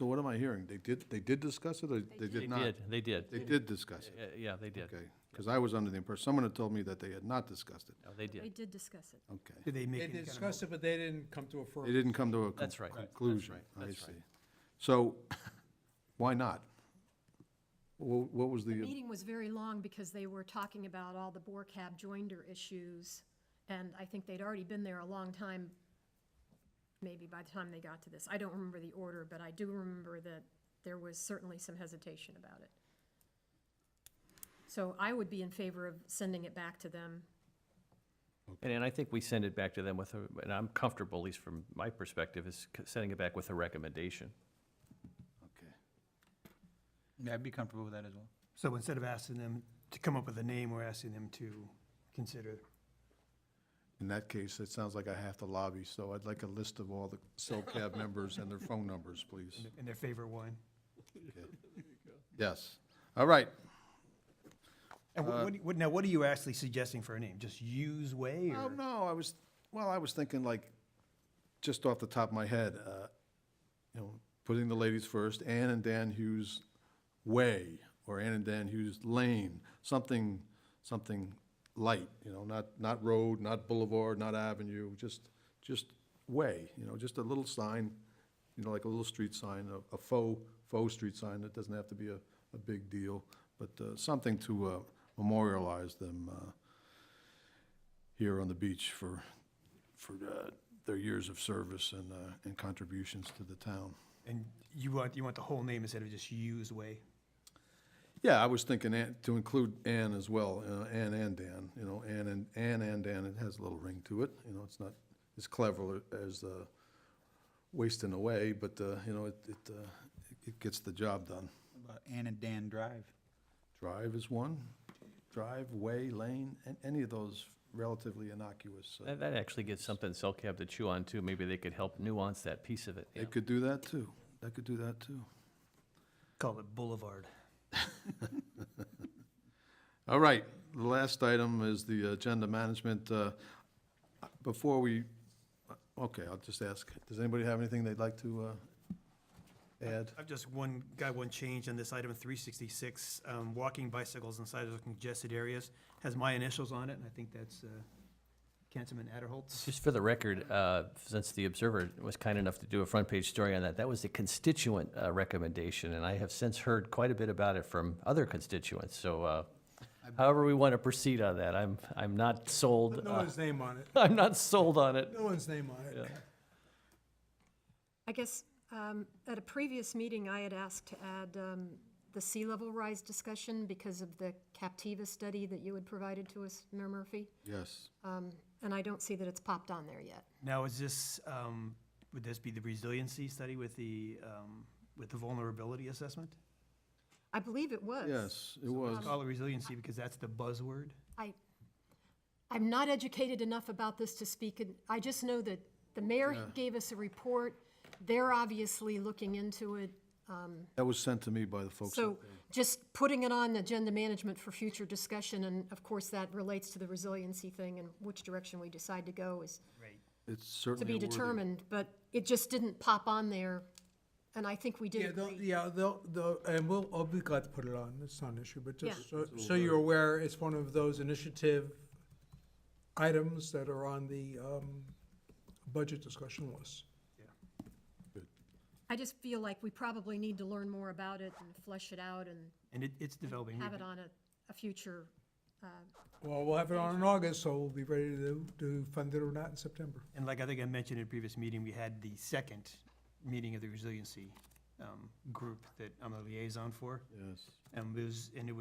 what am I hearing? They did discuss it, or they did not? They did. They did discuss it? Yeah, they did. Okay, because I was under the impression, someone had told me that they had not discussed it. No, they They did. did discuss it. Okay. Did they make They any kind of discussed it, but they didn't come to a firm. They didn't come to a That's right. That's conclusion. right. I That's see. right. So, why not? What was The the, meeting was very long because they were talking about all the bore cab joinder issues, and I think they'd already been there a long time, maybe by the time they got to this. I don't remember the order, but I do remember that there was certainly some hesitation about it. So I would be in favor of sending it back to them. And I think we send it back to them and I'm comfortable, at least from my perspective, is sending it back with a recommendation. okay. Yeah, I'd be comfortable with that as well. So instead of asking them to come up with a name, we're asking them to consider. In that case, it sounds like I have to lobby, so I'd like a list of all the CellCab members and their phone numbers, please. And their favorite wine. Okay. Yes. All right. And now, what are you actually suggesting for a name? Just Hughes Way, Oh, or? no, I was thinking like, just off the top of my head, putting the ladies first, Ann and Dan Hughes Way, or Ann and Dan Hughes Lane, something light, not road, not boulevard, not avenue, just way, just a little sign, like a little street sign, a faux street sign. That doesn't have to be a big deal, but something to memorialize them here on the beach for their years of service and contributions to the town. And you want the whole name instead of just Hughes Way? Yeah, I was thinking to include Ann as well, Ann and Dan, Ann and Dan, it has a little ring to it, it's not as clever as wasting away, but, it gets the job done. About Ann and Dan Drive. Drive is one, drive, way, lane, and any of those relatively innocuous. That actually gets something CellCab to chew on too. Maybe they could help nuance that piece of it. They could do that too. They could do that too. Call it Boulevard. All right, the last item is the agenda management. Before we, okay, I'll just ask, does anybody have anything they'd like to add? I've just one change on this item 366, walking bicycles inside of congested areas, has my initials on it, and I think that's Councilman Adderholt's. Just for the record, since the Observer was kind enough to do a front-page story on that was a constituent recommendation, and I have since heard quite a bit about it from other constituents. So however we want to proceed on that, I'm not sold. No one's name on it. I'm not sold on it. No one's name on it. Yeah. I guess at a previous meeting, I had asked to add the sea level rise discussion because of the Captiva study that you had provided to us, Mayor Murphy. Yes. And I don't see that it's popped on there yet. Now, is this, would this be the resiliency study with the vulnerability assessment? I believe it was. Yes, it was. Call it resiliency because that's the buzzword. I'm not educated enough about this to speak. I just know that the mayor Yeah. gave us a report. They're obviously looking into it. That was sent to me by the folks. So just putting it on agenda management for future discussion, and of course, that relates to the resiliency thing, and which direction we decide to go is Right. It's to certainly be a worthy- determined, but it just didn't pop on there, and I think we Yeah, did they'll, agree. yeah, they'll, and I'll be glad to put it on, it's not an issue, but just Yeah. so you're aware, it's one of those initiative items that are on the, budget discussion list. I just feel like we probably need to learn more about it and flesh it out and And it's developing. have it on a future, Well, we'll have it on in August, so we'll be ready to fund it or not in September. And like I think I mentioned in a previous meeting, we had the second meeting of the resiliency group that I'm a liaison for. Yes. It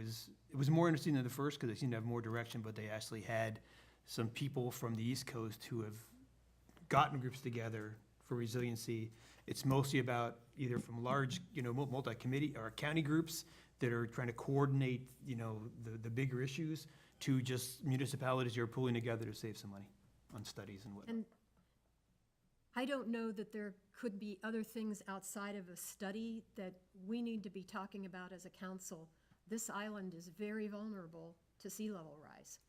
was more interesting than the first because they seemed to have more direction, but they actually had some people from the East Coast who have gotten groups together for resiliency. It's mostly about either from large, multi-committee or county groups that are trying to coordinate, the bigger issues to just municipalities who are pulling together to save some money on studies and whatnot. and I don't know that there could be other things outside of a study that we need to be talking about as a council. This island is very vulnerable to sea level rise.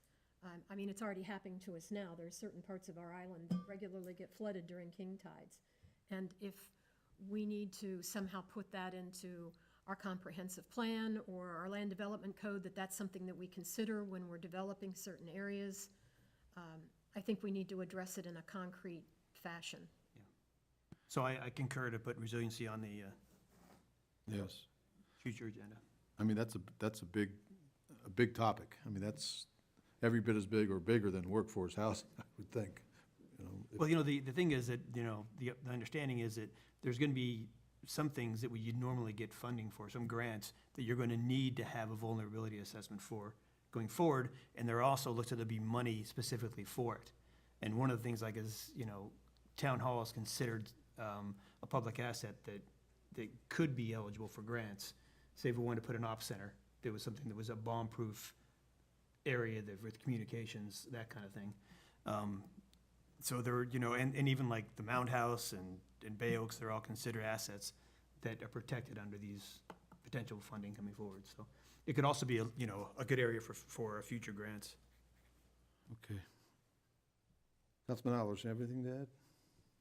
I mean, it's already happening to us now. There are certain parts of our island that regularly get flooded during king tides. And if we need to somehow put that into our comprehensive plan or our land development code, that's something that we consider when we're developing certain areas, I think we need to address it in a concrete fashion. So I concur to put resiliency on the Yes. future agenda. I mean, that's a big topic. I mean, that's every bit as big or bigger than workforce housing, I would think. Well, the thing is that, the understanding is that there's gonna be some things that you'd normally get funding for, some grants, that you're gonna need to have a vulnerability assessment for going forward, and there also looks to be money specifically for it. And one of the things like is, town hall is considered a public asset that could be eligible for grants. Say if we wanted to put an op center, there was something that was a bomb-proof area that with communications, that kind of thing. So there, and even like the Mound House and Bay Oaks, they're all considered assets that are protected under these potential funding coming forward. So it could also be, a good area for future grants. Okay. Councilman Allers, you have anything to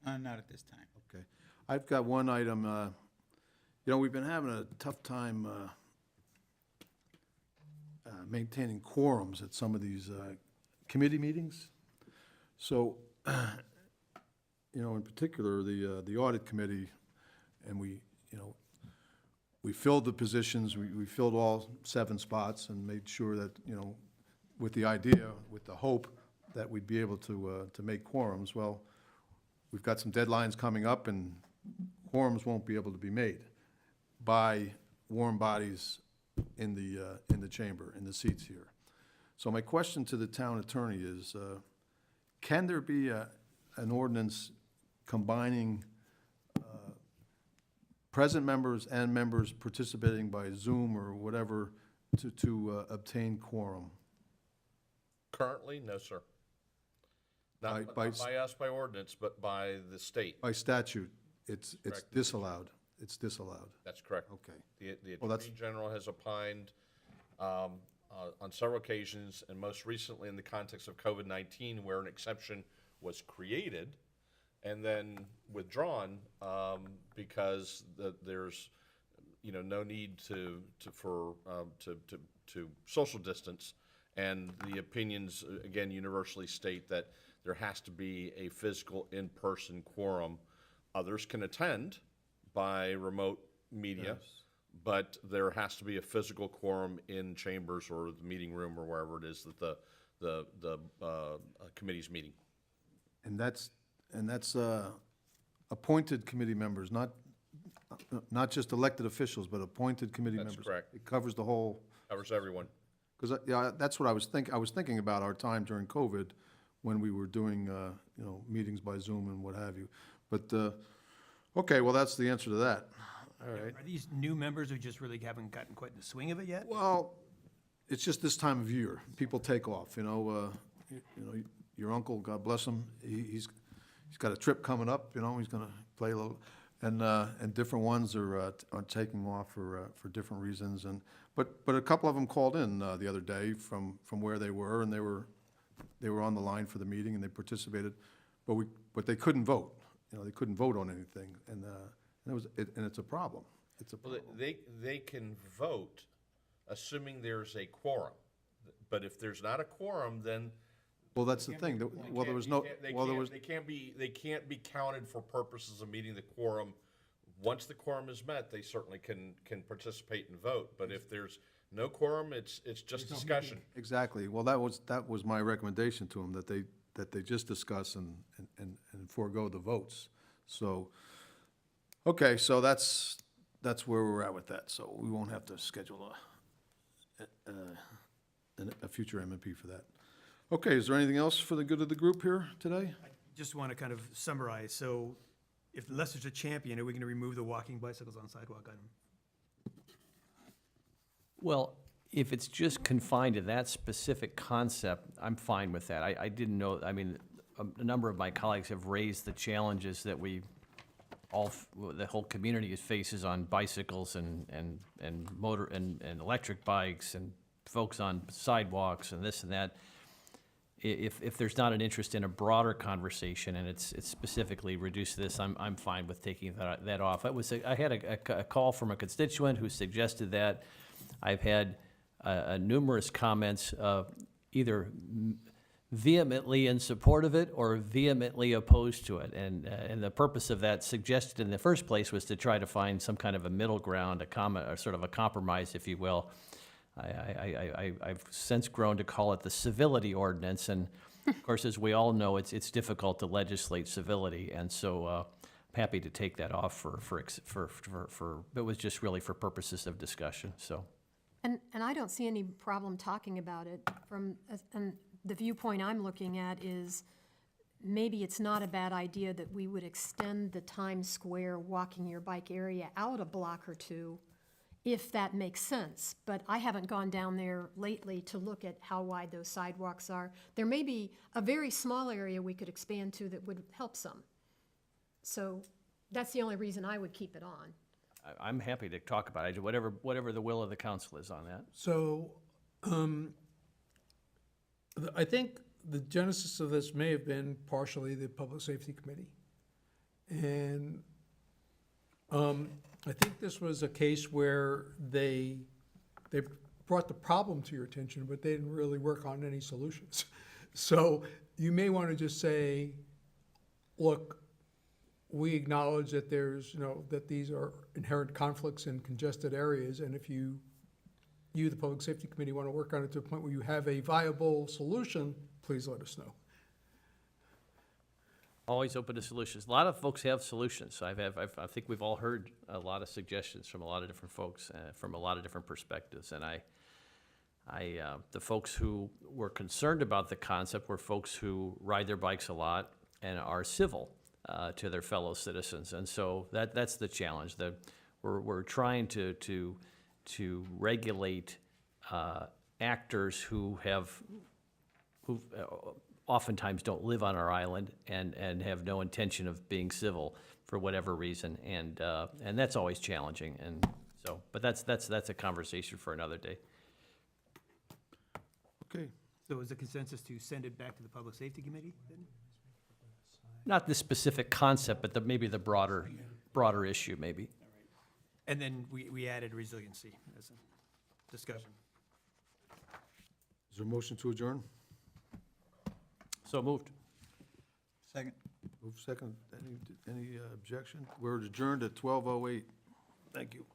add? Not at this time. Okay. I've got one item, we've been having a tough time maintaining quorums at some of these committee meetings. So, in particular, the audit committee, and we filled the positions, we filled all 7 spots and made sure that, with the idea, with the hope that we'd be able to make quorums. Well, we've got some deadlines coming up and quorums won't be able to be made by warm bodies in the chamber, in the seats here. So my question to the town attorney is, can there be an ordinance combining present members and members participating by Zoom or whatever to obtain quorum? Currently, no, sir. Not By- not by us, by ordinance, but by the state. By statute, it's Correct. disallowed. It's disallowed. That's correct. Okay. The Well, that's- Attorney General has opined on several occasions, and most recently in the context of COVID-19, where an exception was created and then withdrawn because there's, no need to social distance. And the opinions, again, universally state that there has to be a physical in-person quorum. Others can attend by remote media, but there has to be a physical quorum in chambers or the meeting room or wherever it is that the committee's meeting. And that's appointed committee members, not just elected officials, but appointed committee That's members. correct. It covers the whole, Covers everyone. because, that's what I was thinking about our time during COVID, when we were doing, meetings by Zoom and what have you. But, okay, well, that's the answer to that. All right. Are these new members who just really haven't gotten quite in the swing of it yet? Well, it's just this time of year. People take off, your uncle, God bless him, he's got a trip coming up, he's gonna play a little. And different ones are taking off for different reasons, but a couple of them called in the other day from where they were, and they were on the line for the meeting, and they participated, but they couldn't vote. They couldn't vote on anything, and it's a problem. It's a Well, problem. they can vote, assuming there's a quorum. But if there's not a quorum, then. Well, that's the thing. Well, there was no, well, there was, They can't be counted for purposes of meeting the quorum. Once the quorum is met, they certainly can participate and vote. But if there's no quorum, it's just discussion. exactly. Well, that was my recommendation to them, that they just discuss and forego the votes. So, okay, so that's where we're at with that. So we won't have to schedule a future MMP for that. Okay, is there anything else for the good of the group here today? Just want to kind of summarize, so if unless there's a champion, are we going to remove the walking bicycles on sidewalk item? Well, if it's just confined to that specific concept, I'm fine with that. I didn't know, I mean, a number of my colleagues have raised the challenges that the whole community faces on bicycles and motor and electric bikes and folks on sidewalks and this and that. If there's not an interest in a broader conversation and it's specifically reduced to this, I'm fine with taking that off. I had a call from a constituent who suggested that. I've had numerous comments, either vehemently in support of it or vehemently opposed to it. And the purpose of that suggested in the first place was to try to find some kind of a middle ground, or sort of a compromise, if you will. I've since grown to call it the civility ordinance, and of course, as we all know, it's difficult to legislate civility, and so I'm happy to take that off it was just really for purposes of discussion, so. And I don't see any problem talking about it and the viewpoint I'm looking at is maybe it's not a bad idea that we would extend the Times Square walking your bike area out a block or two, if that makes sense. But I haven't gone down there lately to look at how wide those sidewalks are. There may be a very small area we could expand to that would help some. So that's the only reason I would keep it on. I'm happy to talk about it, whatever the will of the council is on that. So, I think the genesis of this may have been partially the Public Safety Committee. And I think this was a case where they brought the problem to your attention, but they didn't really work on any solutions. So you may want to just say, look, we acknowledge that there's, that these are inherent conflicts in congested areas, and if you, the Public Safety Committee, want to work on it to a point where you have a viable solution, please let us know. Always open to solutions. A lot of folks have solutions. I think we've all heard a lot of suggestions from a lot of different folks, from a lot of different perspectives. And the folks who were concerned about the concept were folks who ride their bikes a lot and are civil to their fellow citizens. And so that's the challenge. That we're trying to regulate actors who oftentimes don't live on our island and have no intention of being civil for whatever reason, and that's always challenging. And so, but that's a conversation for another day. Okay, So is the consensus to send it back to the Public Safety Committee then? Not this specific concept, but maybe the broader issue, maybe. And then we added resiliency as a discussion. is there a motion to adjourn? So moved. Second. Move second. Any objection? We're adjourned at 12:08. Thank you.